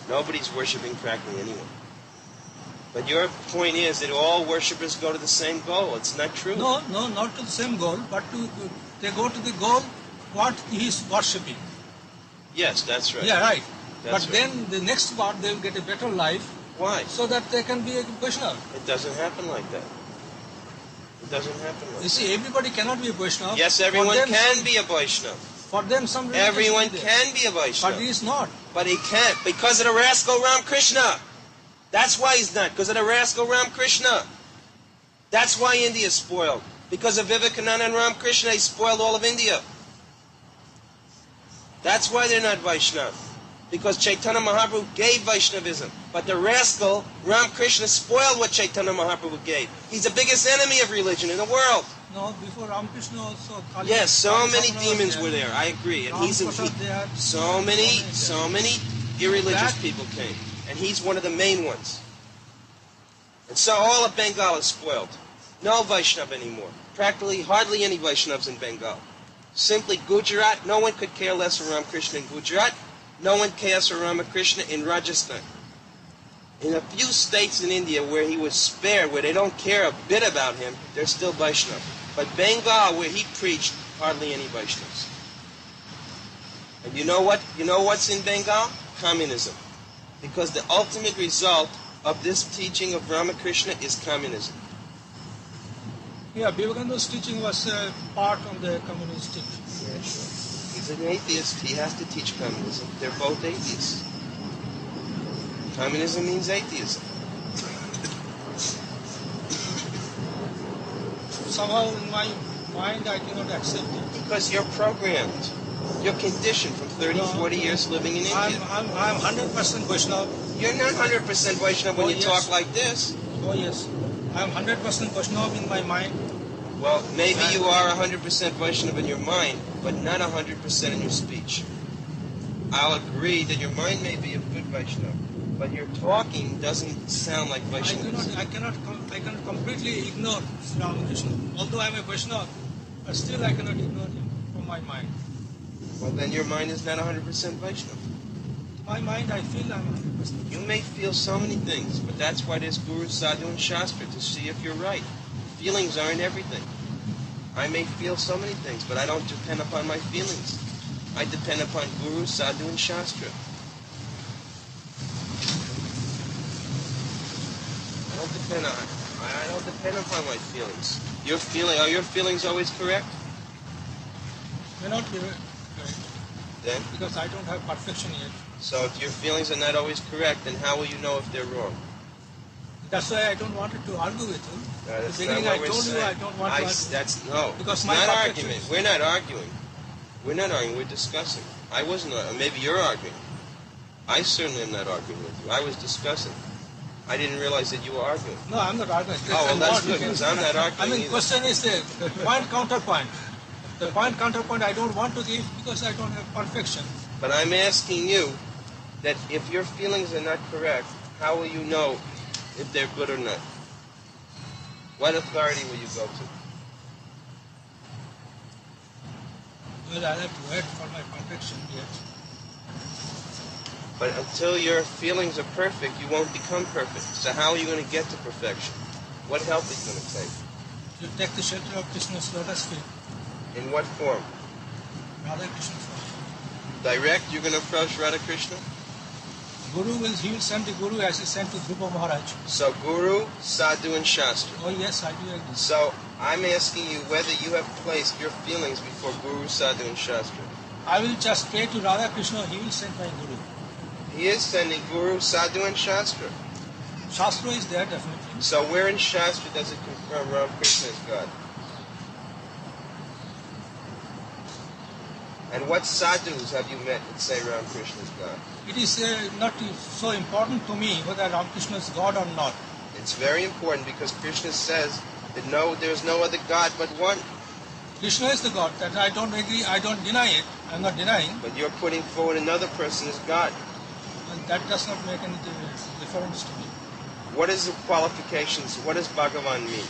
Nobody's worshiping practically anyone. But your point is that all worshippers go to the same goal. It's not true. No, not to the same goal, but they go to the goal what he is worshipping. Yes, that's right. Yeah, right. That's But right. then the next part they will get a better life. Why? So that they can be a Vaishnava. It doesn't happen like that. It doesn't happen like You see, everybody cannot be a Vaishnava. that. Yes, everyone can be a Vaishnava. For them, some religion Everyone is there. can be a Vaishnava. But he is not. But he can't because of the rascal Ram Krishna. That's why he's not, because of the rascal Ram Krishna. That's why India is spoiled. Because of Vivekananda and Ram Krishna, he spoiled all of India. That's why they're not Vaishnava. Because Chaitanya Mahaprabhu gave Vaishnavism. But the rascal Ram Krishna spoiled what Chaitanya Mahaprabhu gave. He's the biggest enemy of religion in the world. No, before Ramakrishna also. Kali- Yes, so Kali many Samana was demons there. were there. I agree. And he's Ram Prasad there. so many irreligious That- people came. And he's one of the main ones. And so all of Bengal is spoiled. No Vaishnava anymore. Practically hardly any Vaishnavas in Bengal. Simply Gujarat. No one could care less for Ramakrishna in Gujarat. No one cares for Ramakrishna in Rajasthan. In a few states in India where he was spared, where they don't care a bit about him, they're still Vaishnava. But Bengal, where he preached, hardly any Vaishnavas. And you know what? You know what's in Bengal? Communism. Because the ultimate result of this teaching of Ramakrishna is communism. Yeah, Vivekananda's teaching was part of the communist teaching. Yeah, sure. He's an atheist. He has to teach communism. They're both atheists. Communism means atheism. Somehow in my mind I cannot accept it. Because you're programmed. You're conditioned from 30, 40 years living in India. I'm 100% Vaishnava. You're not 100% Vaishnava when Oh, you yes. talk like this. Oh yes, I'm 100% Vaishnava in my mind. Well, maybe you are 100% Vaishnava in your mind, but not 100% in your speech. I'll agree that your mind may be a good Vaishnava, but your talking doesn't sound like Vaishnava. I cannot completely ignore Sri Ramakrishna. Although I'm a Vaishnava, but still I cannot ignore him from my mind. Well, then your mind is not 100% Vaishnava. My mind, I feel I'm 100%. You may feel so many things, but that's why there's Guru, Sadhu, and Shastra, to see if you're right. Feelings aren't everything. I may feel so many things, but I don't depend upon my feelings. I depend upon Guru, Sadhu, and Shastra. I don't depend upon my feelings. Are your feelings always correct? May not be correct, Then? because I don't have perfection yet. So if your feelings are not always correct, then how will you know if they're wrong? That's why I don't want to argue with you. That's the beginning not I what we're told you saying. I don't want to argue. Because It's my not perfection argument. is- We're not arguing. We're not arguing. We're discussing. I wasn't. Maybe you're arguing. I certainly am not arguing with you. I was discussing. I didn't realize that you were arguing. No, I'm not arguing. Oh, well, that's good, because I'm not arguing I mean, either. question is the point counterpoint. The point counterpoint I don't want to give because I don't have perfection. But I'm asking you that if your feelings are not correct, how will you know if they're good or not? What authority will you go to? Well, I'll have to wait for my perfection yet. But until your feelings are perfect, you won't become perfect. So how are you going to get to perfection? What help is going to take? You take the shelter of Krishna's lotus feet. In what form? Radha Krishna form. Direct, you're going to approach Radha Krishna? He will send the Guru as he sent to Dhruva Maharaj. So Guru, Sadhu, and Shastra. Oh yes, I do agree. So I'm asking you whether you have placed your feelings before Guru, Sadhu, and Shastra. I will just pray to Radha Krishna, he will send my Guru. He is sending Guru, Sadhu, and Shastra. Shastra is there definitely. So where in Shastra does it confirm Ram Krishna is God? And what sadhus have you met that say Ram Krishna is God? It is not so important to me whether Ramakrishna is God or not. It's very important because Krishna says that there's no other God but one. Krishna is the God. That I don't agree, I don't deny it. I'm not denying. But you're putting forward another person as God. And that does not make any difference to me. What is the qualifications? What does Bhagavan mean?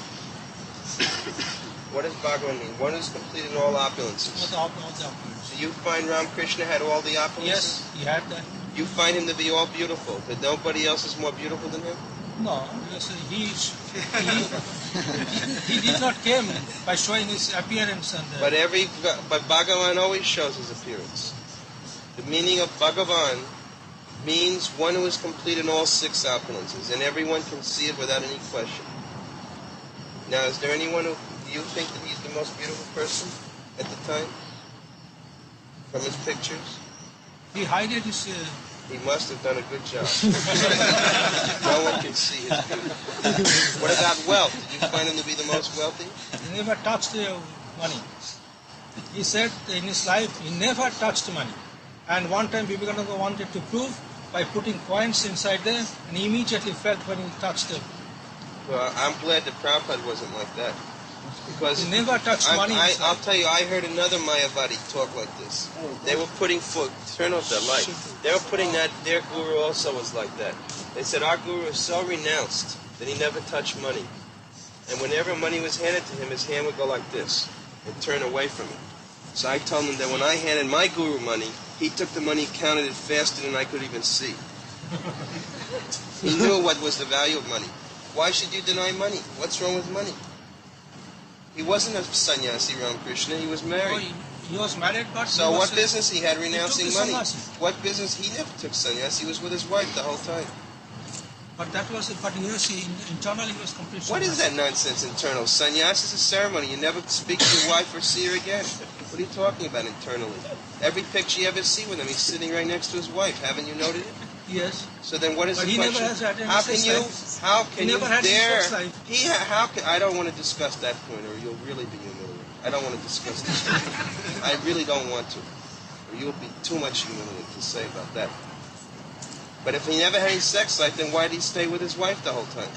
What does Bhagavan mean? One who's completed all opulences. All the opulences. Do you find Ram Krishna had all the opulences? Yes, he had that. You find him to be all beautiful. That nobody else is more beautiful than him? No, yes, he did not came by showing his appearance and. But Bhagavan always shows his appearance. The meaning of Bhagavan means one who has completed all 6 opulences, and everyone can see it without any question. Now, is there anyone who do you think that he's the most beautiful person at the time? From his pictures? He hided his. He must have done a good job. No one can see his beauty. What about wealth? Did you find him to be the most wealthy? He never touched money. He said in his life he never touched money. And one time Vivekananda wanted to prove by putting coins inside there, and he immediately felt when he touched them. Well, I'm glad that Prabhupada wasn't like that. Because he never touched money. I'll tell you, I heard another Mayavadi talk like this. They were putting turn off that light. They were putting that, their guru also was like that. They said, our guru is so renounced that he never touched money. And whenever money was handed to him, his hand would go like this and turn away from it. So I told him that when I handed my guru money, he took the money, counted it faster than I could even see. He knew what was the value of money. Why should you deny money? What's wrong with money? He wasn't a sannyasi, Ramakrishna. He was married. Oh, he was married, but so what business he had renouncing money? Sannyasi. What business? He never took sannyas. He was with his wife the whole time. But that was, internally he was completely. What is that nonsense, internal? Sannyas is a ceremony. You never speak to your wife or see her again. What are you talking about internally? Every picture you ever see with him, he's sitting right next to his wife. Haven't you noted it? Yes. So then what is but the he question? Never has had any how can you, life. how can he you never had dare, sex life. I don't want to discuss that point, or you'll really be humiliated. I don't want to discuss this. I really don't want to. Or you'll be too much humiliated to say about that. But if he never had any sex life, then why did he stay with his wife the whole time?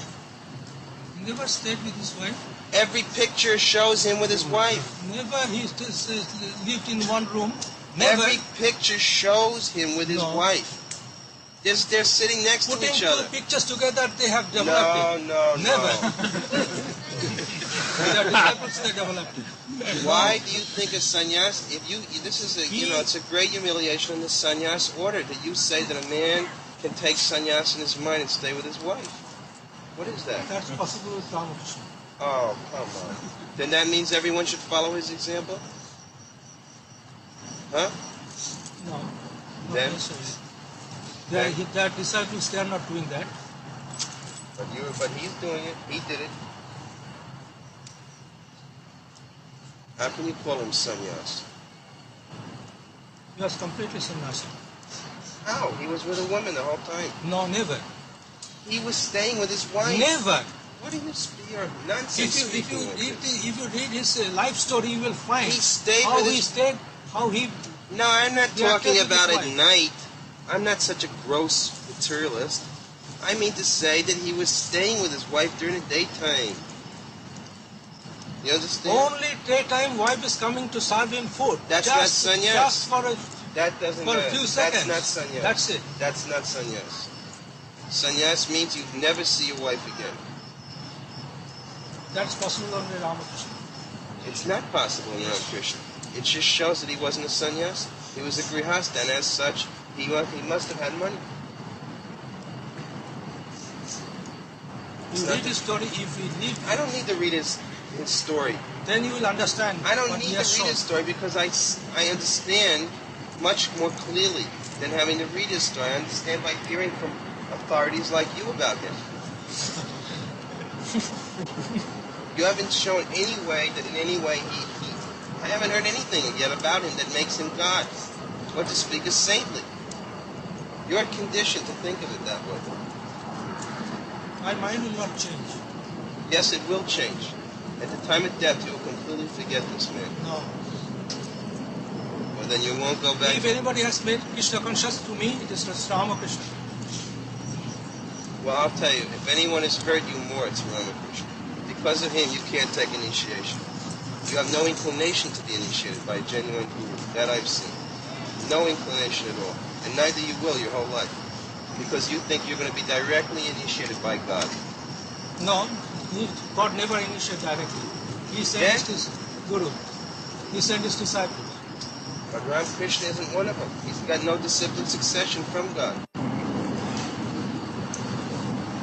He never stayed with his wife. Every picture shows him with his wife. Never. He lived in one room. Never. Every picture shows him with his wife. They're sitting next to each other. Putting 2 pictures together, they have developed it. No. Never. They disciples, they developed it. Why do you think a sannyas? It's a great humiliation in the sannyas order that you say that a man can take sannyas in his mind and stay with his wife. What is that? That's possible with Ramakrishna. Oh, come on. Then that means everyone should follow his example? Huh? No. Then? Their disciples, they are not doing that. But he's doing it. He did it. How can you call him sannyas? He was completely sannyasi. How? He was with a woman the whole time. No, never. He was staying with his wife. Never. What are you nonsense if you read his life story, you will find he stayed how with he stayed, how he. No, I'm not talking about at night. I'm not such a gross materialist. I mean to say that he was staying with his wife during the daytime. You understand? Only daytime wife is coming to serve him food. That's not sannyas. Just for a few seconds. That's not sannyas. That's it. That's not sannyas. Sannyas means you never see your wife again. That's possible only Ramakrishna. It's not possible in Ramakrishna. It just shows that he wasn't a sannyas. He was a grihasta, and as such, he must have had money. You read his story, if he lived, I don't need to read his story. then you will understand. I don't what need he to has read shown. his story because I understand much more clearly than having to read his story. I understand by hearing from authorities like you about him. You haven't shown any way that in any way I haven't heard anything yet about him that makes him God, or to speak as saintly. You're conditioned to think of it that way. My mind will not change. Yes, it will change. At the time of death, you will completely forget this man. No. Well, then you won't go back. If anybody has made Krishna conscious to me, it is Ramakrishna. Well, I'll tell you, if anyone has hurt you more, it's Ramakrishna. Because of him, you can't take initiation. You have no inclination to be initiated by a genuine guru. That I've seen. No inclination at all. And neither you will your whole life. Because you think you're going to be directly initiated by God. No, God never initiated directly. He sent Then? his guru. He sent his disciples. But Ramakrishna isn't one of them. He's got no discipline succession from God.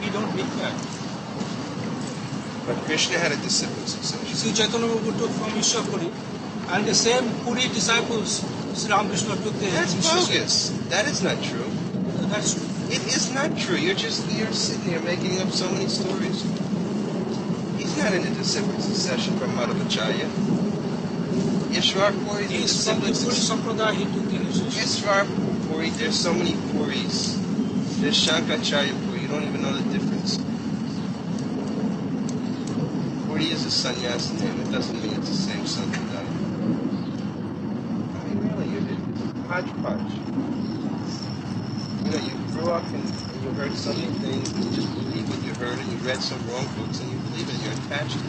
He don't need that. But Krishna had a discipline succession. Sri Chaitanya Prabhu took from Ishwapuri, and the same Puri disciples, Sri Ramakrishna took the That's initiation. bogus. That is not true. That's true. It is not true. You're sitting here making up so many stories. He's not in a discipline succession from Madhavacharya. Yeshwar Puri He is is from the discipline Puri succession. Sampradaya, he took the initiation. Yeshwar Puri, there's so many Puris. There's Shankaracharya Puri. You don't even know the difference. Puri is a sannyas name. It doesn't mean it's the same Sampradaya. I mean, really, it's hodgepodge. You know, you grew up and you heard so many things, and you just believe what you heard, and you read some wrong books, and you believe it, and you're attached to it.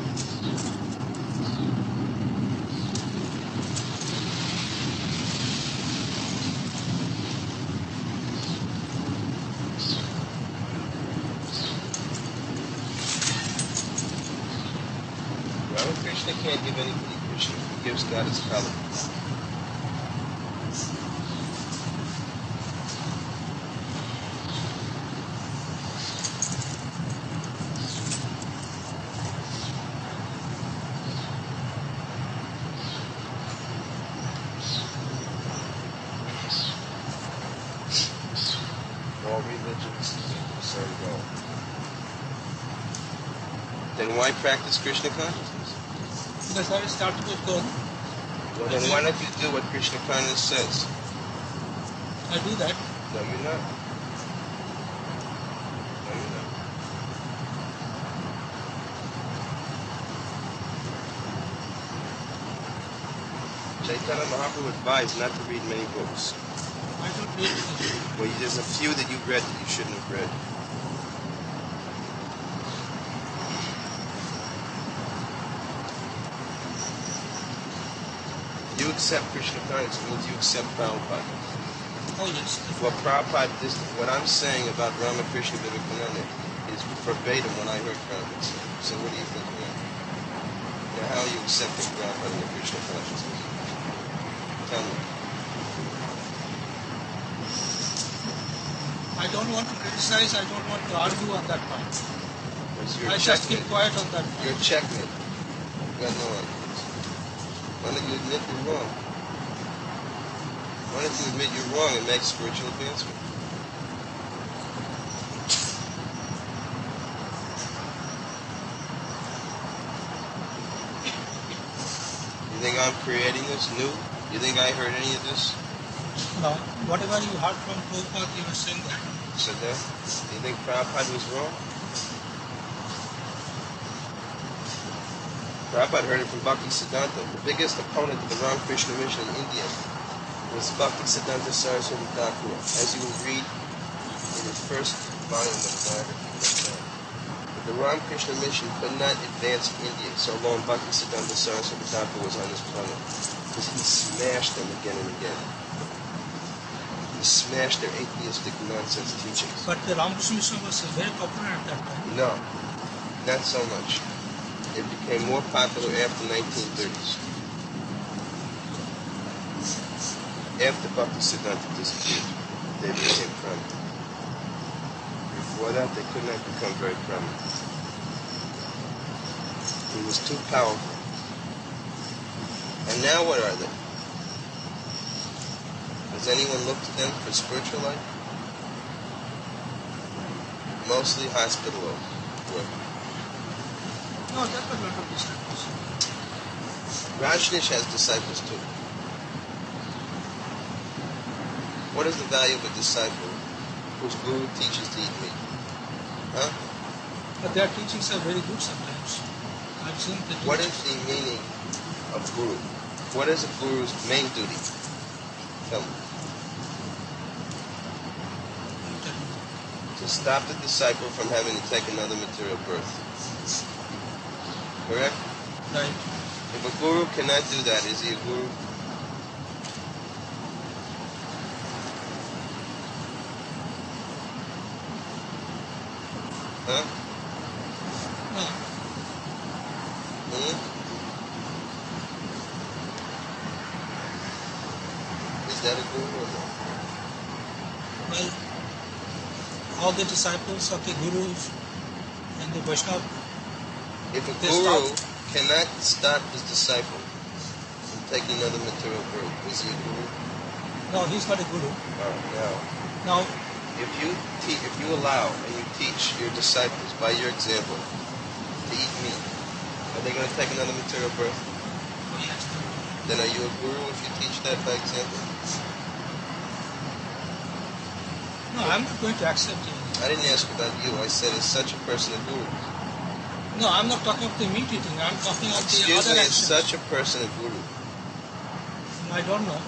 Ramakrishna can't give anybody Krishna. He gives God his color. All religions serve God. Then why practice Krishna consciousness? Because I started with God. Well, then why don't you do what Krishna consciousness says? I do that. No, you're not. No, you're not. Chaitanya Mahaprabhu advised not to read many books. I don't read it. Well, there's a few that you've read that you shouldn't have read. You accept Krishna consciousness means you accept Prabhupada. Oh yes. Well, Prabhupada, what I'm saying about Ramakrishna Vivekananda is verbatim what I heard Prabhupada say. So what do you think of that? Now, how are you accepting Prabhupada in the Krishna consciousness? Tell me. I don't want to criticize, I don't want to argue on that point. You're I just keep checkmate. quiet on that You're point. checkmate. You got no arguments. Why don't you admit you're wrong? Why don't you admit you're wrong and make spiritual advancement? You think I'm creating this new? You think I heard any of this? No, whatever you heard from Prabhupada, you were saying that. Said that? You think Prabhupada was wrong? Prabhupada heard it from Bhakti Siddhanta, the biggest opponent of the Ramakrishna mission in India. was Bhaktisiddhanta Saraswati Thakur, as you will read in his first volume of the biography. The Ramakrishna mission could not advance India so long Bhaktisiddhanta Saraswati Thakur was on this planet, because he smashed them again and again. He smashed their atheistic nonsense teachings. But the Ramakrishna mission was very popular at that time. No, not so much. It became more popular after 1930s. After Bhaktisiddhanta disappeared, they became prominent. Before that, they could not become very prominent. He was too powerful. And now what are they? Does anyone look to them for spiritual life? Mostly hospital work. No, that was not of disciples. Rajneesh has disciples too. What is the value of a disciple whose guru teaches to eat meat? Huh? But their teachings are very good sometimes. I've seen the What is the meaning of guru? What is a guru's main duty? Tell me. To stop the disciple from having to take another material birth. Correct? Right. If a guru cannot do that, is he a guru? Huh? No. Is that a guru or not? Well, all the disciples of the gurus and the Vaishnava, If a They guru stop. cannot stop his disciple from taking another material birth, is he a guru? no, he's not a guru. Now, Now, if you allow and you teach your disciples by your example to eat meat, are they going to take another material birth? Then are you a guru if you teach that by example? no, I'm not going to accept it. I didn't ask about you. I said, is such a person a guru? No, I'm not talking of the meat eating. I'm talking of the Excuse other me, is actions. such a person a guru? I don't know.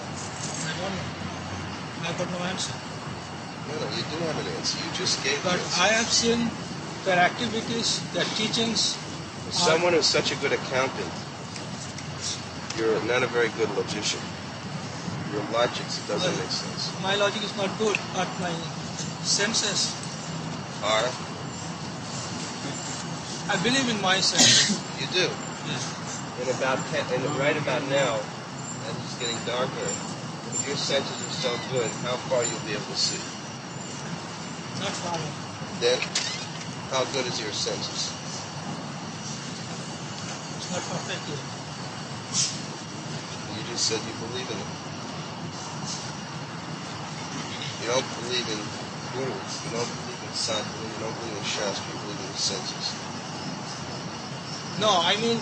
I got no answer. No, you do have an answer. You just gave But the answer. I have seen their activities, their teachings. For someone who's such a good accountant, you're not a very good logician. Your logic doesn't make sense. My logic is not good, but my senses, Are? I believe in my senses. You do. Yes. And right about now, as it's getting darker, if your senses are so good, how far you'll be able to see? Not far off. Then, how good is your senses? It's not perfect yet. You just said you believe in it. You don't believe in gurus. You don't believe in sadhana. You don't believe in shastra. You believe in the senses. No, I mean,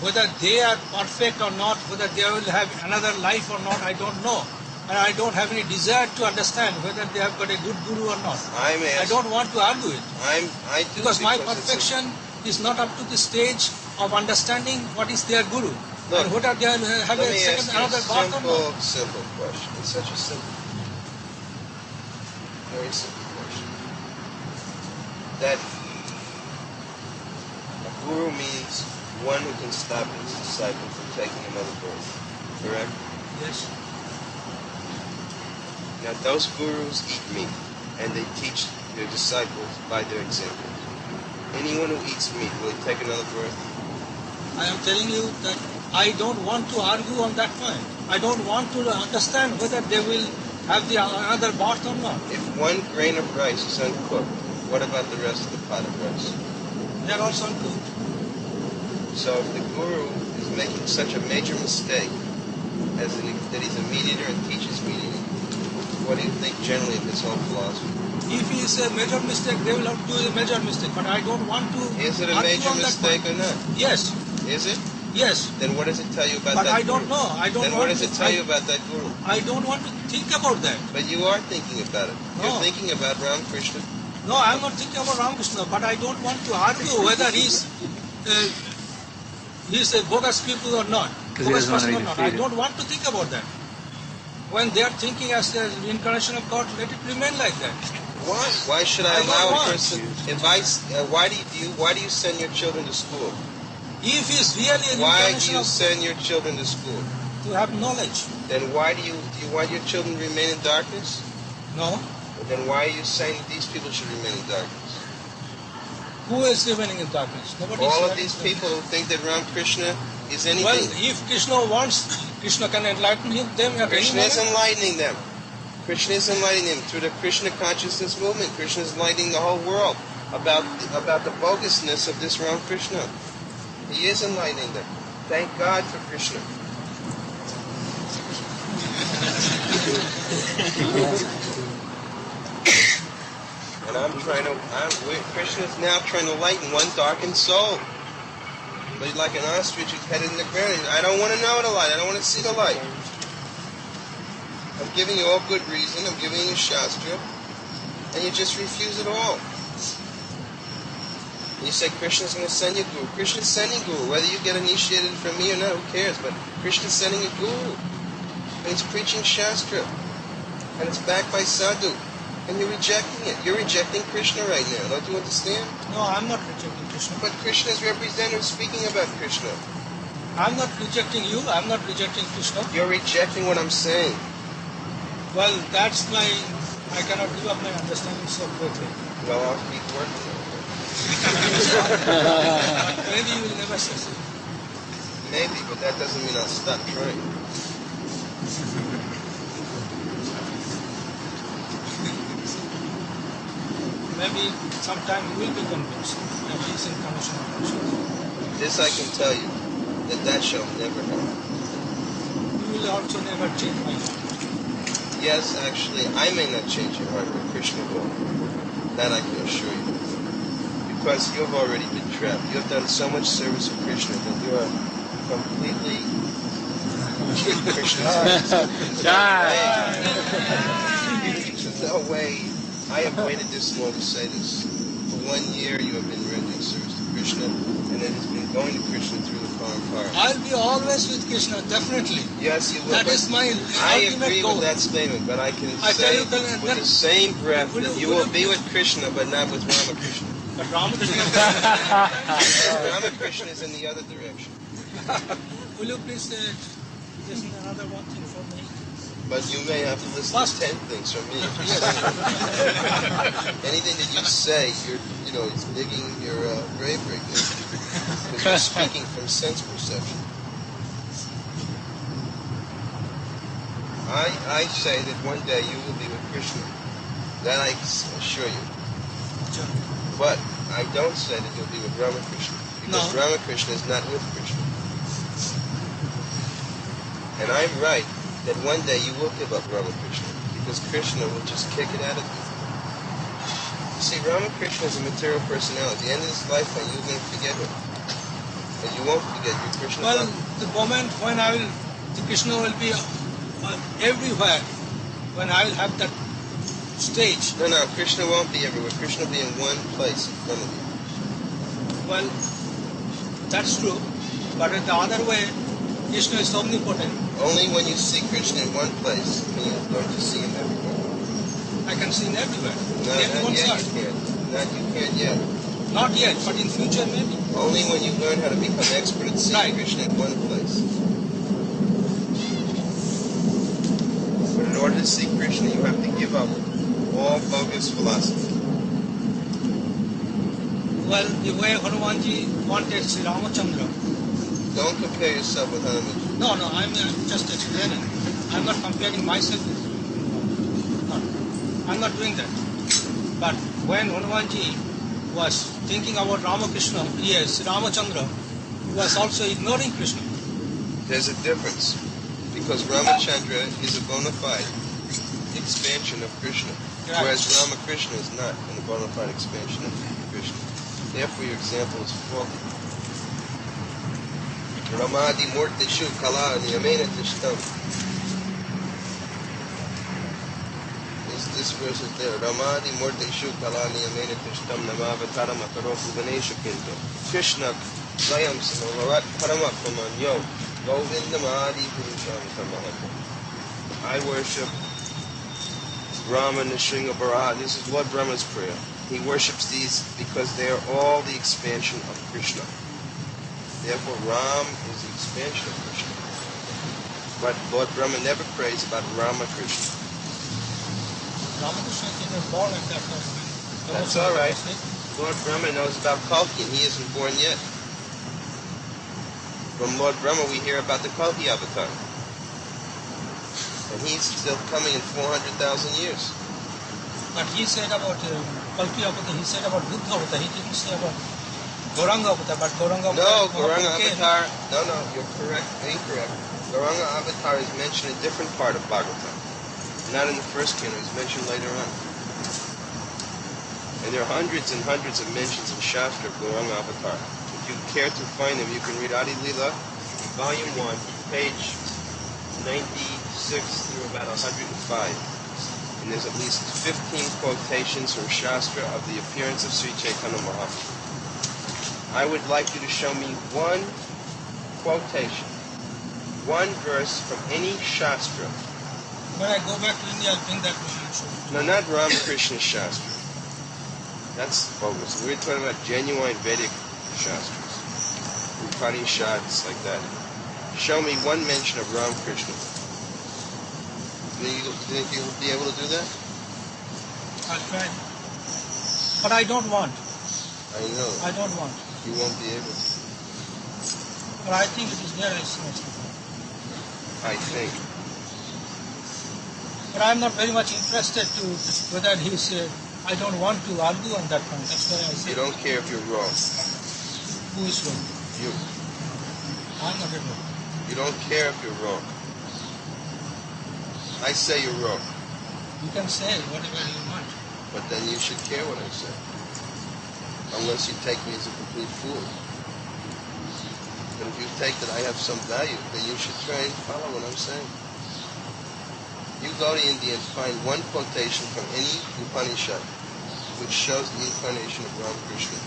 whether they are perfect or not, whether they will have another life or not, I don't know. And I don't have any desire to understand whether they have got a good guru or not. I'm I asking. don't want to argue it. I do Because my it's a- perfection is not up to the stage of understanding what is their guru. Look, and whether they have Let a me second, ask you another birth or a not. simple question. It's such a simple, very simple question. That a guru means one who can stop his disciple from taking another birth. Correct? Yes. Now those gurus eat meat, and they teach their disciples by their example. Anyone who eats meat, will he take another birth? I am telling you that I don't want to argue on that point. I don't want to understand whether they will have the another birth or not. If one grain of rice is uncooked, what about the rest of the pot of rice? They are also uncooked. So if the guru is making such a major mistake as that he's a mediator and teaches meat eating, what do you think generally of his whole philosophy? If he is a major mistake, they will have to do a major mistake. But I don't want to Is it a argue major on that mistake point. or not? Yes, Is it? yes. Then what does it tell you about But that I don't guru? know. I don't Then want what does to, it tell you about that guru? I don't want to think about that. But you are thinking about it. No. You're thinking about Ramakrishna. No, I'm not thinking about Ramakrishna, but I don't want to argue whether he's a bogus people or not. 'Cause he Bogus doesn't want to person be or not. I defeated. don't want to think about that. When they are thinking as the reincarnation of God, let it remain like that. Why? Why should I I don't allow a want. person? Why do you send your children to school? If he is really a Why do reincarnation you of send your children to school? to have knowledge, Then why do you want your children to remain in darkness? no. Then why are you saying that these people should remain in darkness? Who is remaining in darkness? Nobody. All is of these remaining in people who think that Ram Krishna is anything. Well, if Krishna wants, Krishna can enlighten them at any Krishna is moment. enlightening them. Krishna is enlightening them through the Krishna consciousness movement. Krishna is enlightening the whole world about the bogusness of this Ram Krishna. He is enlightening them. Thank God for Krishna. And Krishna is now trying to lighten one darkened soul. But he's like an ostrich who's headed in the ground. I don't want to know the light. I don't want to see the light. I'm giving you all good reason. I'm giving you Shastra. And you just refuse it all. And you say Krishna's going to send you Guru. Krishna's sending Guru. Whether you get initiated from me or not, who cares? But Krishna's sending a Guru. And he's preaching Shastra. And it's backed by Sadhu. And you're rejecting it. You're rejecting Krishna right now. Don't you understand? No, I'm not rejecting Krishna. But Krishna's representative speaking about Krishna. I'm not rejecting you. I'm not rejecting Krishna. You're rejecting what I'm saying. Well, that's my. I cannot give up my understanding so quickly. Well, I'll keep working on it. Maybe you will never succeed. Maybe, but that doesn't mean I'll stop trying. Maybe sometime you will be convinced that he is incarnation of Krishna. This I can tell you, that shall never happen. You will also never change my heart. Yes, actually, I may not change your heart, but Krishna will. That I can assure you. Because you've already been trapped. You've done so much service for Krishna that you are completely Krishna's. There's no way. I have waited this long to say this. For 1 year you have been rendering service to Krishna, and it has been going to Krishna through the Parampara. I'll be always with Krishna, definitely. Yes, you will. That is my I ultimate agree goal. with that statement, but I can I say tell you that- with the same breath that you will be with Krishna, but not with Ramakrishna. But Ramakrishna. Ramakrishna is in the other direction. Will you please listen to another one thing for me? But you may have to listen First- to 10 things from me. If you say anything that you say, it's digging your grave right now. Because you're speaking from sense perception. I say that one day you will be with Krishna. That I assure you. But I don't say that you'll be with Ramakrishna. Because No. Ramakrishna is not with Krishna. And I'm right that one day you will give up Ramakrishna, because Krishna will just kick it out of you. You see, Ramakrishna is a material personality. At the end of his lifetime, you're going to forget him. And you won't forget your Krishna. Well, the moment when the Krishna will be everywhere, when I will have that stage. No, Krishna won't be everywhere. Krishna will be in one place in front of you. Well, that's true. But in the other way, Krishna is omnipotent. Only when you see Krishna in one place can you learn to see him everywhere. I can see him everywhere. No, Get not one yet side. you can't. You can't yet. Not yet, but in future maybe. Only when you learn how to become expert at seeing Right. Krishna in one place. But in order to see Krishna, you have to give up all bogus philosophy. Well, the way Hanumanji wanted Sri Ramachandra. Don't compare yourself with Hanuman. No, I'm just explaining. I'm not comparing myself with no, I'm not doing that. But when Hanumanji was thinking about Ramakrishna, yes, Ramachandra, he was also ignoring Krishna. There's a difference. Because Ramachandra is a bona fide expansion of Krishna. Right. Whereas Ramakrishna is not a bona fide expansion of Krishna. Therefore your example is faulty. Ramadi Murtishu Kala Niyamena Tishtam. This verse is there. Ramadi Murtishu Kala Niyamena Tishtam Namavataram Akaroku Ganesha Kinto. Krishna Swayam Samavarat Paramapamanyo Govindamadi Purusham Tamahata. I worship Brahma, Nrsimha, Varaha. This is Lord Brahma's prayer. He worships these because they are all the expansion of Krishna. Therefore, Ram is the expansion of Krishna. But Lord Brahma never prays about Ramakrishna. Ramakrishna is born at that time. That's all right. Lord Brahma knows about Kalki, and he isn't born yet. From Lord Brahma, we hear about the Kalki avatar. And he's still coming in 400,000 years. But he said about Kalki avatar, he said about Buddha avatar, he didn't say about Gauranga avatar, but Gauranga avatar. No, Gauranga avatar, no, you're correct, incorrect. Gauranga avatar is mentioned in a different part of Bhagavatam. Not in the first canon, it's mentioned later on. And there are hundreds and hundreds of mentions in Shastra of Gauranga avatar. If you care to find them, you can read Adi Lila, Volume 1, page 96 through about 105. And there's at least 15 quotations from Shastra of the appearance of Sri Chaitanya Mahaprabhu. I would like you to show me one quotation, one verse from any Shastra. When I go back to India, I'll bring that to you. No, not Ramakrishna Shastra. That's bogus. We're talking about genuine Vedic Shastras. Upanishads, like that. Show me one mention of Ramakrishna. Do you think you'll be able to do that? I'll try. But I don't want. I know. I don't want. You won't be able to. But I think it is there, I see. I think. But I'm not very much interested to whether he said, I don't want to argue on that point. That's why I say. You don't care if you're wrong. Who is wrong? You. I'm not wrong. You don't care if you're wrong. I say you're wrong. You can say whatever you want. But then you should care what I say. Unless you take me as a complete fool. But if you take that I have some value, then you should try and follow what I'm saying. You go to India and find one quotation from any Upanishad which shows the incarnation of Ramakrishna.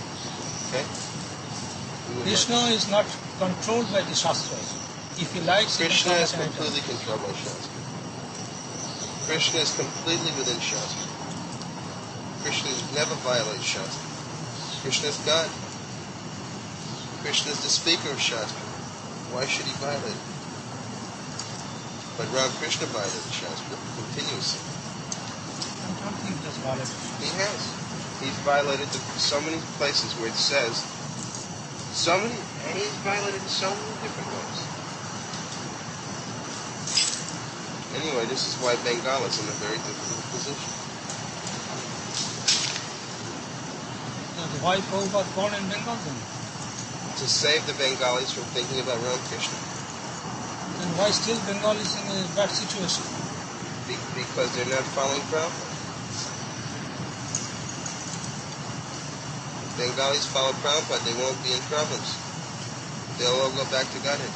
Okay? Krishna is not controlled by the Shastras. If he likes, Krishna he is can completely controlled by Shastra. Krishna is completely within Shastra. Krishna never violates Shastra. Krishna is God. Krishna is the speaker of Shastra. Why should he violate it? But Ramakrishna violated Shastra continuously. I don't think he has violated. He has. He's violated so many places where it says and he's violated in so many different ways. Anyway, this is why Bengal is in a very difficult position. Why Prabhupada born in Bengal then? To save the Bengalis from thinking about Ramakrishna. And why still Bengal is in a bad situation? Because they're not following Prabhupada. If Bengalis follow Prabhupada, they won't be in problems. They'll all go back to Godhead.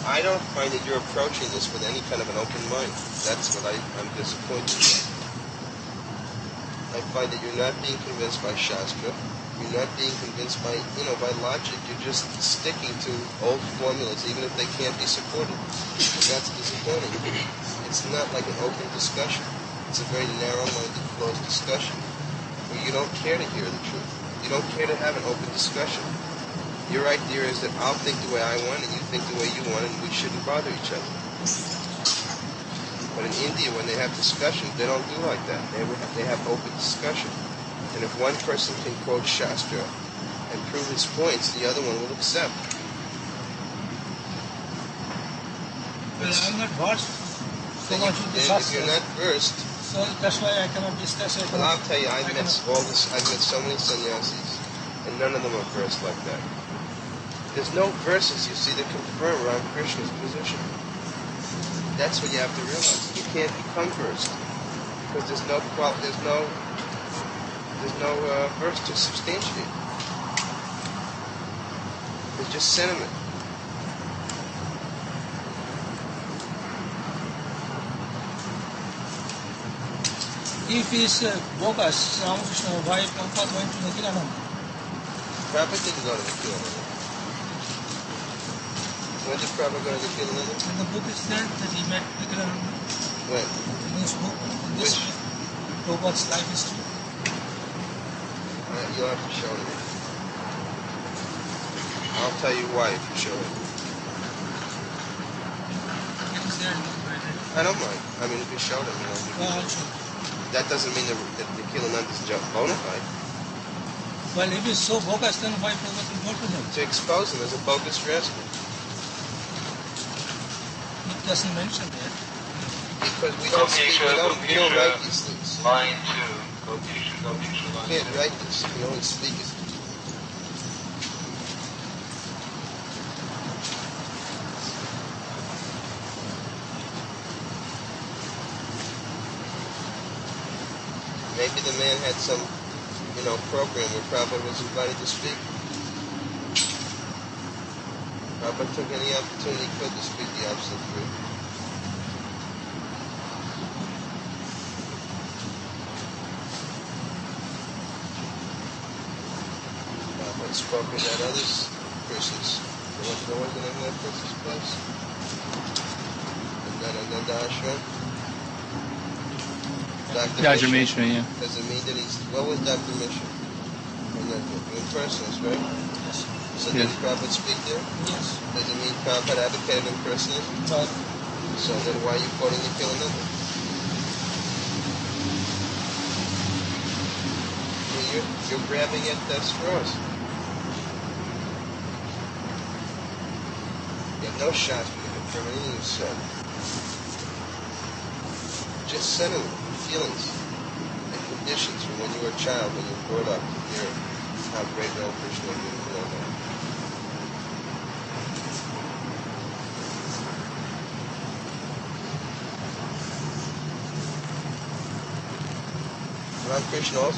I don't find that you're approaching this with any kind of an open mind. That's what I'm disappointed in. I find that you're not being convinced by Shastra. You're not being convinced by logic. You're just sticking to old formulas, even if they can't be supported. And that's disappointing. It's not like an open discussion. It's a very narrow-minded, closed discussion where you don't care to hear the truth. You don't care to have an open discussion. Your idea is that I'll think the way I want and you think the way you want and we shouldn't bother each other. But in India, when they have discussions, they don't do like that. They have open discussion. And if one person can quote Shastra and prove his points, the other one will accept. Well, I'm not versed so much with the Shastras. If you're not versed, so that's why I cannot discuss it. Well, I'll tell you, I've met so many sannyasis, and none of them are versed like that. There's no verses you see that confirm Ramakrishna's position. That's what you have to realize. You can't become versed because there's no verse to substantiate. It's just sentiment. If it's bogus, Ramakrishna, why Prabhupada went to Nikhilānanda? Prabhupada didn't go to the Nikhilānanda. When did Prabhupada go to the Nikhilānanda? And the book is there that he met Nikhilānanda. When? In this book, in this Which? Prabhupada's life history. You'll have to show me. I'll tell you why if you show it. It is there in the book, right? I don't mind. I mean, if you showed him, you know. Well, I'll show you. That doesn't mean that Nikhilānanda is bona fide. Well, if it's so bogus, then why Prabhupada will go to him? To expose him as a bogus rascal. It doesn't mention that. Because we don't speak, we don't write these things. Line 2. Go picture, line We can't write this. We only speak it. Maybe the man had some, program where Prabhupada was invited to speak. Prabhupada took any opportunity he could to speak the absolute truth. Prabhupada spoke at others, Chris's. There wasn't any of Chris's place. And then Ananda Ashram. Dr. Mishra, yeah. Does it mean that he's... What was Dr. Mishra? Impersonalist, right? Yes. So Yes. did Prabhupada speak there? Yes. Does it mean Prabhupada advocated impersonalism? But So then why are you quoting Nikhilānanda? I mean, you're grabbing at straws. You have no shot to confirm anything you said. Just settle feelings and conditions from when you were a child, when you were brought up to hear how great Lord Krishna is. Lord Krishna also